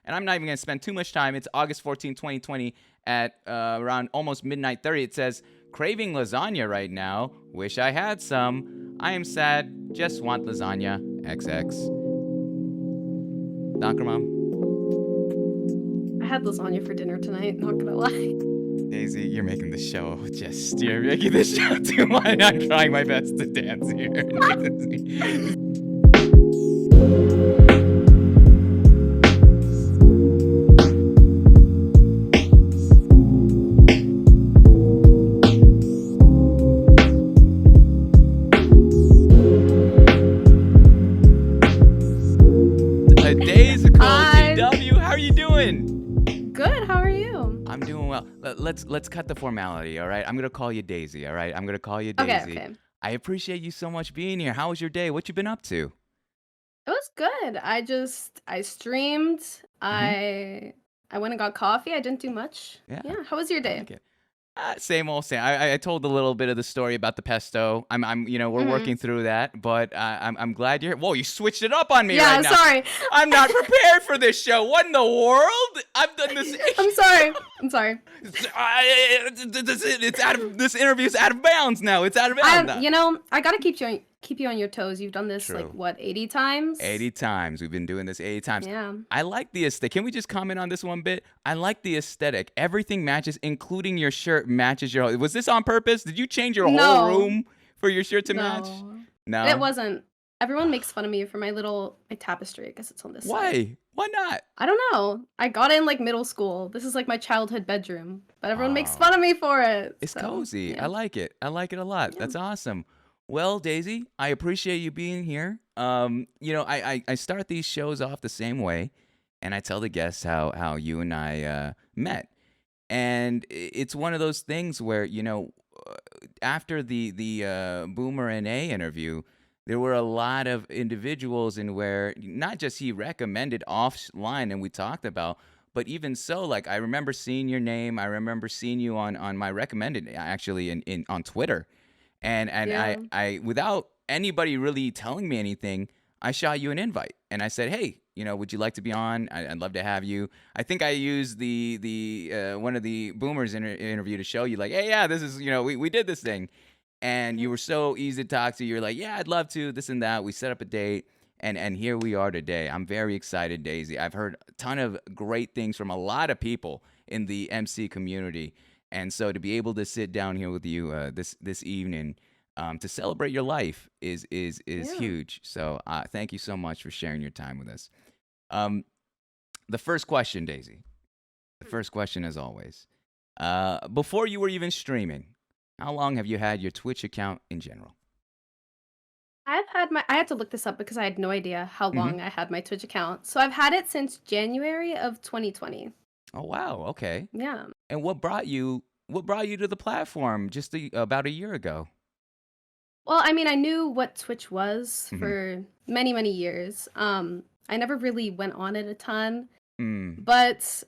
and I'm not even going to spend too much time. It's August 14, 2020 at around almost midnight 30. It says, craving lasagna right now. Wish I had some. I am sad. Just want lasagna. XX. Soccer Mom? I had lasagna for dinner tonight, not gonna lie. Daisy, you're making the show you're making this show too much. I'm trying my best to dance here. adaisicaltw, how are you doing? Good, how are you? I'm doing well. Let's cut the formality, all right? I'm gonna call you Daisy, all right? I'm gonna call you Daisy. Okay. I appreciate you so much being here. How was your day? What you been up to? It was good. I streamed. Mm-hmm. I went and got coffee. I didn't do much. Yeah. Yeah. How was your I day? like it. Same old same. I told a little bit of the story about the pesto. We're working through that, but I'm glad you're. Whoa, you switched it up on me right now. Yeah, sorry. I'm not prepared for this show. What in the world? I've done this. I'm sorry. It's out of this interview's out of bounds now. It's out of bounds now. I gotta keep you on your toes. You've done this True. like what, 80 times? 80 times. We've been doing this 80 times. Yeah. I like the aesthetic. Can we just comment on this one bit? I like the aesthetic. Everything matches, including your shirt matches your. Was this on purpose? Did you change your whole room for your shirt to match? No. It wasn't. Everyone makes fun of me for my tapestry. I guess it's on this Why? side. Why not? I don't know. I got in like middle school. This is like my childhood bedroom, but everyone makes Oh. fun of me for it. It's so, cozy. yeah. I like it. I like it a lot. Yeah. That's awesome. Well, Daisy, I appreciate you being here. I start these shows off the same way, and I tell the guests how you and I met. And it's one of those things where, after the Boomer and A interview, there were a lot of individuals in where not just he recommended offline and we talked about, but even so, like I remember seeing your name. I remember seeing you on my recommended actually in on Twitter. And Yeah. I without anybody really telling me anything, I shot you an invite and I said, hey, would you like to be on? I'd love to have you. I think I used the one of the Boomers interview to show you like, hey, yeah, this is, we did this thing. And you were so easy to talk to. You're like, yeah, I'd love to, this and that. We set up a date. And here we are today. I'm very excited, Daisy. I've heard a ton of great things from a lot of people in the MC community. And so to be able to sit down here with you this evening to celebrate your life is Yeah. huge. So thank you so much for sharing your time with us. The first question, Daisy. The first question, as always. Before you were even streaming, how long have you had your Twitch account in general? I had to look this up because I had no idea how Mhm. long I had my Twitch account. So I've had it since January of 2020. Oh wow, okay. Yeah. And what brought you to the platform just about a year ago? Well, I mean, I knew what Twitch was Mhm. for many, many years. I never really went on it a ton, Mm. but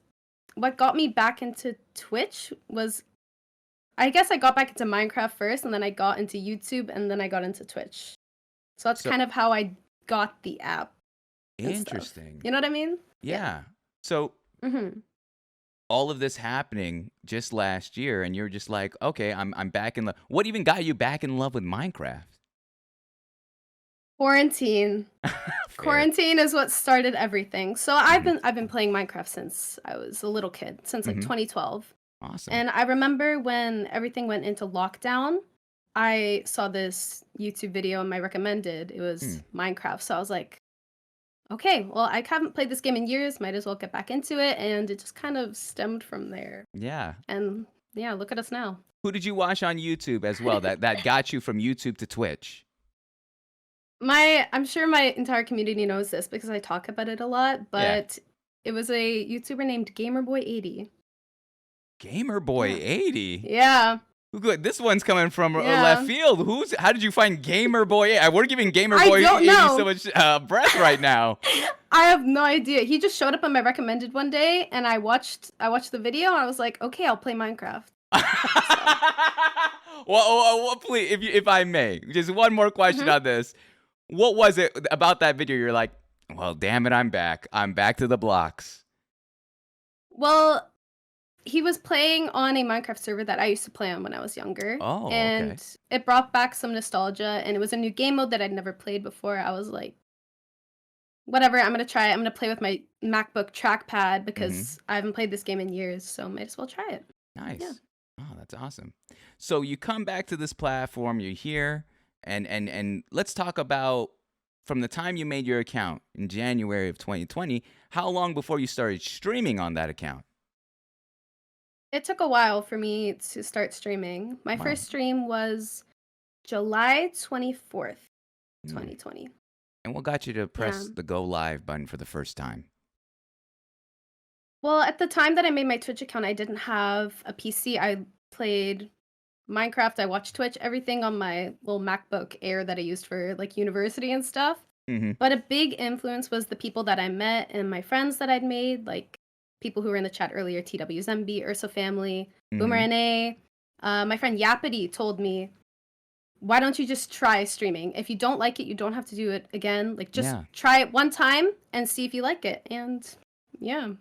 what got me back into Twitch was, I guess I got back into Minecraft first, and then I got into YouTube, and then I got into Twitch. So that's So kind of how I got the app and stuff. interesting. You know what I mean? Yeah. So Mm-hmm. all of this happening just last year, and you're just like, okay, I'm back in love. What even got you back in love with Minecraft? Quarantine. Fair. Quarantine is what started everything. So I've been playing Minecraft since I was a little kid, since like Mhm. 2012. Awesome. And I remember when everything went into lockdown, I saw this YouTube video and my recommended. It was Minecraft. So I was like, okay, well, I haven't played this game in years. Might as well get back into it. And it just kind of stemmed from there. Yeah. And yeah, look at us now. Who did you watch on YouTube as well that got you from YouTube to Twitch? I'm sure my entire community knows this because I talk about it a lot, but it was a YouTuber named GamerBoy80. GamerBoy80? Yeah. Good. This one's coming from Yeah. left field. How did you find GamerBoy? We're giving don't GamerBoy80 know. so much breath right now. I have no idea. He just showed up on my recommended one day, and I watched the video, and I was like, okay, I'll play Minecraft. Well, please, if I may, just one more question on this. What was it about that video? You're like, well, damn it, I'm back. I'm back to the blocks. Well, he was playing on a Minecraft server that I used to play on when I was younger, Oh, okay. and it brought back some nostalgia, and it was a new game mode that I'd never played before. I was like, "Whatever, I'm gonna try it. I'm gonna play with my MacBook trackpad Mm-hmm. because I haven't played this game in years, so might as well try it." Yeah. Nice. Oh, that's awesome. So you come back to this platform, you're here, and let's talk about from the time you made your account in January of 2020, how long before you started streaming on that account? It took a while for me to start streaming. My Wow. first stream was July 24th, Hmm. 2020. And what got you to Yeah. press the go live button for the first time? Well, at the time that I made my Twitch account, I didn't have a PC. I played Minecraft, I watched Twitch, everything on my little MacBook Air that I used for, like, university and stuff. Mm-hmm. But a big influence was the people that I met and my friends that I'd made, like, people who were in the chat earlier, TW Zemby, Urso Family, Boomer Mm-hmm. NA. My friend Yapity told me, "Why don't you just try streaming? If you don't like it, you don't have to do it again. Like, just Yeah. try it one time and see if you like it." And yeah,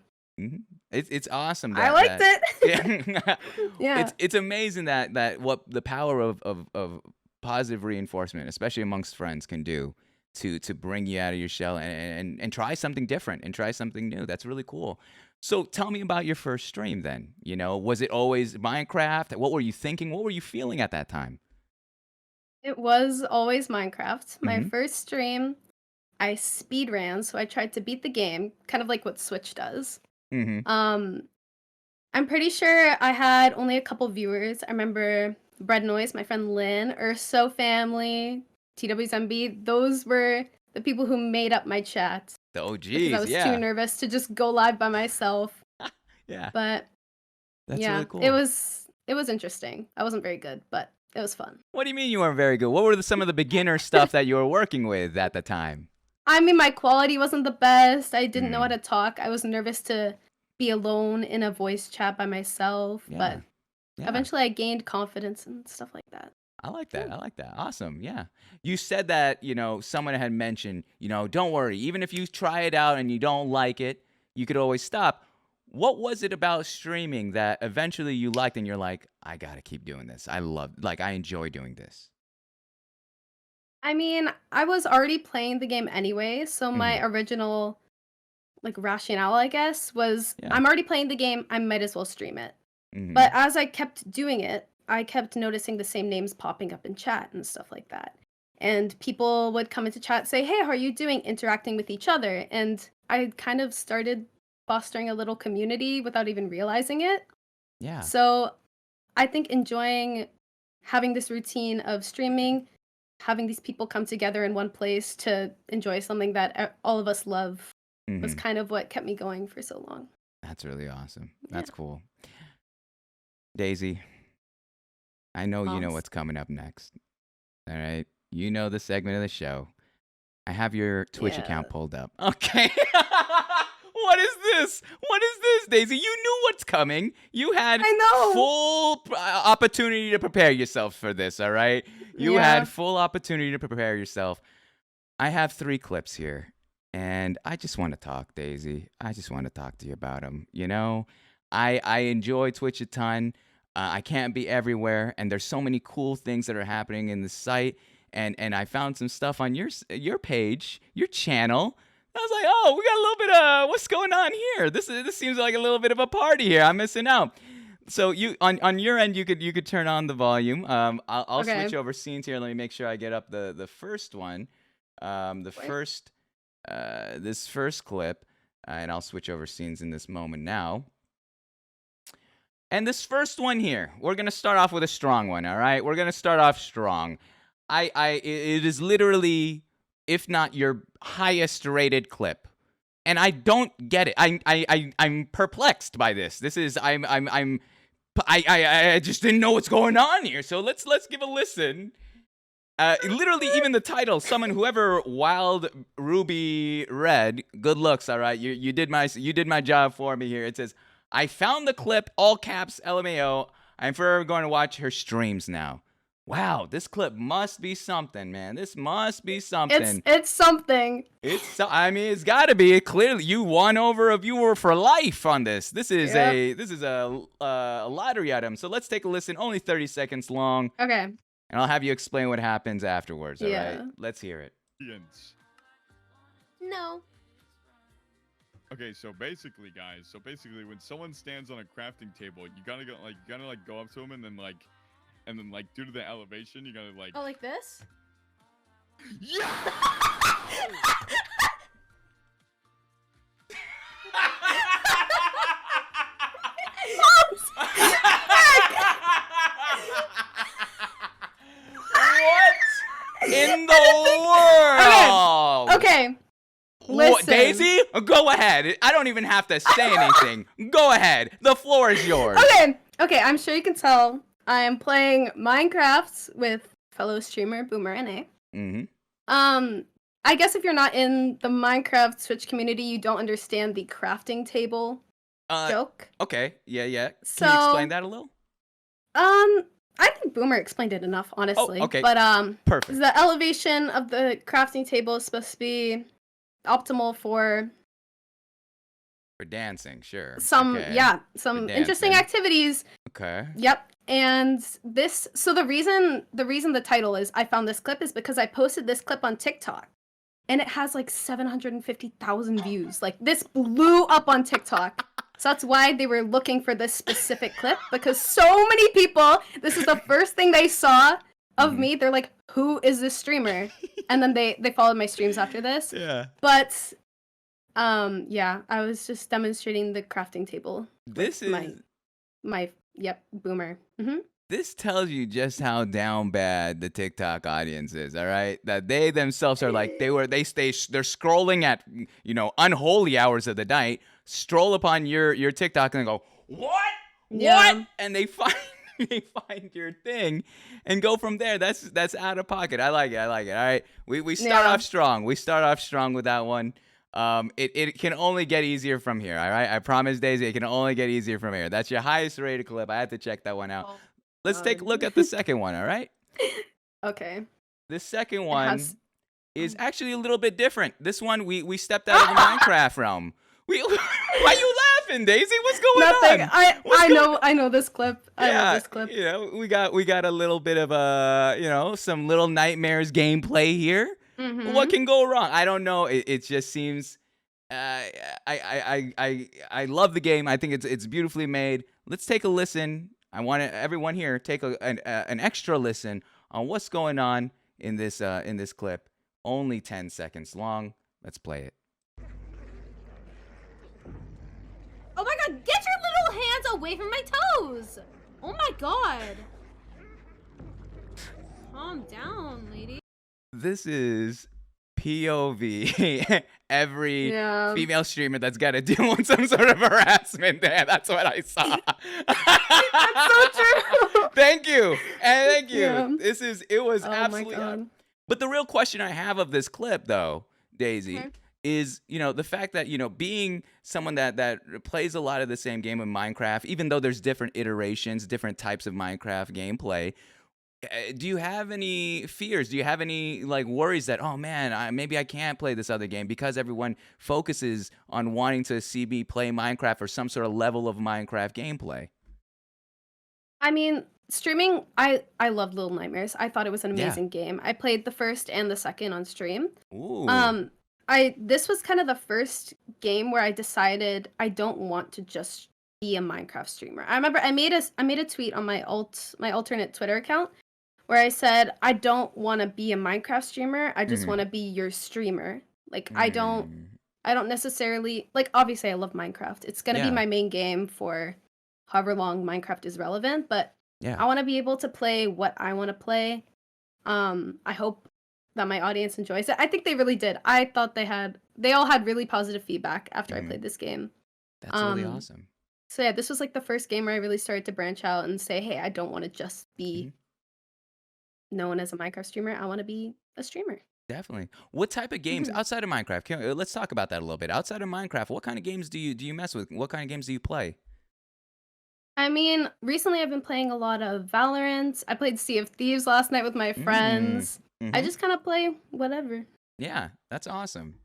Mm-hmm. It's awesome I that liked that it. yeah. Yeah. It's amazing that what the power of positive reinforcement, especially amongst friends, can do to bring you out of your shell and try something different and try something new. That's really cool. So tell me about your first stream then. You know, was it always Minecraft? What were you thinking? What were you feeling at that time? It was always Minecraft. My Mm-hmm. first stream, I speed ran, so I tried to beat the game, kind of like what Switch does. Mm-hmm. Um, I'm pretty sure I had only a couple viewers. I remember Bread Noise, my friend Lynn, Urso Family, TWZMB. Those were the people who made up my chat The because I OGs, was too yeah. nervous to just go live by myself. Yeah. But That's yeah, really cool. it was interesting. I wasn't very good, but it was fun. What do you mean you weren't very good? What were some of the beginner stuff that you were working with at the time? I mean, my quality wasn't the best. I didn't know how Mm, to talk. I was nervous to be alone in a voice chat by myself, yeah. but Yeah. eventually I gained confidence and stuff like that. I like Yeah. that. I like that. Awesome. Yeah. You said that, someone had mentioned, don't worry. Even if you try it out and you don't like it, you could always stop. What was it about streaming that eventually you liked and you're like, I got to keep doing this? I enjoy doing this. I mean, I was already playing the game anyway, so my Hmm. original like rationale, I guess, was Yeah. I'm already playing the game, I might as well stream it. But Hmm. as I kept doing it, I kept noticing the same names popping up in chat and stuff like that. And people would come into chat, say, "Hey, how are you doing?" interacting with each other. And I kind of started fostering a little community without even realizing it. Yeah. So I think enjoying having this routine of streaming, having these people come together in one place to enjoy something that all of us love was Hmm. kind of what kept me going for so long. That's really awesome. Yeah. That's cool. Daisy, I know you know Moms. what's coming up next. All right. You know the segment of the show. I have your Twitch Yeah. account pulled up. Okay. What is this? What is this, Daisy? You knew what's coming. You had I know. full opportunity to prepare yourself for this, all right? You Yeah. had full opportunity to prepare yourself. I have 3 clips here, and I just want to talk, Daisy. I just want to talk to you about them. I enjoy Twitch a ton. I can't be everywhere, and there's so many cool things that are happening in the site. And I found some stuff on your page, your channel. I was like, oh, we got a little bit of what's going on here. This seems like a little bit of a party here. I'm missing out. So you on your end, you could turn on the volume. I'll switch Okay. over scenes here. Let me make sure I get up the first one, the Wait. first this first clip, and I'll switch over scenes in this moment now. And this first one here, we're gonna start off with a strong one. All right, we're gonna start off strong. It is literally, if not your highest rated clip, and I don't get it. I'm perplexed by this. This is I just didn't know what's going on here. So let's give a listen. Literally, even the title, whoever Wild Ruby Red, good looks, all right. You did my job for me here. It says, I found the clip, all caps, LMAO. I'm forever going to watch her streams now. Wow, this clip must be something, man. This must be It's something. it's something. I mean, it's got to be. Clearly, you won over a viewer for life on this. This is Yep. a lottery item. So let's take a listen. Only 30 seconds long, Okay. and I'll have you explain what happens afterwards. All right? Yeah. Let's hear it. No. Okay, so basically, guys, when someone stands on a crafting table, you gotta go up to them and then due to the elevation, you gotta Oh, like this? yeah. What in the world? Okay. What, Listen. Daisy? Go ahead. I don't even have to say anything. Go ahead. The floor is yours. Okay, I'm sure you can tell I am playing Minecraft with fellow streamer Boomer NA. Mm-hmm. I guess if you're not in the Minecraft Twitch community, you don't understand the crafting table joke. Okay. Yeah. So, Can you explain that a little? I think Boomer explained it enough, honestly. Oh, okay. But Perfect. the elevation of the crafting table is supposed to be optimal for dancing, sure. some Okay. some For interesting dancing. activities. Okay. Yep. And the reason the title is I found this clip is because I posted this clip on TikTok and it has like 750,000 views. Like this blew up on TikTok. So that's why they were looking for this specific clip because so many people, this is the first thing they saw of me. They're like, "Who is this streamer?" And then they followed my streams after this. Yeah. But yeah, I was just demonstrating the crafting table. This with is my Boomer. this tells you just how down bad the TikTok audience is, all right? That they themselves are like they're scrolling at, unholy hours of the night, stroll upon your TikTok and go, "What? Yeah. What?" And they find your thing and go from there. That's out of pocket. I like it. All right. We start off strong. We start off strong with that one. It can only get easier from here, all right? I promise, Daisy, it can only get easier from here. That's your highest rated clip. I had to check that one out. Oh, Let's take a look at the second one, all right? Okay. The second one has- is actually a little bit different. This one, we stepped out of the Minecraft realm. Why you laughing, Daisy? What's going Nothing. on? I know this clip. I love this clip. We got a little bit of some Little Nightmares gameplay here. Mhm. What can go wrong? I don't know. It just seems. I love the game. I think it's beautifully made. Let's take a listen. I want everyone here take an extra listen on what's going on in this clip. Only 10 seconds long. Let's play it. Oh my god, get your little hands away from my toes! Oh my god. Calm down, lady. This is POV. Every female streamer that's got to deal with some sort of harassment there. That's what I saw. That's so true. Thank you. And thank you. Yeah. It was Oh absolutely. my God. But the real question I have of this clip, though, Daisy, is, the fact that, being someone that plays a lot of the same game of Minecraft, even though there's different iterations, different types of Minecraft gameplay, do you have any fears? Do you have any worries that, oh man, maybe I can't play this other game because everyone focuses on wanting to see me play Minecraft or some sort of level of Minecraft gameplay? I mean, streaming, I loved Little Nightmares. I thought it was an amazing game. I played the first and the second on stream. Ooh. This was kind of the first game where I decided I don't want to just be a Minecraft streamer. I remember I made a tweet on my alternate Twitter account where I said I don't want to be a Minecraft streamer. I just want to be your streamer. Like I don't necessarily obviously I love Minecraft. It's going to be my main game for however long Minecraft is relevant, but I want to be able to play what I want to play. I hope that my audience enjoys it. I think they really did. I thought they all had really positive feedback after I played this game. That's really awesome. So yeah, this was the first game where I really started to branch out and say, hey, I don't want to just be known as a Minecraft streamer. I want to be a streamer. Definitely. What type of games outside of Minecraft? Let's talk about that a little bit. Outside of Minecraft, what kind of games do you mess with? What kind of games do you play? I mean, recently I've been playing a lot of Valorant. I played Sea of Thieves last night with my Mm. friends. I Mm-hmm. just kind of play whatever. Yeah, that's awesome.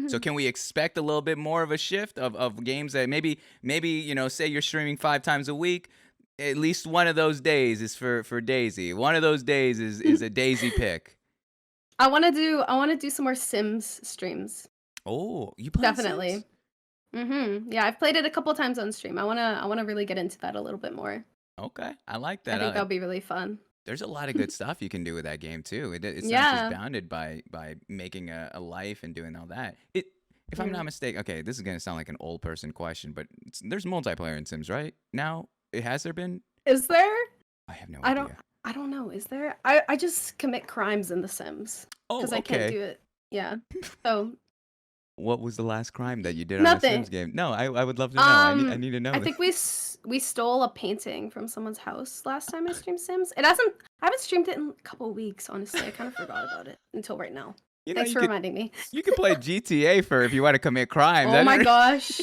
So Mhm. can we expect a little bit more of a shift of games that maybe say you're streaming 5 times a week, at least one of those days is for Daisy. One of those days is a Daisy pick. I want to do some more Sims streams. Oh, you playing Sims? Definitely. Yeah, I've played it a couple times on stream. I want to really get into that a little bit more. Okay, I like I that. think that'll be really fun. There's a lot of good stuff you can do with that game too. It's not just Yeah. bounded by making a life and doing all that. If I'm not Mm. mistaken, okay, this is gonna sound like an old person question, but there's multiplayer in Sims, right? Now, has there been? Is there? I have no I don't idea. I don't know. Is there? I just commit crimes in The Sims Oh, because I can't okay. do it. Yeah. So What was the last crime that you did on a nothing. Sims game? No, I would love to know. I need to know. I think we stole a painting from someone's house last time I streamed Sims. I haven't streamed it in a couple of weeks, honestly. I kind of forgot about it until right now. You know, Thanks for reminding me. you could play GTA for if you want to commit crimes. Oh my gosh.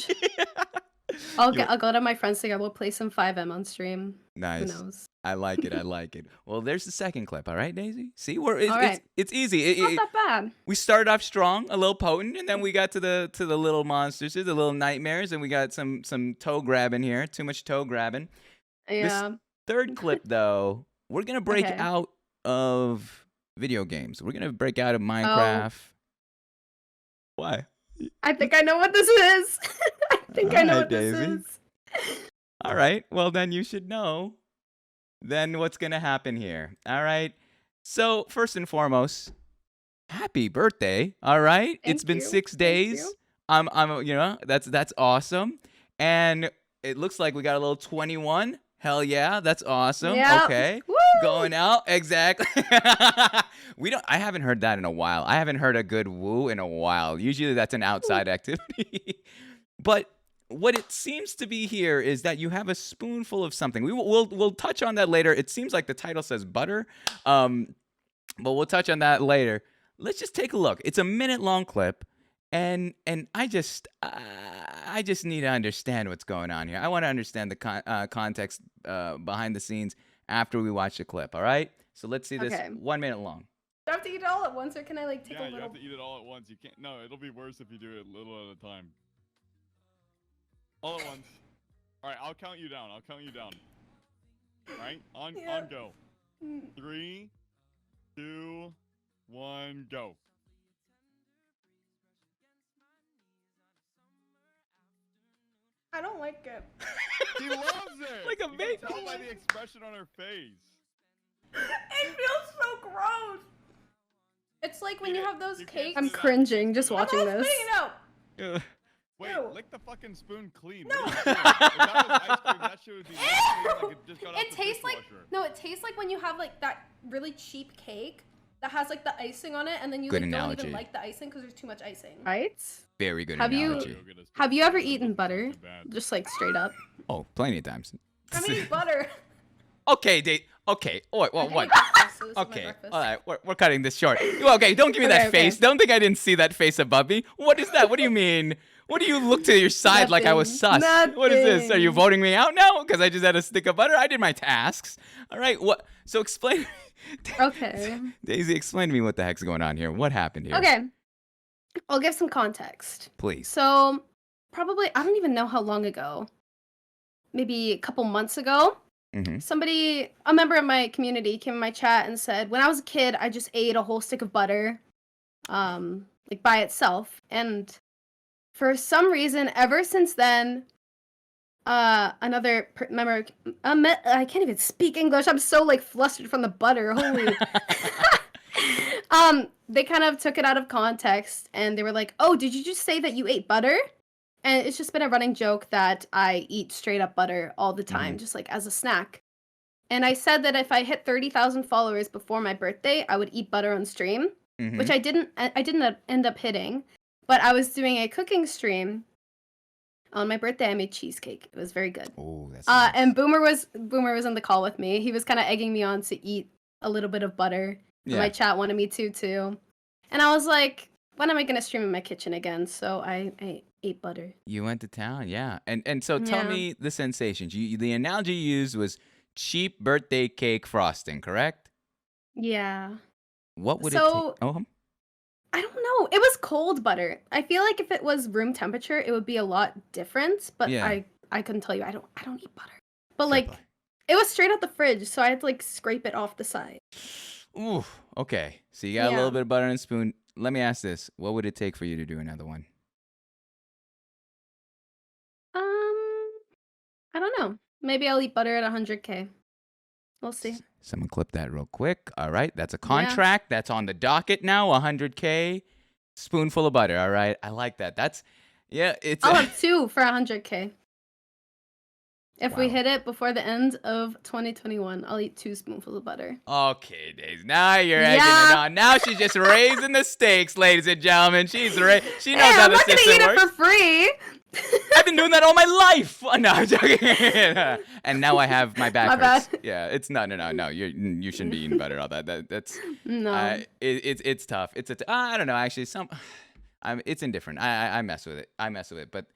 I'll You- go to my friends together. We'll play some 5M on stream. Who Nice. knows? I like it. I like it. Well, there's the second clip. All right, Daisy. See, All right. it's easy. Not that bad. We started off strong, a little potent, and then we got to the little monsters, the little nightmares, and we got some toe grabbing here. Too much toe grabbing. Yeah. Third clip, though, we're gonna break Okay. out of video games. We're gonna break out of Oh, Minecraft. Why? I think I know what this is. I think I know Alright, what this Daisy. is. All right. Well, then you should know. Then what's gonna happen here? All right. So first and foremost, happy birthday. All right. It's Thank been you. 6 Thank days. you. I'm that's awesome. And it looks like we got a little 21. Hell yeah, that's awesome. Yep. Okay. Woo! Going out. Exactly. I haven't heard that in a while. I haven't heard a good woo in a while. Usually that's an outside activity. But what it seems to be here is that you have a spoonful of something. We'll touch on that later. It seems like the title says butter. But we'll touch on that later. Let's just take a look. It's a minute-long clip, and I just need to understand what's going on here. I want to understand the context behind the scenes after we watch the clip. All right. So let's see this. Okay. 1 minute long. Do I have to eat it all at once, or can I like take Yeah, a you little? have to eat it all at once. You can't. No, it'll be worse if you do it little at a time. All at once. All right, I'll count you down. All right, on go. 3, 2, 1, go. I don't like it. She loves it. Like a You baby. can tell by the expression on her face. It feels so gross. It's like when Eat you it. have those You can't cakes. do I'm that. cringing just watching this. Wait, Ew. lick the fucking spoon clean. No. What are you doing? If that was ice cream, that shit would be nice clean, like it just got off It the tastes like dishwasher. it tastes like when you have like that really cheap cake that has like the icing on it, and then you Good like, don't analogy. even like the icing because there's too much icing. Right? Very good Have you- analogy. Have you ever eaten butter? Just like straight up. Oh, plenty of times. I mean butter. Okay, date. Okay. Oh, well, what? So this is my Okay. breakfast. All right. We're cutting this short. Okay. Don't give me that Okay, face. Don't think I didn't see that face above me. What is that? What do you mean? What do you look to your side like I was sus? Nothing. What is this? Are you Nothing. voting me out now because I just had a stick of butter? I did my tasks. All right. What? So explain. Okay. Daisy, explain to me what the heck's going on here. What happened here? Okay. I'll give some context. Please. So, probably, I don't even know how long ago. Maybe a couple months ago. Mm-hmm. A member of my community came in my chat and said, when I was a kid, I just ate a whole stick of butter, like by itself. And for some reason, ever since then, another member, I can't even speak English. I'm so like flustered from the butter. Holy. They kind of took it out of context and they were like, oh, did you just say that you ate butter? And it's just been a running joke that I eat straight up butter all the time, just like as a snack. And I said that if I hit 30,000 followers before my birthday, I would eat butter on stream, which I didn't end up hitting. But I was doing a cooking stream. On my birthday, I made cheesecake. It was very good. Oh, that's nice. And Boomer was in the call with me. He was kind of egging me on to eat a little bit of butter. Yeah. My chat wanted me to too. And I was like, when am I gonna stream in my kitchen again? So I ate butter. You went to town, yeah. And so tell Yeah. me the sensations. The analogy you used was cheap birthday cake frosting, correct? Yeah. What would it take? So Oh, I don't know. It was cold butter. I feel like if it was room temperature, it would be a lot different. But yeah. I couldn't tell you. I don't eat butter. But Fair like play. it was straight out the fridge, so I had to like scrape it off the side. Ooh, okay. So you got a Yeah. little bit of butter and a spoon. Let me ask this. What would it take for you to do another one? I don't know. Maybe I'll eat butter at 100K. We'll see. Someone clip that real quick. All right. That's a Yeah. contract. That's on the docket now. 100K. Spoonful of butter. All right. I like that. That's, yeah, it's. I'll have 2 for 100K. If we Wow. hit it before the end of 2021, I'll eat 2 spoonfuls of butter. Okay, Daisy. Now you're egging it Yeah. on. Now she's just raising the stakes, ladies and gentlemen. She knows Hey, how I'm the not gonna system eat works. it for free. I've been doing that all my life. No, I'm joking. And now I have my back My hurts. bad. Yeah, it's no. You shouldn't be eating butter all that. That's No. it's tough. I don't know. Actually, it's indifferent. I mess with it. But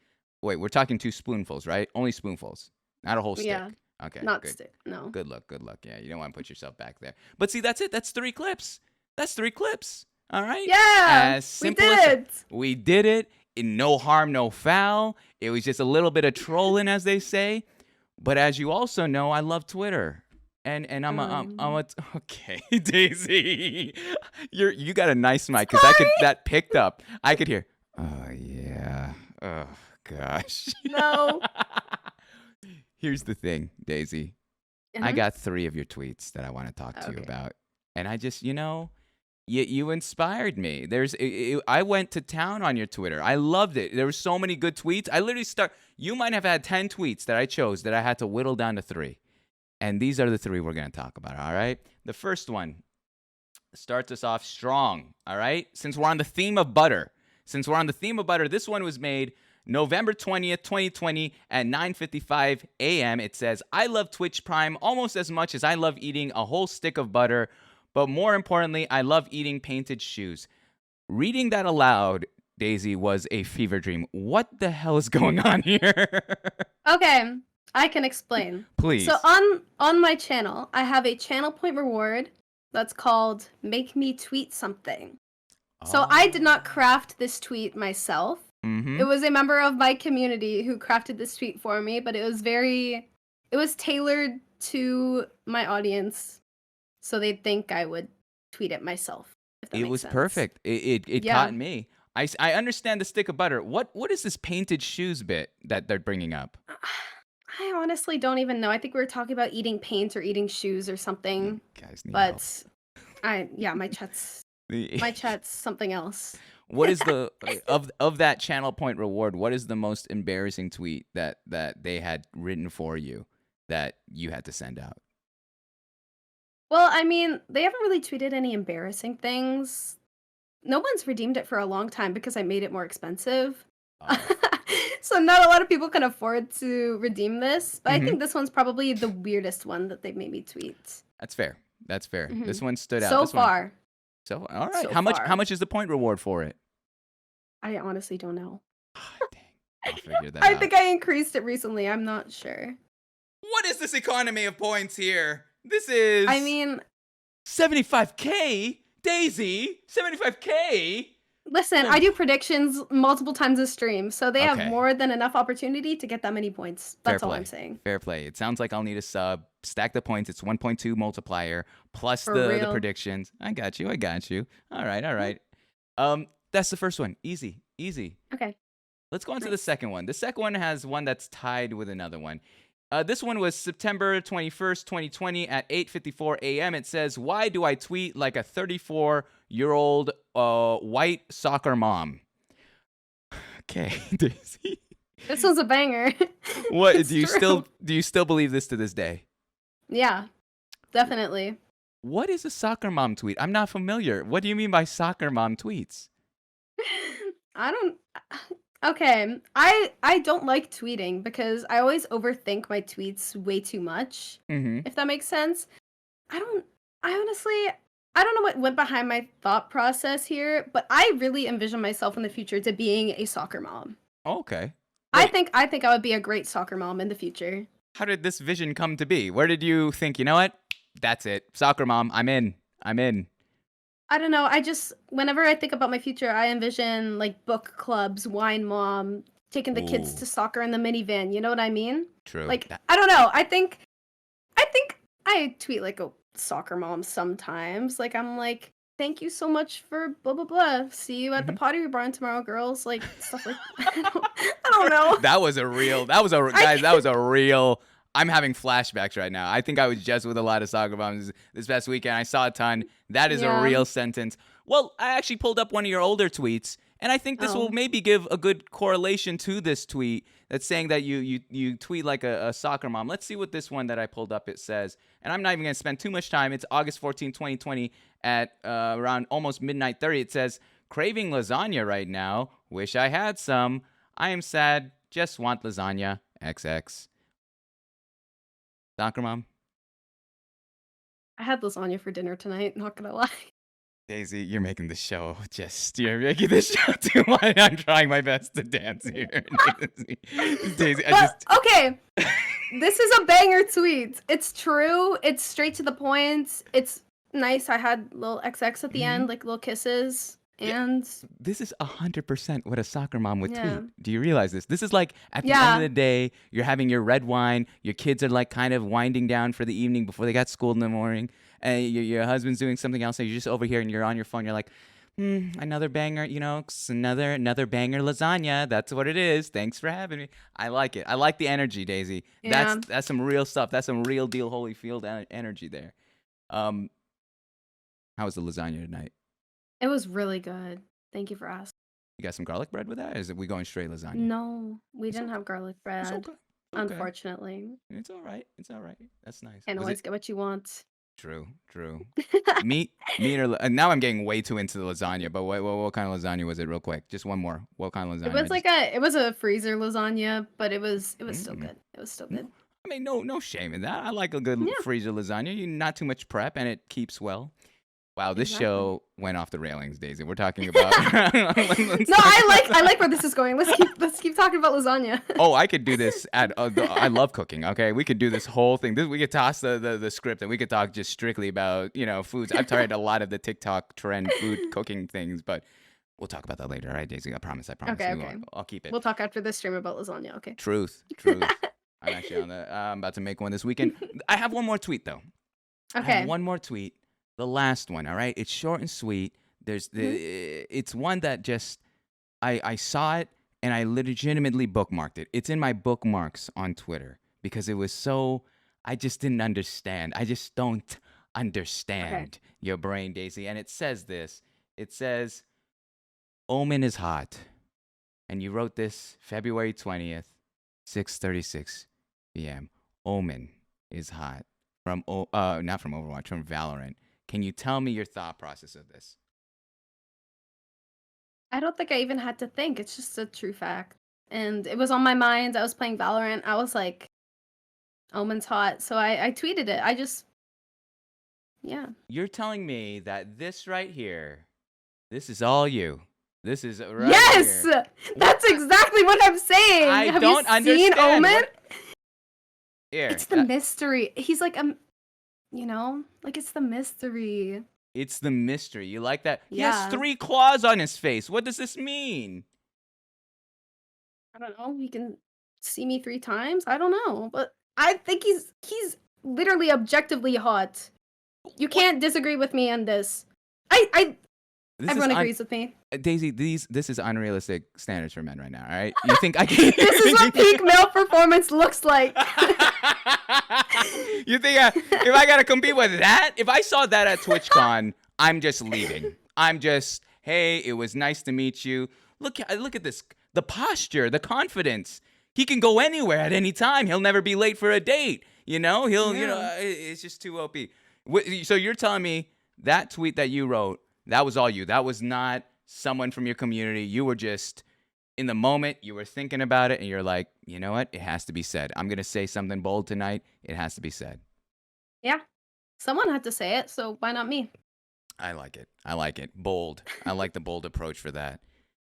wait, we're talking 2 spoonfuls, right? Only spoonfuls, not a whole stick. Yeah. Okay. Not good. stick. No. Good luck. Yeah, you don't want to put yourself back there. But see, that's it. That's 3 clips. All right. Yeah. As We simple did as it. we did it. In no harm, no foul. It was just a little bit of trolling, as they say. But as you also know, I love Twitter. And okay, Daisy, you got a nice mic because that picked up. I could hear. Oh yeah. Oh gosh. No. Here's the thing, Daisy. I got 3 of your tweets that I want to talk to you Okay. about, and I just, you inspired me. I went to town on your Twitter. I loved it. There were so many good tweets. I literally you might have had 10 tweets that I chose that I had to whittle down to 3. And these are the 3 we're going to talk about, all right? The first one starts us off strong, all right? Since we're on the theme of butter, this one was made November 20th, 2020 at 9:55 a.m. It says, I love Twitch Prime almost as much as I love eating a whole stick of butter. But more importantly, I love eating painted shoes. Reading that aloud, Daisy, was a fever dream. What the hell is going on here? Okay, I can explain. Please. So on my channel, I have a channel point reward that's called Make Me Tweet Something. So I did not craft this tweet myself. Mm-hmm. It was a member of my community who crafted this tweet for me, but it was tailored to my audience. So they'd think I would tweet it myself. If that It makes was sense. perfect. It Yeah. caught me. I understand the stick of butter. What is this painted shoes bit that they're bringing up? I honestly don't even know. I think we were talking about eating paint or eating shoes or something. Guys need help. But my chat's something else. What is the of that channel point reward? What is the most embarrassing tweet that they had written for you that you had to send out? Well, I mean, they haven't really tweeted any embarrassing things. No one's redeemed it for a long time because I made it more expensive. So not a lot of people can afford to redeem this. But I think this one's probably the weirdest one that they've made me tweet. That's fair. Mhm. This one stood out. So This one- far. So all right. So How much far. is the point reward for it? I honestly don't know. Dang. I'll figure that I out. think I increased it recently. I'm not sure. What is this economy of points here? This is I mean, 75K? Daisy? 75K? listen, I do predictions multiple times a stream, so they Okay. have more than enough opportunity to get that many points. That's all play. I'm saying. Fair play. It sounds like I'll need a sub. Stack the points. It's 1.2 multiplier plus For the real. predictions. I got you. All right. That's the first one. Easy. Okay. Let's go on to the Nice. second one. The second one has one that's tied with another one. This one was September 21st, 2020 at 8:54 a.m. It says, why do I tweet like a 34-year-old white soccer mom? Okay, Daisy. This was a banger. What It's do you true. still believe this to this day? Yeah, definitely. What is a soccer mom tweet? I'm not familiar. What do you mean by soccer mom tweets? I don't. Okay, I don't like tweeting because I always overthink my tweets way too much. Mm-hmm. If that makes sense. I honestly, I don't know what went behind my thought process here, but I really envision myself in the future to being a soccer mom. Oh, okay. I Wait, think I would be a great soccer mom in the future. how did this vision come to be? Where did you think, you know what? That's it. Soccer mom. I'm in. I'm in. I don't know. I just whenever I think about my future, I envision like book clubs, wine mom, taking the kids Ooh, to soccer in the minivan. You know what I mean? true. Like I don't know. I think I tweet like a soccer mom sometimes. Like I'm like, thank you so much for blah blah blah. See you at the Mhm. pottery barn tomorrow, girls. Like stuff like I don't know. That was a real. That was a guys. That was a real. I'm having flashbacks right now. I think I was just with a lot of soccer moms this past weekend. I saw a ton. That is a Yeah. real sentence. Well, I actually pulled up one of your older tweets, and I think this will Oh. maybe give a good correlation to this tweet that's saying that you tweet like a soccer mom. Let's see what this one that I pulled up it says. And I'm not even going to spend too much time. It's August 14, 2020 at around almost midnight 30. It says, craving lasagna right now. Wish I had some. I am sad. Just want lasagna. XX. Soccer mom. I had lasagna for dinner tonight, not gonna lie. Daisy, you're making the show you're making the show too much. I'm trying my best to dance here. Daisy, But okay, this is a banger tweet. It's true. It's straight to the point. It's nice. I had little XX at the end, like little kisses. Yeah. And this is 100% what a soccer mom would Yeah. tweet. Do you realize this? This is like at the end Yeah. of the day, you're having your red wine, your kids are like kind of winding down for the evening before they got school in the morning, and your husband's doing something else, and you're just over here and you're on your phone. You're like, another banger, another banger lasagna. That's what it is. Thanks for having me. I like it. I like the energy, Daisy. Yeah. That's some real stuff. That's some real deal Holyfield energy there. How was the lasagna tonight? it was really good. Thank you for asking. You got some garlic bread with that? Or is it we going straight lasagna? No, we It's didn't okay. have garlic It's bread, okay. Okay. unfortunately. It's all right. It's all right. That's nice. Can't Was always it get what you want. true? True. Meat or now I'm getting way too into the lasagna. But what kind of lasagna was it? Real quick, just one more. What kind of lasagna? It was a freezer lasagna, but it was still Mm. good. It was still good. I mean, no shame in that. I like a good Yeah. freezer lasagna. You not too much prep and it keeps well. Wow, this Exactly. show went off the railings, Daisy. We're talking about. No, I like where this is going. Let's keep talking about lasagna. Oh, I could do this I love cooking. Okay, we could do this whole thing. We could toss the script and we could talk just strictly about foods. I've tried a lot of the TikTok trend food cooking things, but we'll talk about that later. All right, Daisy. I promise. Okay, We okay. won't. I'll keep it. We'll talk after this stream about lasagna. Okay. Truth. I'm actually on the. I'm about to make one this weekend. I have one more tweet though. I have Okay. one more tweet. The last one. All right. It's short and sweet. It's one that just I saw it and I legitimately bookmarked it. It's in my bookmarks on Twitter because it was so. I just didn't understand. I just don't understand your brain, Daisy. And it says this. It says, "Omen is hot," and you wrote this February 20th, 6:36 p.m. Omen is hot from not from Overwatch, from Valorant. Can you tell me your thought process of this? I don't think I even had to think. It's just a true fact. And it was on my mind. I was playing Valorant. I was like, Omen's hot. So I tweeted it. Yeah. You're telling me that this right here, this is all you. This is right Yes! here. That's exactly what I'm saying. I Have don't you seen understand. Omen? Here, It's the mystery. He's like like it's the mystery. it's the mystery. You like that? He has Yeah. 3 claws on his face. What does this mean? I don't know. He can see me 3 times. I don't know, but I think he's literally objectively hot. You can't disagree with me on this. This Everyone is agrees with me. Daisy, this is unrealistic standards for men right now, all right? You think I can This is what peak male performance looks like. You think if I got to compete with that? If I saw that at TwitchCon, I'm just leaving. Hey, it was nice to meet you. Look at this. The posture, the confidence. He can go anywhere at any time. He'll never be late for a date. It's just too OP. So you're telling me that tweet that you wrote, that was all you. That was not someone from your community. You were just in the moment. You were thinking about it, and you're like, you know what? It has to be said. I'm gonna say something bold tonight. It has to be said. Yeah. Someone had to say it, so why not me? I like it. Bold. I like the bold approach for that.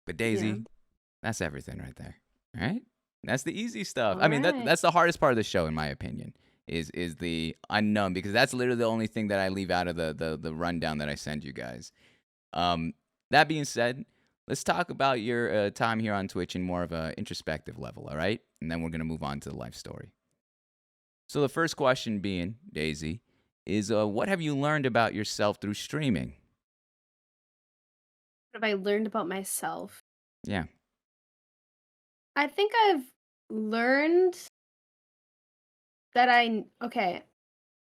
But Daisy, Yeah. that's everything right there. All right. That's the easy stuff. All I mean, right. that's the hardest part of the show, in my opinion, is the unknown, because that's literally the only thing that I leave out of the rundown that I send you guys. Um, that being said, let's talk about your time here on Twitch in more of a introspective level, all right? And then we're gonna move on to the life story. So the first question being, Daisy, is what have you learned about yourself through streaming? What have I learned about myself? Yeah. I think I've learned that okay.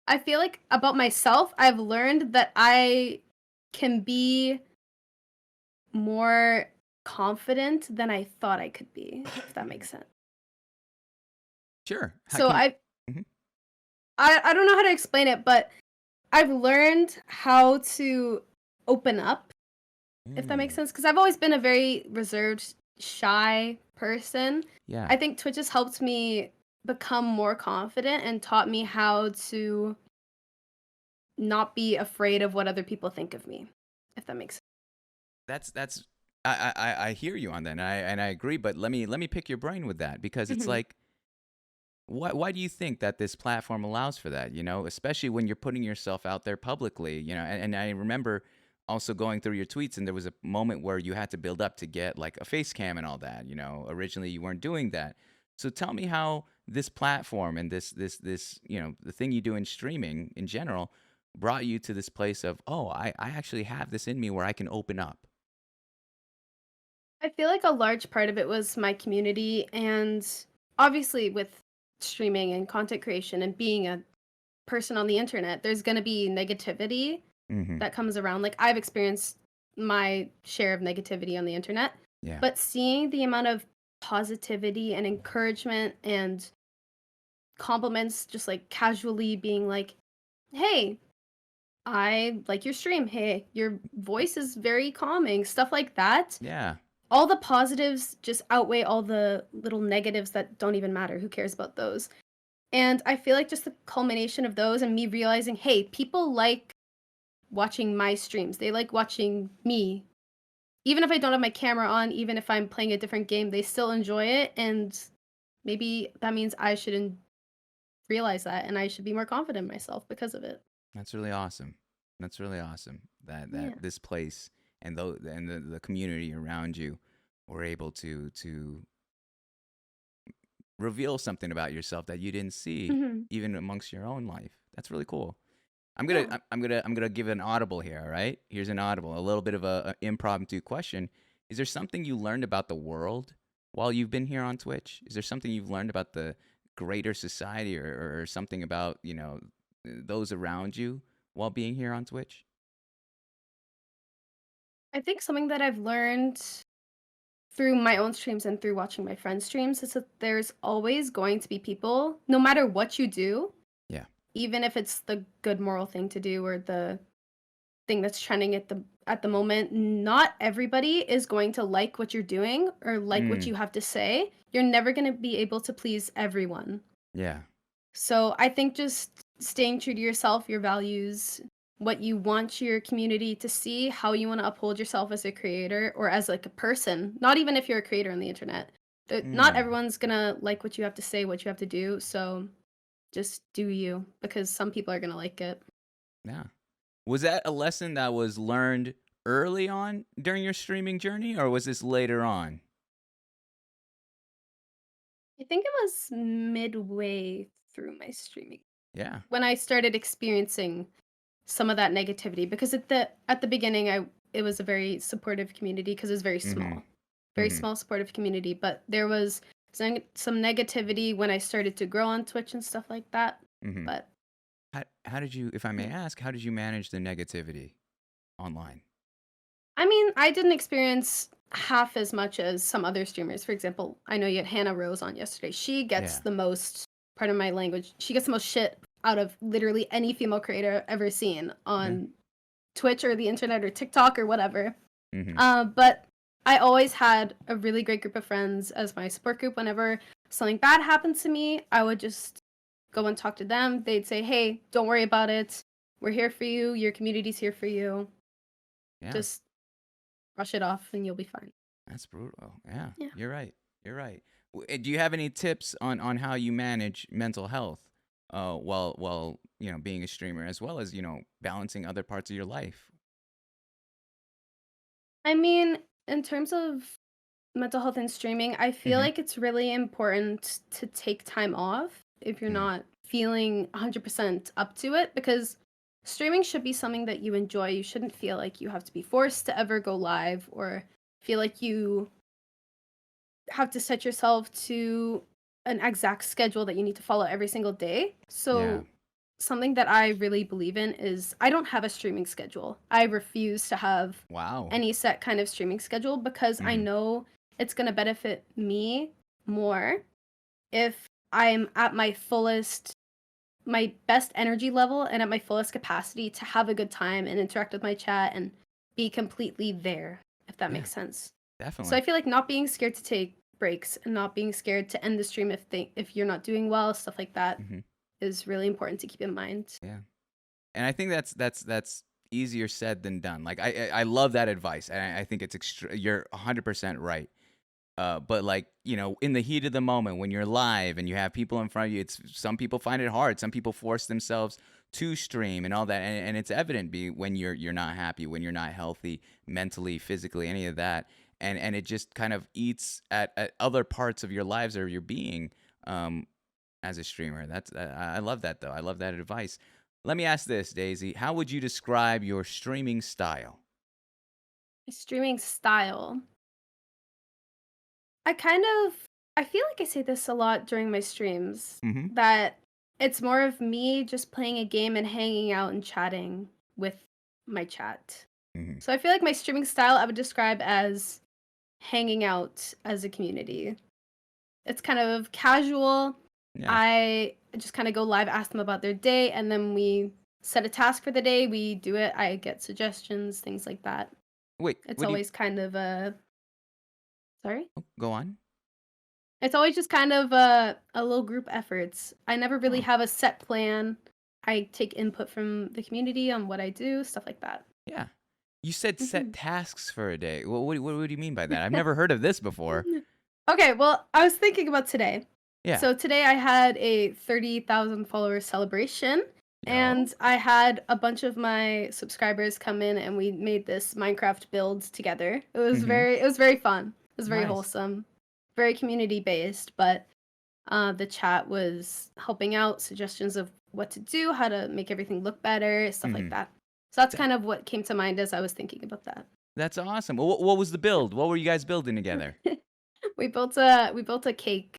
I feel like about myself, I've learned that I can be more confident than I thought I could be, if that makes sense. Sure. How So can you? I Mhm. I don't know how to explain it, but I've learned how to open up, if that makes Mm, sense, because I've always been a very reserved, shy person. yeah. I think Twitch has helped me become more confident and taught me how to not be afraid of what other people think of me, if that makes sense. That's I hear you on that, and I agree. But let me pick your brain with that, because it's Mhm. like, why do you think that this platform allows for that? You know, especially when you're putting yourself out there publicly. You know, and I remember also going through your tweets, and there was a moment where you had to build up to get like a face cam and all that. You know, originally you weren't doing that. So tell me how this platform and this the thing you do in streaming in general brought you to this place of, oh, I actually have this in me where I can open up. I feel like a large part of it was my community, and obviously with streaming and content creation and being a person on the internet, there's going to be negativity Mm-hmm. that comes around. Like I've experienced my share of negativity on the internet, Yeah. but seeing the amount of positivity and encouragement and compliments just like casually being like, "Hey, I like your stream. Hey, your voice is very calming." Stuff like that. Yeah. All the positives just outweigh all the little negatives that don't even matter. Who cares about those? And I feel like just the culmination of those and me realizing, "Hey, people like watching my streams. They like watching me. Even if I don't have my camera on, even if I'm playing a different game, they still enjoy it, and maybe that means I shouldn't realize that, and I should be more confident in myself because of it." That's really awesome. That's really awesome that Yeah. this place and the community around you were able to reveal something about yourself that you didn't see Mhm. even amongst your own life. That's really cool. Yeah. I'm gonna give an audible here. All right, here's an audible. A little bit of a impromptu question. Is there something you learned about the world while you've been here on Twitch? Is there something you've learned about the greater society, or something about those around you while being here on Twitch? I think something that I've learned through my own streams and through watching my friends' streams is that there's always going to be people, no matter what you do, Yeah. even if it's the good moral thing to do or the thing that's trending at the moment, not everybody is going to like what you're doing or like what Mm, you have to say. You're never going to be able to please everyone. yeah. So I think just staying true to yourself, your values, what you want your community to see, how you want to uphold yourself as a creator or as like a person, not even if you're a creator on the internet. Not Mm, everyone's gonna like what you have to say, what you have to do. So just do you, because some people are gonna like it. yeah. Was that a lesson that was learned early on during your streaming journey, or was this later on? I think it was midway through my streaming Yeah. when I started experiencing some of that negativity, because at the beginning it was a very supportive community because it was Mm-hmm. very Mm-hmm. small supportive community, but there was some negativity when I started to grow on Twitch and stuff like that. Mm-hmm. But How did you, if I may yeah. ask, how did you manage the negativity online? I mean, I didn't experience half as much as some other streamers. For example, I know you had Hannah Rose on yesterday. She gets Yeah. the most, pardon my language, she gets the most shit out of literally any female creator I've ever seen Yeah. on Twitch or the internet or TikTok or whatever. Mm-hmm. But I always had a really great group of friends as my support group. Whenever something bad happened to me, I would just go and talk to them. They'd say, "Hey, don't worry about it. We're here for you. Your community's here for you. Yeah. Just brush it off and you'll be fine." That's brutal. Yeah. Yeah. You're right. You're right. Do you have any tips on how you manage mental health while being a streamer, as well as balancing other parts of your life? I mean, in terms of mental health and streaming, I feel Hmm. like it's really important to take time off if you're Hmm. not feeling 100% up to it, because streaming should be something that you enjoy. You shouldn't feel like you have to be forced to ever go live or feel like you have to set yourself to an exact schedule that you need to follow every single day. Yeah. So, something that I really believe in is I don't have a streaming schedule. I refuse to have Wow. any set kind of streaming schedule because I Hmm. know it's going to benefit me more if I'm at my fullest, my best energy level and at my fullest capacity to have a good time and interact with my chat and be completely there, if that Yeah, makes sense. So I definitely. feel like not being scared to take breaks and not being scared to end the stream if you're not doing well, stuff like that Hmm. is really important to keep in mind. Yeah. And I think that's easier said than done. Like I love that advice, and I think it's you're 100% right. But like in the heat of the moment, when you're live and you have people in front of you, it's some people find it hard. Some people force themselves to stream and all that, and it's evident when you're not happy, when you're not healthy mentally, physically, any of that, and it just kind of eats at other parts of your lives or your being. Um, as a streamer. I love that though. I love that advice. Let me ask this, Daisy. How would you describe your streaming style? Streaming style. I kind of I feel like I say this a lot during my streams Mm-hmm. that it's more of me just playing a game and hanging out and chatting with my chat. Mm-hmm. So I feel like my streaming style I would describe as hanging out as a community. It's kind of casual. Yeah. I just kind of go live, ask them about their day, and then we set a task for the day. We do it. I get suggestions, things like that. Wait. It's What do you? always kind of a sorry. Oh, go on. It's always just kind of a little group efforts. I never really Oh, have a set plan. I take input from the community on what I do, stuff like that. yeah. You said set Mhm. tasks for a day. What do you mean by that? I've never heard of this before. Okay, well, I was thinking about today. Yeah. So today I had a 30,000 follower celebration, Yo. and I had a bunch of my subscribers come in and we made this Minecraft build together. Mm-hmm. It was very fun. It was very Nice. wholesome, very community based, but the chat was helping out suggestions of what to do, how to make everything look better, stuff like Mm-hmm. that. So that's That, kind of what came to mind as I was thinking about that. that's awesome. Well, what was the build? What were you guys building together? We built a cake.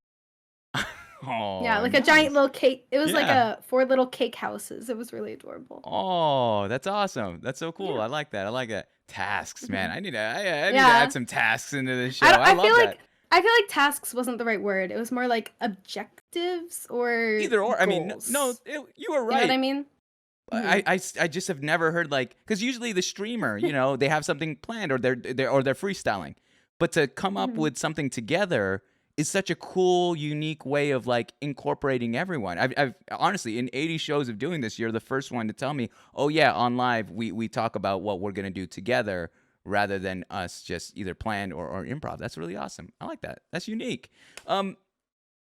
Yeah, Oh, like a giant nice. little cake. It was like Yeah. a four little cake houses. It was really adorable. Oh, that's awesome. That's so cool. Yeah. I like that. I like that. Tasks, man. Mhm. I need to add Yeah. some tasks into this show. I I love feel that. like tasks wasn't the right word. It was more like objectives or Either or. I mean, no, goals. you were You know what I right. mean? Mhm. I just have never heard like because usually the streamer, they have something planned or they're freestyling, but to come up Mhm. with something together is such a cool, unique way of like incorporating everyone. I've honestly in 80 shows of doing this, you're the first one to tell me, oh yeah, on live we talk about what we're gonna do together rather than us just either planned or improv. That's really awesome. I like that. That's unique. Um,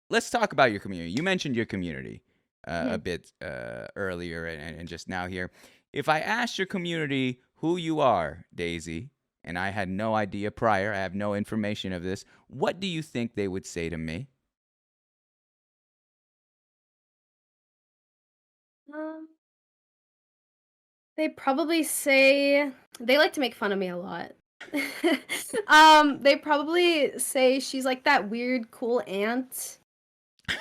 let's talk about your community. You mentioned your community a Mhm. bit earlier and just now here. If I asked your community who you are, Daisy, and I had no idea prior, I have no information of this, what do you think they would say to me? Um, they probably say they like to make fun of me a lot. They probably say she's like that weird cool aunt.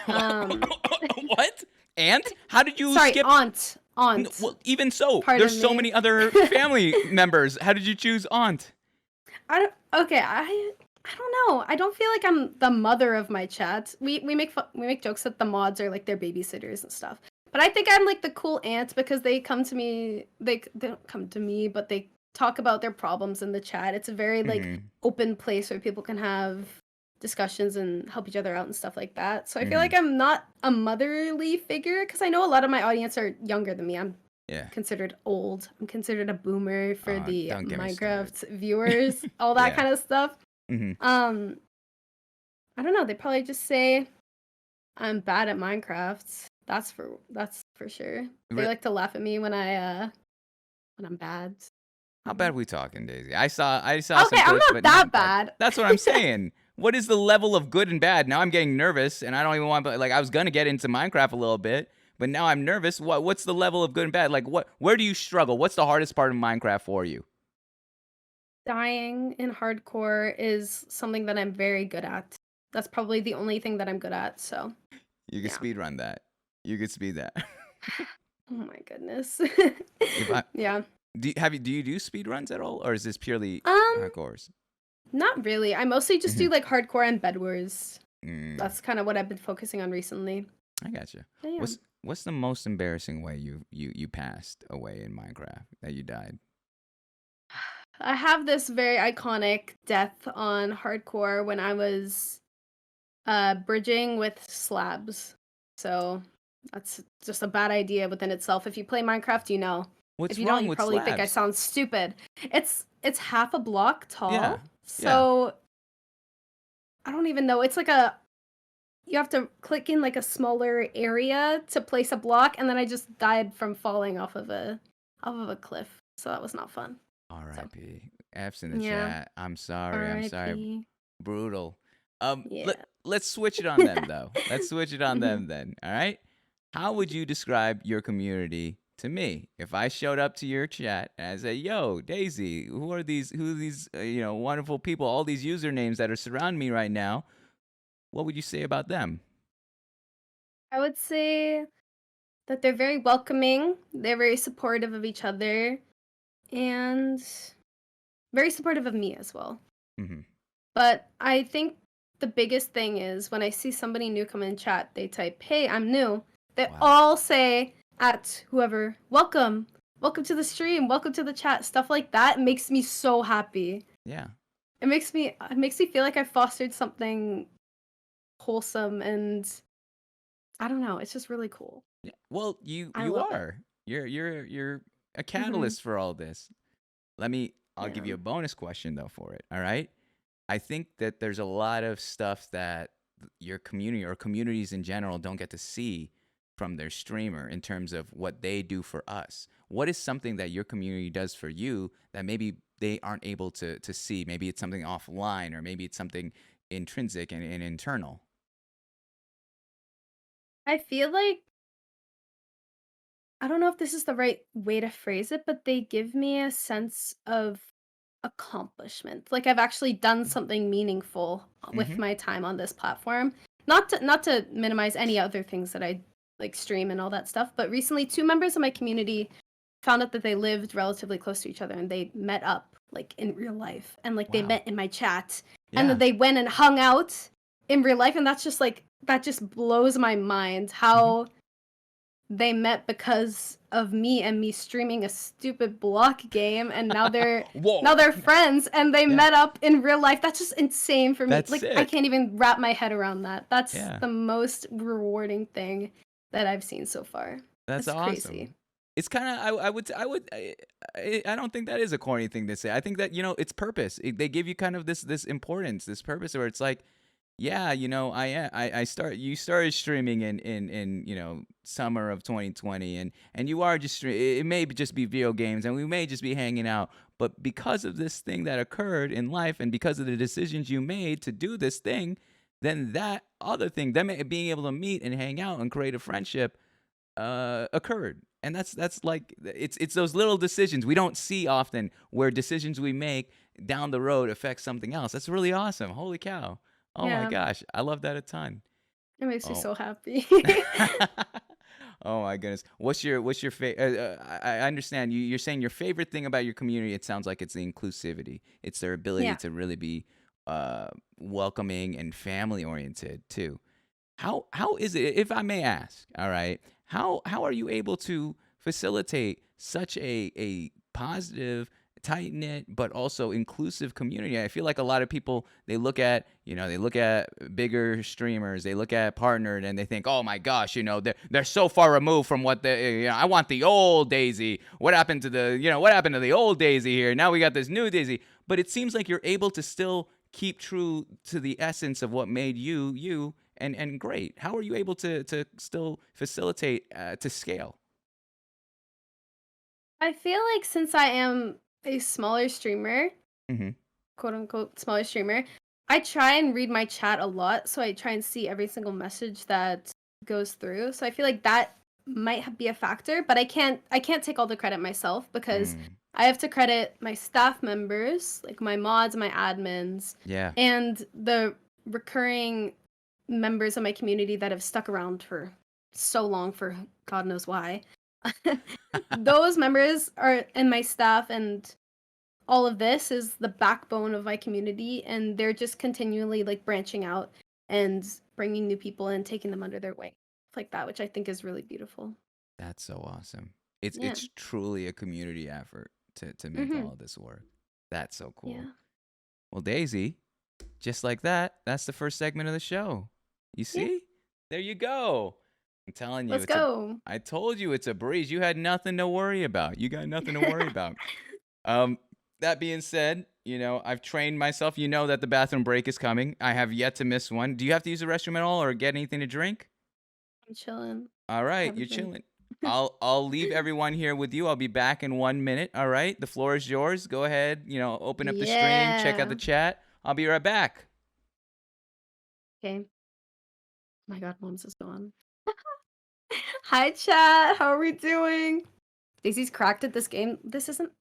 Um, What? Aunt? How did you sorry, skip? aunt, aunt. Well, even so, there's Pardon so me. many other family members. How did you choose aunt? I don't. Okay, I don't know. I don't feel like I'm the mother of my chat. We make jokes that the mods are like their babysitters and stuff. But I think I'm like the cool aunt because they come to me. They don't come to me, but they talk about their problems in the chat. It's a very like Mm-hmm. open place where people can have discussions and help each other out and stuff like that. So I feel Mm-hmm. like I'm not a motherly figure because I know a lot of my audience are younger than me. I'm Yeah. considered old. I'm considered a boomer for the Don't get me started. Minecraft viewers, all that Yeah. kind of stuff. Mm-hmm. Um, I don't know. They probably just say I'm bad at Minecraft. That's for sure. They Re- like to laugh at me when I'm bad. How Mhm. bad are we talking, Daisy? I saw some Okay, I'm clips, not but that not bad. bad. That's what I'm saying. What is the level of good and bad? Now I'm getting nervous, and I don't even want. But like, I was gonna get into Minecraft a little bit, but now I'm nervous. What's the level of good and bad? Like, where do you struggle? What's the hardest part of Minecraft for you? Dying in hardcore is something that I'm very good at. That's probably the only thing that I'm good at. So You could yeah. speed run that. You could speed that. Oh my goodness. if I Yeah. do you do speed runs at all, or is this purely Um, hardcores? not really. I mostly just do Mhm. like hardcore and Bed Wars. Mm, That's kind of what I've been focusing on recently. I gotcha. But yeah. What's the most embarrassing way you passed away in Minecraft that you died? I have this very iconic death on hardcore when I was bridging with slabs. So that's just a bad idea within itself. If you play Minecraft, you know. If What's you don't, wrong you with probably think I slabs? sound stupid. It's half a block Yeah, tall. yeah. So I don't even know. It's like a you have to click in like a smaller area to place a block, and then I just died from falling off of a cliff. So that was not fun. So R.I.P. F's in the yeah. chat. I'm sorry. I'm sorry. R.I.P. Brutal. Yeah. Let's switch it on them though. Let's switch it on Mhm. them then. All right. How would you describe your community to me? If I showed up to your chat and I say, "Yo, Daisy, who are these wonderful people? All these usernames that are surrounding me right now. What would you say about them?" I would say that they're very welcoming. They're very supportive of each other and very supportive of me as well. Hmm. But I think the biggest thing is when I see somebody new come in chat, they type, "Hey, I'm new." They Wow. all say at whoever, "Welcome. Welcome to the stream. Welcome to the chat." Stuff like that makes me so happy. Yeah. It makes me feel like I fostered something wholesome and I don't know, it's just really cool. Yeah. Well, you I you love it. are. You're a Mhm. catalyst for all this. I'll give Yeah. you a bonus question though for it. All right? I think that there's a lot of stuff that your community or communities in general don't get to see from their streamer in terms of what they do for us. What is something that your community does for you that maybe they aren't able to see? Maybe it's something offline or maybe it's something intrinsic and internal. I feel like I don't know if this is the right way to phrase it, but they give me a sense of accomplishment. Like I've actually done something meaningful with Mm-hmm. my time on this platform. Not to minimize any other things that I like stream and all that stuff, but recently two members of my community found out that they lived relatively close to each other and they met up like in real life and like they Wow. met in my chat and then Yeah. they went and hung out in real life and that's just like that just blows my mind Mm-hmm. how they met because of me and me streaming a stupid block game and now they're now Whoa. they're friends and they Yeah. met up in real life. That's just insane for me. That's Like I sick. can't even wrap my head around that. That's Yeah. the most rewarding thing that I've seen so far. That's It's crazy. awesome. It's kind of I don't think that is a corny thing to say. I think that it's purpose. They give you kind of this importance, this purpose where it's like, yeah, you started streaming in summer of 2020 and you are just it may just be video games and we may just be hanging out, but because of this thing that occurred in life and because of the decisions you made to do this thing, then that other thing, them being able to meet and hang out and create a friendship occurred. And that's like it's those little decisions we don't see often where decisions we make down the road affect something else. That's really awesome. Holy cow. Oh my Yeah, gosh. I love that a ton. it makes me Oh. so happy. Oh my goodness. What's your favorite? I understand you're saying your favorite thing about your community. It sounds like it's the inclusivity. It's their ability Yeah. to really be welcoming and family oriented too. How is it, if I may ask, all right? How are you able to facilitate such a positive, tight knit, but also inclusive community? I feel like a lot of people they look at bigger streamers, they look at partnered, and they think, oh my gosh, they're so far removed from what I want the old Daisy. What happened to the old Daisy here? Now we got this new Daisy. But it seems like you're able to still keep true to the essence of what made you you and great? How are you able to still facilitate to scale? I feel like since I am a smaller streamer, Mm-hmm. quote unquote smaller streamer, I try and read my chat a lot, so I try and see every single message that goes through. So I feel like that might be a factor, but I can't take all the credit myself because Mm. I have to credit my staff members, like my mods, my admins, Yeah. and the recurring members of my community that have stuck around for so long for God knows why. Those members are and my staff and all of this is the backbone of my community, and they're just continually like branching out and bringing new people and taking them under their wing like that, which I think is really beautiful. That's so awesome. It's Yeah. it's truly a community effort to make Mhm. all of this work. That's so cool. Yeah. Well, Daisy, just like that, that's the first segment of the show. You Yeah. see? There you go. I'm telling you, Let's go. I told you it's a breeze. You had nothing to worry about. You got nothing to worry about. That being said, I've trained myself. You know that the bathroom break is coming. I have yet to miss one. Do you have to use the restroom at all or get anything to drink? I'm chilling. All right, Haven't you're been. chilling. I'll leave everyone here with you. I'll be back in 1 minute. All right, the floor is yours. Go ahead. Open up the stream, check out the Yeah. chat. I'll be right back. Okay. Oh my God, Mom's is gone. Hi, chat. How are we doing? Daisy's cracked at this game. This isn't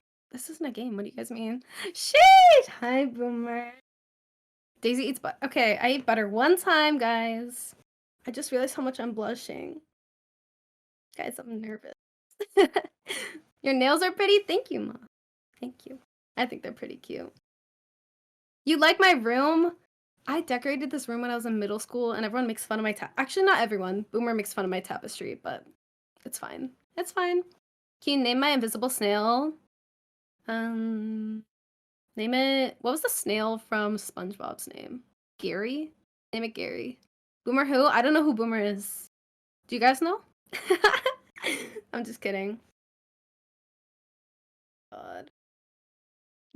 a game. What do you guys mean? Shit! Hi, Boomer. Daisy eats butter. Okay, I ate butter one time, guys. I just realized how much I'm blushing. Guys, I'm nervous. Your nails are pretty. Thank you, Mom. Thank you. I think they're pretty cute. You like my room? I decorated this room when I was in middle school, and everyone makes fun of my Actually, not everyone. Boomer makes fun of my tapestry, but it's fine. It's fine. Can you name my invisible snail? Name it. What was the snail from SpongeBob's name? Gary? Name it Gary. Boomer who? I don't know who Boomer is. Do you guys know? I'm just kidding. God.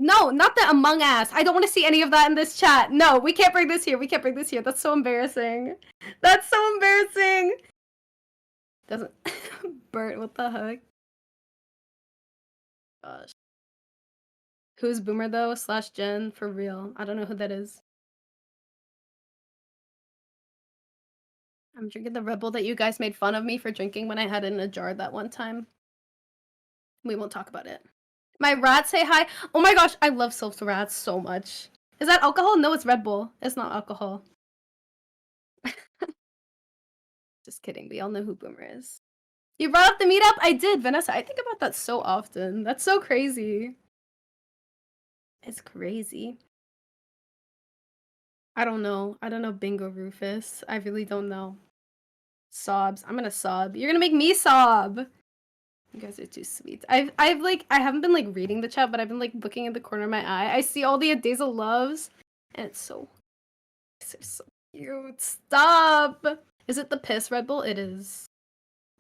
No, not the Among Us. I don't want to see any of that in this chat. No, we can't bring this here. We can't bring this here. That's so embarrassing. That's so embarrassing. Doesn't. Bert, what the heck? Gosh. Who's Boomer though? / Jen for real. I don't know who that is. I'm drinking the Red Bull that you guys made fun of me for drinking when I had it in a jar that one time. We won't talk about it. My rats say hi. Oh my gosh, I love Sylph's rats so much. Is that alcohol? No, it's Red Bull. It's not alcohol. Just kidding. We all know who Boomer is. You brought up the meetup? I did, Vanessa. I think about that so often. That's so crazy. It's crazy. I don't know. I don't know Bingo Rufus. I really don't know. Sobs. I'm gonna sob. You're gonna make me sob. You guys are too sweet. I haven't been like reading the chat, but I've been like looking in the corner of my eye. I see all the Adaisal loves, and it's so cute. Stop. Is it the piss Red Bull? It is.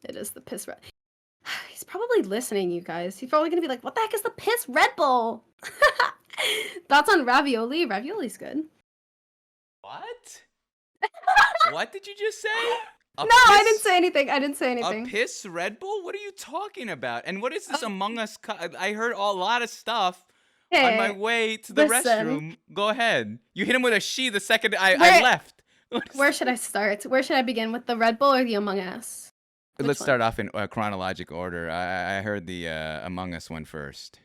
It is the piss Red. He's probably listening, you guys. He's probably gonna be like, "What the heck is the piss Red Bull?" Thoughts on ravioli? Ravioli's good. What? What did you just say? I didn't say anything. I didn't say anything. A piss Red Bull? What are you talking about? And what is this Among Us? I heard a lot of stuff on my way to the restroom. Go ahead. You hit him with a she the second I left. Where should I start? Where should I begin? With the Red Bull or the Among Us? Let's start off in chronological order. I heard the Among Us one first.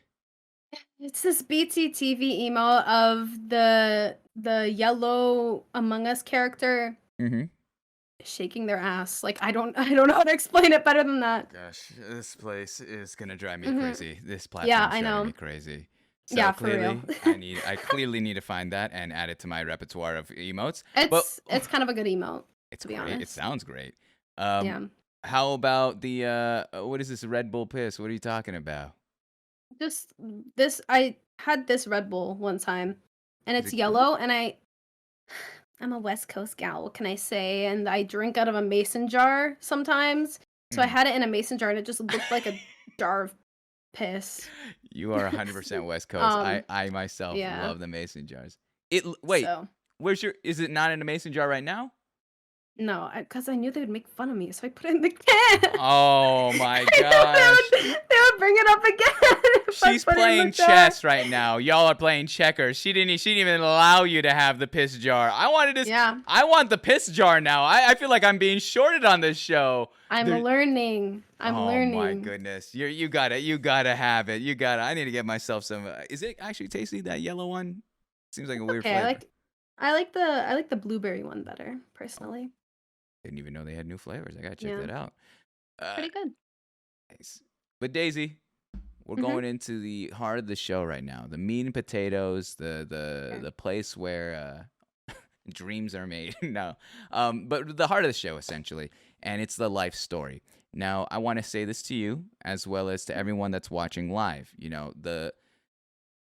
It's this BTTV emote of the yellow Among Us character shaking their ass. Like I don't know how to explain it better than that. Gosh, this place is gonna drive me crazy. This platform is driving me crazy. So yeah, clearly, for real. I clearly need to find that and add it to my repertoire of emotes. It's kind of a good emote. It's great. It sounds great. Yeah. How about the what is this Red Bull piss? What are you talking about? Just this. I had this Red Bull one time, and it's yellow. And I'm a West Coast gal. What can I say? And I drink out of a mason jar sometimes. So I had it in a mason jar, and it just looked like a jar of piss. You are 100% West Coast. I myself love the mason jars. Wait, So is it not in a mason jar right now? no, because I knew they would make fun of me, so I put it in the can. Oh my I gosh. knew they would bring it up again if I She's put it in the playing jar. chess right now. Y'all are playing checkers. She didn't even allow you to have the piss jar. Yeah, I want the piss jar now. I feel like I'm being shorted on this show. I'm There- learning. I'm oh my learning. goodness. You gotta have it. I need to get myself some. Is it actually tasty, that yellow one? Seems like a weird Okay, flavor. I like the blueberry one better, personally. Didn't even know they had new flavors. I gotta check Yeah, that out. pretty good. Nice. But Daisy, we're Mhm. going into the heart of the show right now. The meat and potatoes, the place where dreams are made. No, but the heart of the show essentially, and it's the life story. Now, I want to say this to you as well as to everyone that's watching live.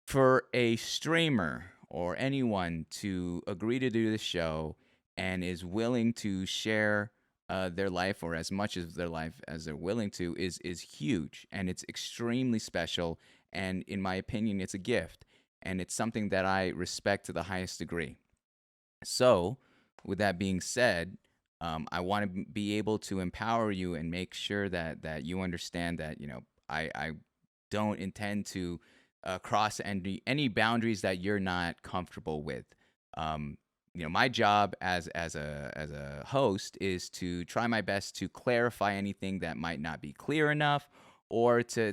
For a streamer or anyone to agree to do the show and is willing to share their life, or as much of their life as they're willing to, is huge, and it's extremely special, and in my opinion it's a gift, and it's something that I respect to the highest degree. So with that being said, I want to be able to empower you and make sure that you understand that I don't intend to cross any boundaries that you're not comfortable with. My job as a host is to try my best to clarify anything that might not be clear enough, or to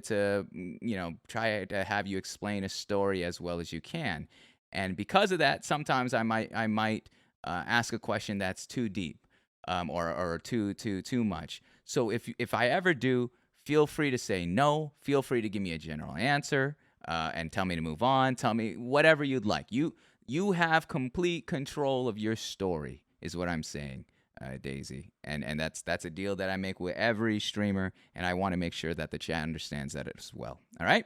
try to have you explain a story as well as you can. And because of that, sometimes I might ask a question that's too deep, or too much. So if I ever do, feel free to say no. Feel free to give me a general answer, and tell me to move on. Tell me whatever you'd like. You have complete control of your story, is what I'm saying, Daisy. And that's a deal that I make with every streamer, and I want to make sure that the chat understands that as well. All right?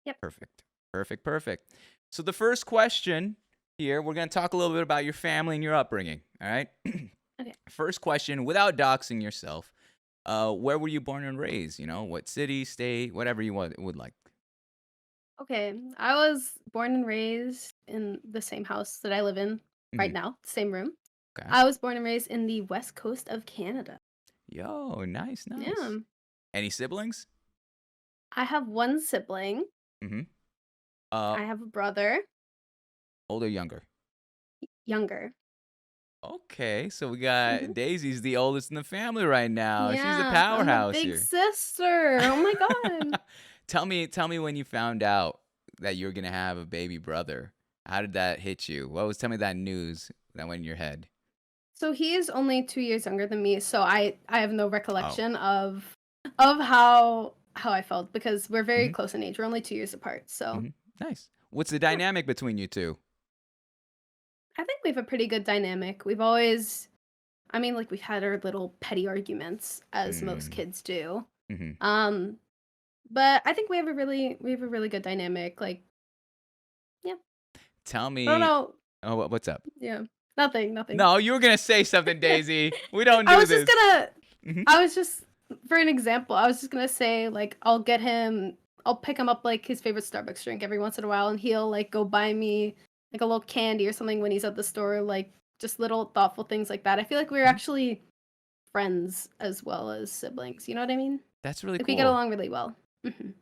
Yep. Perfect. So the first question here, we're going to talk a little bit about your family and your upbringing. All right? Okay. First question, without doxing yourself, where were you born and raised? What city, state, whatever you would like. Okay, I was born and raised in the same house that I live in right Mhm. now, same room. Okay. I was born and raised in the west coast of Canada. Yo, nice. Yeah. Any siblings? I have one sibling. Mm-hmm. I have a brother, Older, younger? younger. Okay, so we got Mhm. Daisy's the oldest in the family right now. She's a Yeah, I'm the powerhouse big here. sister. Oh my god. Tell me when you found out that you were gonna have a baby brother. How did that hit you? Tell me that news that went in your head. So he is only 2 years younger than me, so I have no Oh. recollection of how I felt, because we're very Mhm. close in age. We're only 2 years apart. So Mhm. Nice. What's the yeah, dynamic between you two? I think we have a pretty good dynamic. I mean, like, we've had our little petty arguments, as most Mm. kids do. Mhm. Um, but I think we have a really good dynamic. Like, yeah. Tell I don't me. know. Oh, what's up? Yeah. Nothing. No, you were gonna say something, Daisy. We don't I do was just this. gonna Mhm. I was just for an example, I was just gonna say, like, I'll pick him up, like, his favorite Starbucks drink every once in a while, and he'll, like, go buy me, like, a little candy or something when he's at the store, like, just little thoughtful things like that. I feel like we're Mhm. actually friends as well as siblings, you know what I mean? That's really Like, we get cool. along really well. Mhm.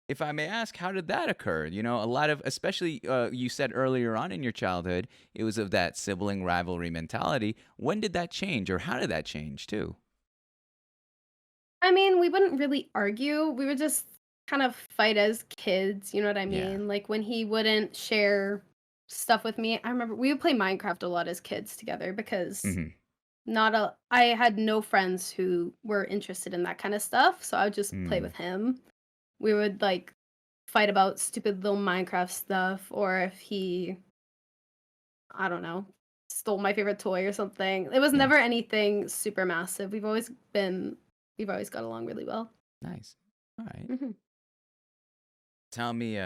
If I may ask, how did that occur? A lot of, especially you said earlier on in your childhood, it was of that sibling rivalry mentality. When did that change, or how did that change too? I mean, we wouldn't really argue, we would just kind of fight as kids, you know what I Yeah. mean? Like, when he wouldn't share stuff with me, I remember we would play Minecraft a lot as kids together, because Mm-hmm. I had no friends who were interested in that kind of stuff, so I would just play Mm. with him. We would, like, fight about stupid little Minecraft stuff, or if he, I don't know, stole my favorite toy or something. It was Yeah. never anything super massive. We've always got along really well. Nice. All right. Mhm. Tell me,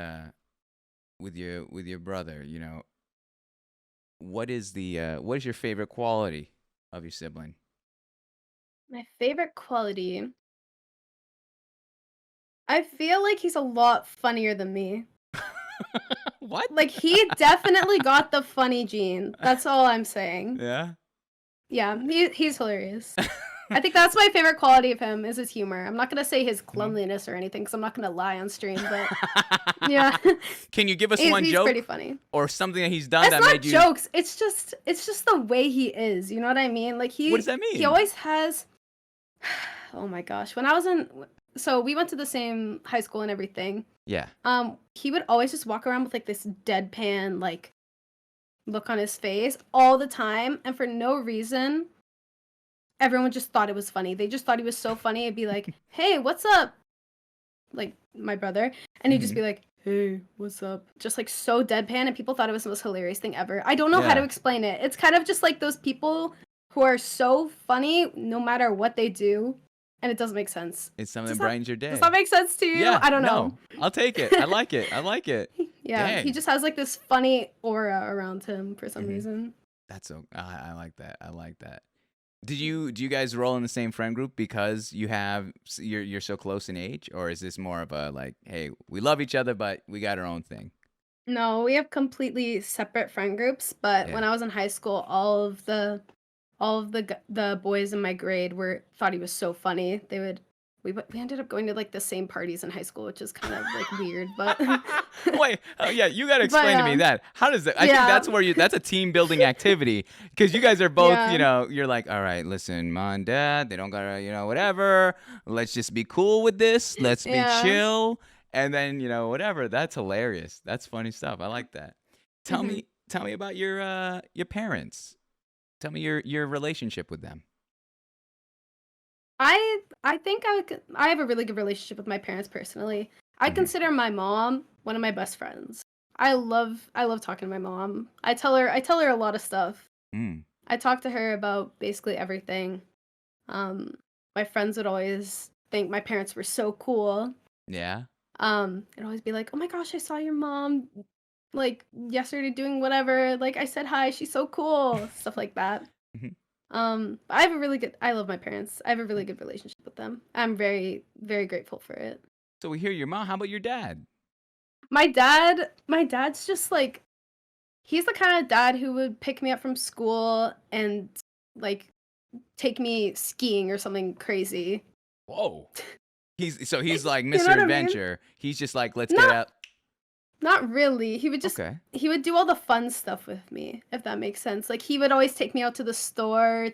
with your brother, what is your favorite quality of your sibling? My favorite quality, I feel like he's a lot funnier than me. What? Like, he definitely got the funny gene. That's all I'm saying. Yeah. Yeah, he's hilarious. I think that's my favorite quality of him is his humor. I'm not gonna say his cleanliness or anything because I'm not gonna lie on stream, but yeah, Can you give us he's, one he's joke pretty funny. or something that he's done It's that not made you? jokes. It's just the way he is. You know what I mean? Like What does that he mean? always has. Oh my gosh! When I was so we went to the same high school and everything. Yeah. He would always just walk around with like this deadpan like look on his face all the time, and for no reason. Everyone just thought it was funny. They just thought he was so funny. It'd be like, "Hey, what's up?" Like my brother, and he'd just be like, "Hey, what's up?" Just like so deadpan, and people thought it was the most hilarious thing ever. I don't know how to Yeah. explain it. It's kind of just like those people who are so funny no matter what they do, and it doesn't make sense. It's something Does that brightens your day. Does that make sense to you? Yeah. I don't know. No, I'll take it. I like it. I like it. Yeah, Dang. he just has like this funny aura around him for some reason. That's so. I like that. I like that. Do you guys roll in the same friend group because you're so close in age, or is this more of a like, hey, we love each other, but we got our own thing? No, we have completely separate friend groups, but Yeah. when I was in high school, all of the boys in my grade thought he was so funny. We ended up going to like the same parties in high school, which is kind of like weird, but Wait, yeah, you gotta explain to me that. How does that? I think yeah. that's where that's a team building activity because you guys are both, Yeah. you're like, all right, listen, mom and dad, they don't gotta, whatever. Let's just be cool with this. Let's be Yeah. chill, and then whatever. That's hilarious. That's funny stuff. I like that. Tell me about your parents. Tell me your relationship with them. I think I have a really good relationship with my parents personally. I consider my mom one of my best friends. I love talking to my mom. I tell her a lot of stuff. Mm. I talk to her about basically everything. My friends would always think my parents were so cool. Yeah. It'd always be like, "Oh my gosh, I saw your mom like yesterday doing whatever. Like I said hi, she's so cool." Stuff like that. Mhm. I love my parents. I have a really good relationship with them. I'm very, very grateful for it. So we hear your mom. How about your dad? My dad's just like he's the kind of dad who would pick me up from school and like take me skiing or something crazy. Whoa. He's like You know Mr. what I mean? Adventure. He's just like, let's Not- get up. Not really. He would just Okay. he would do all the fun stuff with me, if that makes sense. Like he would always take me out to the store,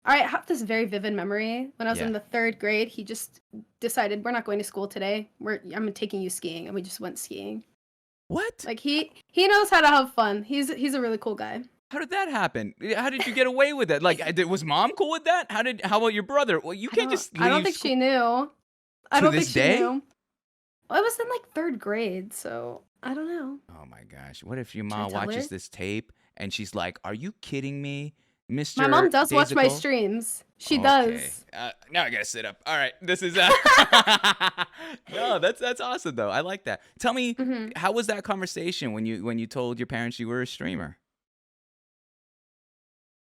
I have this very vivid memory. When I was Yeah. in the 3rd grade, he just decided we're not going to school today. I'm taking you skiing, and we just went skiing. What? Like he knows how to have fun. He's a really cool guy. How did that happen? How did you get away with that? Like, was mom cool with that? How about your brother? Well, you can't just leave I don't think school. she knew. I To don't this think she day? knew. Well, I was in like 3rd grade, so I don't know. Oh my gosh. What if your Should I mom tell watches her? this tape and she's like, "Are you kidding me, Mr. My mom does watch my Daisical?" streams. She Okay. does. Now I gotta sit up. All right, this is no, that's awesome though. I like that. Tell me, how was that conversation when you told your parents you were a streamer?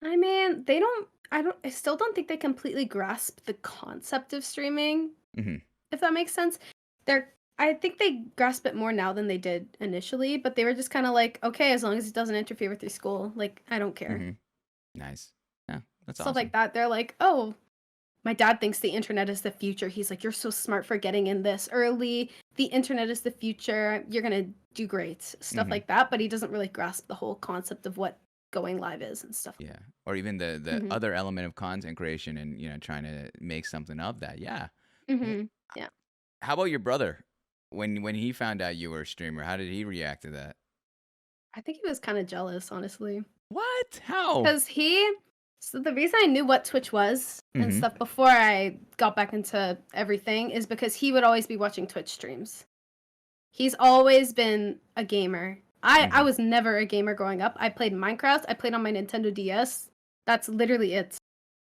I mean, I still don't think they completely grasp the concept of streaming, Mhm. if that makes sense. I think they grasp it more now than they did initially, but they were just kind of like, okay, as long as it doesn't interfere with your school, like, I don't care. Mhm. Nice. Yeah, that's Stuff awesome. like that. They're like, oh, my dad thinks the internet is the future. He's like, you're so smart for getting in this early. The internet is the future. You're going to do great. Stuff like that. But he doesn't really grasp the whole concept of what going live is and stuff. Yeah, or even the other element of content creation and trying to make something of that. Yeah. Yeah. How about your brother? When he found out you were a streamer, how did he react to that? I think he was kind of jealous, honestly. What? How? Because so the reason I knew what Twitch was and Mhm. stuff before I got back into everything is because he would always be watching Twitch streams. He's always been a gamer. I was never a gamer growing up. I played Minecraft. I played on my Nintendo DS. That's literally it.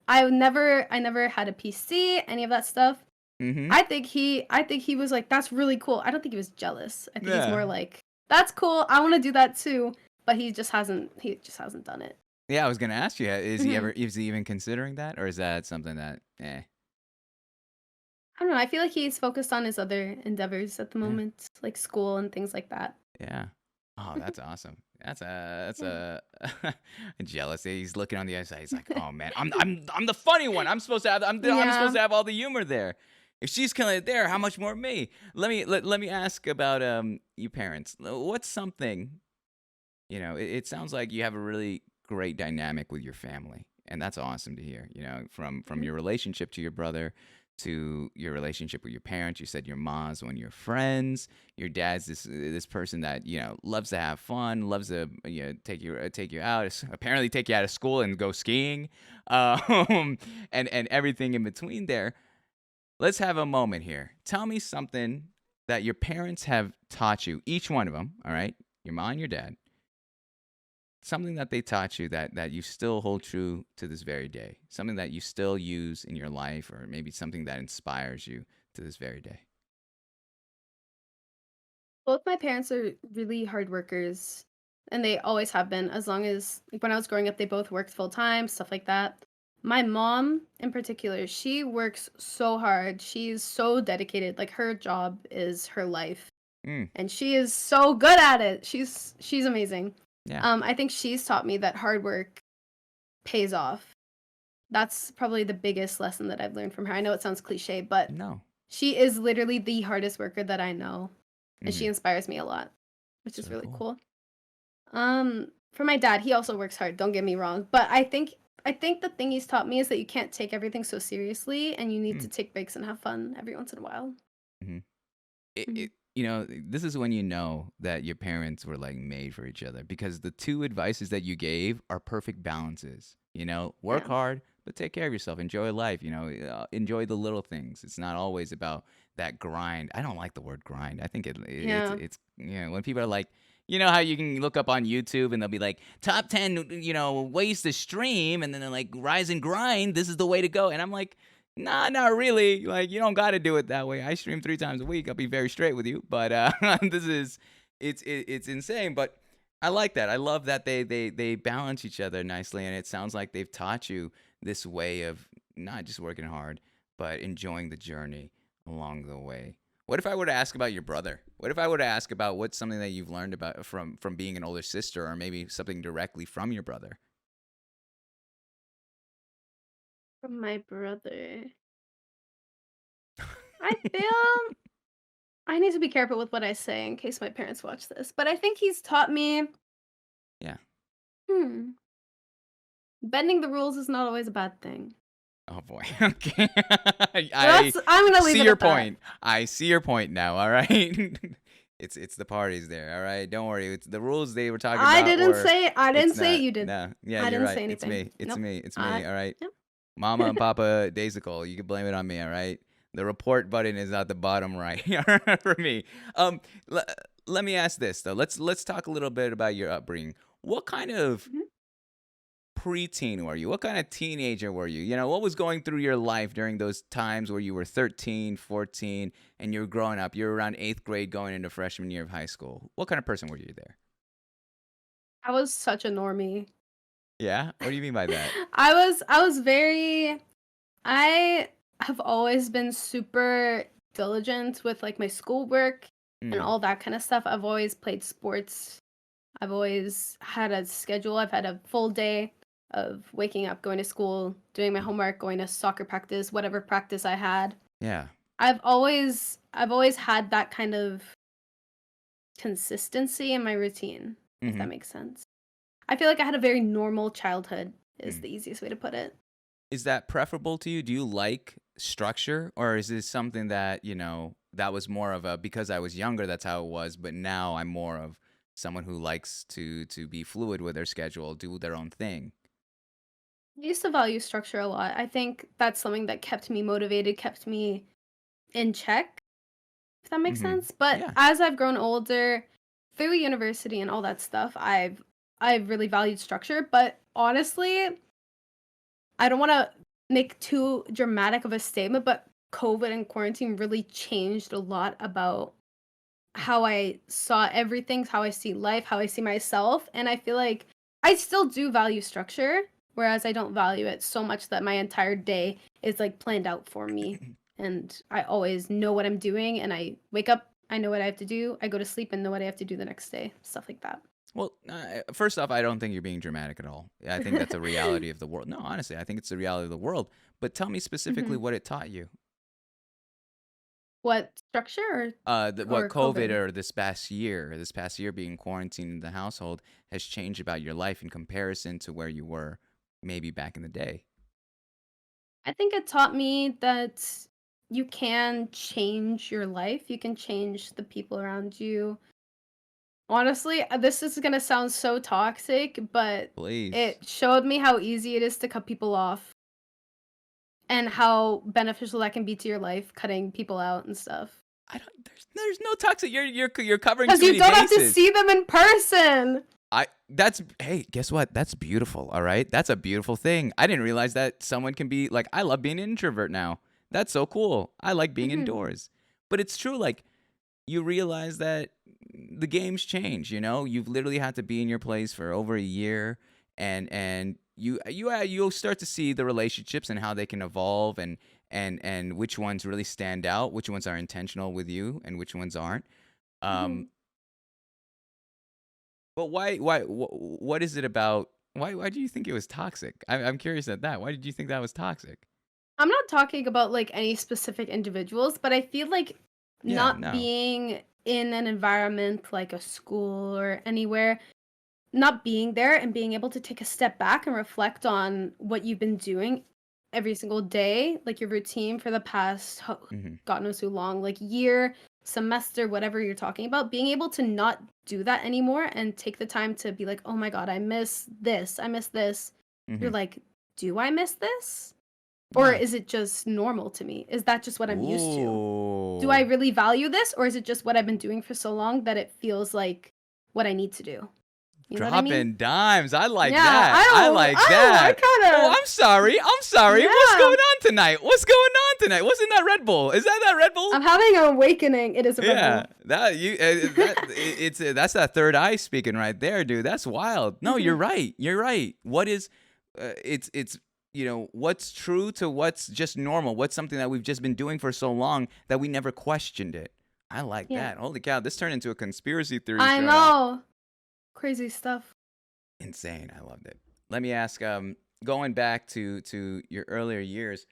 I never had a PC, any of that stuff. I think he was like, that's really cool. I don't think he was jealous. I think he's more like, that's cool. I want to do that too. But he just hasn't done it. Yeah, I was gonna ask you, is he even considering that, or is that something that, I don't know. I feel like he's focused on his other endeavors at the moment, like school and things like that. Yeah. Oh, that's awesome. That's a jealous. He's looking on the other side. He's like, oh man, I'm the funny one. I'm supposed to have I'm supposed Yeah. to have all the humor there. If she's killing it there, how much more me? Let me ask about you parents. What's something, it sounds like you have a really great dynamic with your family, and that's awesome to hear. From Mhm. your relationship to your brother to your relationship with your parents. You said your mom's one of your friends. Your dad's this person that loves to have fun, loves to take you out, apparently take you out of school and go skiing, and everything in between there. Let's have a moment here. Tell me something that your parents have taught you, each one of them. All right, your mom and your dad. Something that they taught you that you still hold true to this very day. Something that you still use in your life, or maybe something that inspires you to this very day. Both my parents are really hard workers, and they always have been. As long as like when I was growing up, they both worked full time, stuff like that. My mom, in particular, she works so hard. She's so dedicated. Like her job is her life, Mm, and she is so good at it. She's amazing. yeah. I think she's taught me that hard work pays off. That's probably the biggest lesson that I've learned from her. I know it sounds cliche, but No. she is literally the hardest worker that I know, and she Hmm. inspires me a lot, which is So really cool. cool. For my dad, he also works hard, don't get me wrong, but I think the thing he's taught me is that you can't take everything so seriously and you need Mm, to take breaks and have fun every once in a while. hmm. it, Mhm. it this is when you know that your parents were like made for each other, because the two advices that you gave are perfect balances. Work Yeah. hard, but take care of yourself, enjoy life. Enjoy the little things. It's not always about that grind. I don't like the word grind. I think Yeah. it's when people are like, how you can look up on YouTube and they'll be like top 10 ways to stream, and then they're like rise and grind, this is the way to go, and I'm like, nah, not really. Like, you don't got to do it that way. I stream 3 times a week. I'll be very straight with you. But this is, it's insane. But I like that. I love that they balance each other nicely, and it sounds like they've taught you this way of not just working hard, but enjoying the journey along the way. What if I were to ask about your brother? What if I were to ask about what's something that you've learned about from being an older sister, or maybe something directly from your brother? From my brother. I feel I need to be careful with what I say in case my parents watch this, but I think he's taught me, Yeah. hmm, bending the rules is not always a bad thing. Oh boy. Okay. I I'm gonna leave see it your at that. point. I see your point now. All right. It's the parties there. All right. Don't worry. It's the rules they were talking I about, didn't or say it. I it's didn't say it. not. You did. No. Yeah, I you're didn't right. say It's anything. me. It's Nope. me. It's me. I All right. Mama and Yep. Papa daisical. You can blame it on me. All right. The report button is at the bottom right for me. Um, l- Let me ask this though. Let's talk a little bit about your upbringing. What kind of Mhm. preteen were you? What kind of teenager were you? What was going through your life during those times where you were 13, 14, and you were growing up? You were around 8th grade going into freshman year of high school. What kind of person were you there? I was such a normie. Yeah? What do you mean by that? I was very I have always been super diligent with like my schoolwork and Mm, all that kind of stuff. I've always played sports. I've always had a schedule. I've had a full day of waking up, going to school, doing my mm, homework, going to soccer practice, whatever practice I had. yeah. I've always had that kind of consistency in my routine, if Hmm. that makes sense. I feel like I had a very normal childhood is Mm. the easiest way to put it. Is that preferable to you? Do you like structure, or is this something that, that was more of a because I was younger, that's how it was, but now I'm more of someone who likes to be fluid with their schedule, do their own thing? I used to value structure a lot. I think that's something that kept me motivated, kept me in check, if that makes Hmm. sense. But Yeah. as I've grown older, through university and all that stuff, I've really valued structure. But honestly, I don't want to make too dramatic of a statement, but COVID and quarantine really changed a lot about how I saw everything, how I see life, how I see myself, and I feel like I still do value structure, whereas I don't value it so much that my entire day is like planned out for me and I always know what I'm doing and I wake up I know what I have to do. I go to sleep and know what I have to do the next day. Stuff like that. Well, first off, I don't think you're being dramatic at all. I think that's a reality of the world. No, honestly, I think it's the reality of the world. But tell me specifically what it taught you. What structure What or COVID COVID? or this past year being quarantined in the household has changed about your life in comparison to where you were maybe back in the day. I think it taught me that you can change your life. You can change the people around you. Honestly, this is gonna sound so toxic, but Please. it showed me how easy it is to cut people off and how beneficial that can be to your life, cutting people out and stuff. I don't. There's no toxic. You're covering Because too you many don't have to bases. see them in person. Hey, guess what? That's beautiful. All right, that's a beautiful thing. I didn't realize that someone can be like, I love being an introvert now. That's so cool. I like being Mhm. indoors. But it's true. Like, you realize that the game's change. You know, you've literally had to be in your place for over a year, and you'll start to see the relationships and how they can evolve, and which ones really stand out, which ones are intentional with you, and which ones aren't. Um, Mhm. but what is it about? Why do you think it was toxic? I'm curious at that. Why did you think that was toxic? I'm not talking about like any specific individuals, but I feel like Yeah, not no. being in an environment like a school or anywhere, not being there and being able to take a step back and reflect on what you've been doing every single day, like your routine for the past Hmm. God knows who long, like year, semester, whatever you're talking about, being able to not do that anymore and take the time to be like, oh my God, I miss this. I miss this. You're Hmm. like, do I miss this? Or Yeah. is it just normal to me? Is that just what I'm used to? Do I Ooh. really value this, or is it just what I've been doing for so long that it feels like what I need to do? You know what I mean? Dropping dimes. I like Yeah, that. I like I that. Oh, kind I'm sorry. I'm sorry. What's yeah. going on tonight? What's going on tonight? What's in that Red Bull? Is that Red Bull? I'm having an awakening. It is a Red Yeah, Bull. that's that third eye speaking right there, dude. That's wild. No, you're right. You're right. What is, it's what's true to what's just normal. What's something that we've just been doing for so long that we never questioned it. I like Yeah. that. Holy cow, this turned into a conspiracy theory I show now. know. Crazy stuff. Insane. I loved it. Let me ask, going back to your earlier years,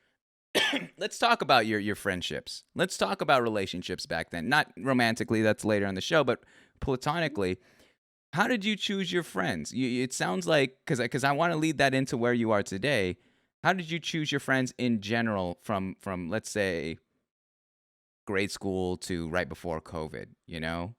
let's talk about your friendships. Let's talk about relationships back then. Not romantically, that's later on the show, but platonically. How did you choose your friends? It sounds like, because I want to lead that into where you are today. How did you choose your friends in general from let's say grade school to right before COVID, you know?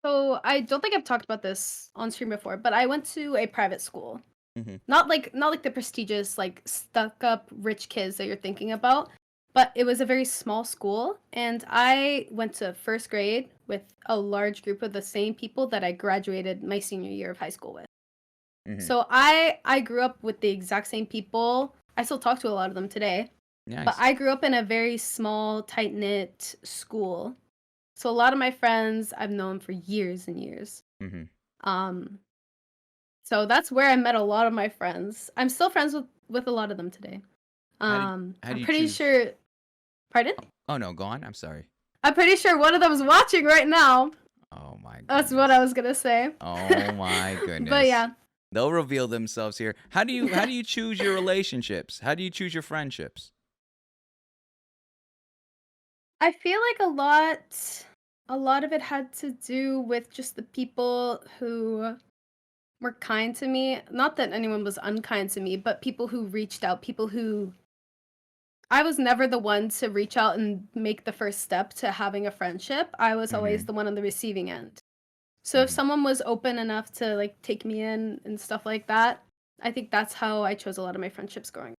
So I don't think I've talked about this on stream before, but I went to a private school. Mm-hmm. Not like the prestigious, like stuck up rich kids that you're thinking about, but it was a very small school, and I went to first grade with a large group of the same people that I graduated my senior year of high school with. Mm-hmm. So I grew up with the exact same people. I still talk to a lot of them today, but Nice. I grew up in a very small, tight knit school. So a lot of my friends I've known for years and years. Mm-hmm. Um, so that's where I met a lot of my friends. I'm still friends with a lot of them today. How do I'm you pretty choose? sure. Pardon? Oh no, go on. I'm sorry. I'm pretty sure one of them is watching right now. Oh my That's what goodness. I was gonna say. Oh my But goodness. yeah, They'll reveal themselves here. How do you choose your relationships? How do you choose your friendships? I feel like a lot of it had to do with just the people who were kind to me. Not that anyone was unkind to me, but people who reached out, people who I was never the one to reach out and make the first step to having a friendship. I was always Mm-hmm. the one on the receiving end. So if Mm-hmm. someone was open enough to like take me in and stuff like that, I think that's how I chose a lot of my friendships growing up.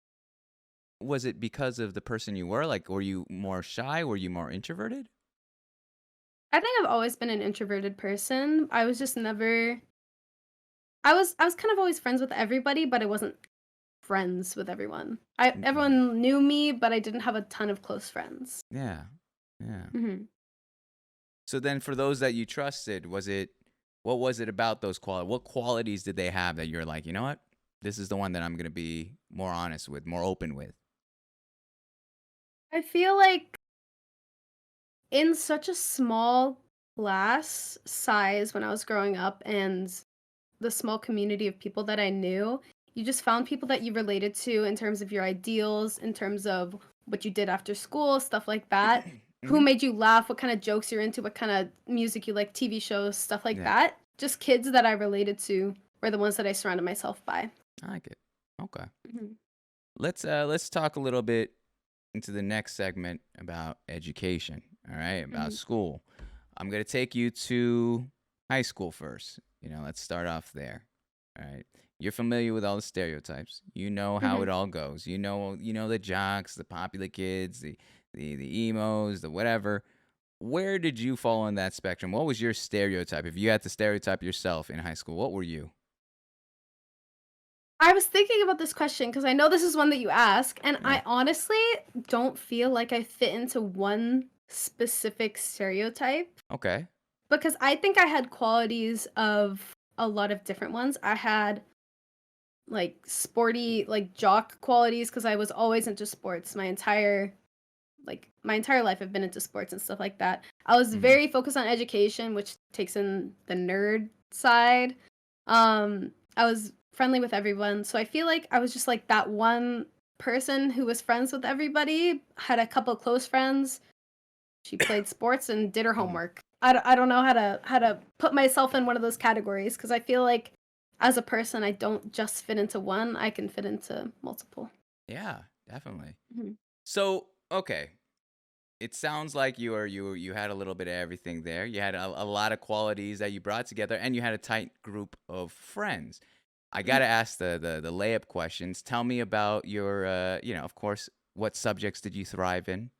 Was it because of the person you were? Like, were you more shy? Were you more introverted? I think I've always been an introverted person. I was just never I was kind of always friends with everybody, but I wasn't friends with everyone. Mm-hmm. Everyone knew me, but I didn't have a ton of close friends. Yeah. Yeah. Mhm. So then for those that you trusted, what was it about those qualities? What qualities did they have that you're like, you know what? This is the one that I'm going to be more honest with, more open with. I feel like in such a small class size when I was growing up and the small community of people that I knew, you just found people that you related to in terms of your ideals, in terms of what you did after school, stuff like that. Who Hmm. made you laugh, what kind of jokes you're into, what kind of music you like, TV shows, stuff like Yeah, that. Just kids that I related to were the ones that I surrounded myself by. I like it. Okay. Mhm. Let's talk a little bit into the next segment about education. All right, about Mhm. school. I'm gonna take you to high school first. Let's start off there. All right. You're familiar with all the stereotypes. You know how it Mhm. all goes. You know the jocks, the popular kids, the emos, the whatever. Where did you fall on that spectrum? What was your stereotype? If you had to stereotype yourself in high school, what were you? I was thinking about this question because I know this is one that you ask, and Yeah. I honestly don't feel like I fit into one specific stereotype Okay. because I think I had qualities of a lot of different ones. I had like sporty, like jock qualities because I was always into sports. My entire life I've been into sports and stuff like that. I was Hmm. very focused on education, which takes in the nerd side. I was friendly with everyone, so I feel like I was just like that one person who was friends with everybody, had a couple close friends. She played sports and did her Hmm. homework. I don't know how to put myself in one of those categories because I feel like as a person I don't just fit into one, I can fit into multiple. Yeah, definitely. Mhm. So, okay, it sounds like you had a little bit of everything there. You had a lot of qualities that you brought together, and you had a tight group of friends. I gotta ask the layup questions. Tell me about your, of course, what subjects did you thrive in,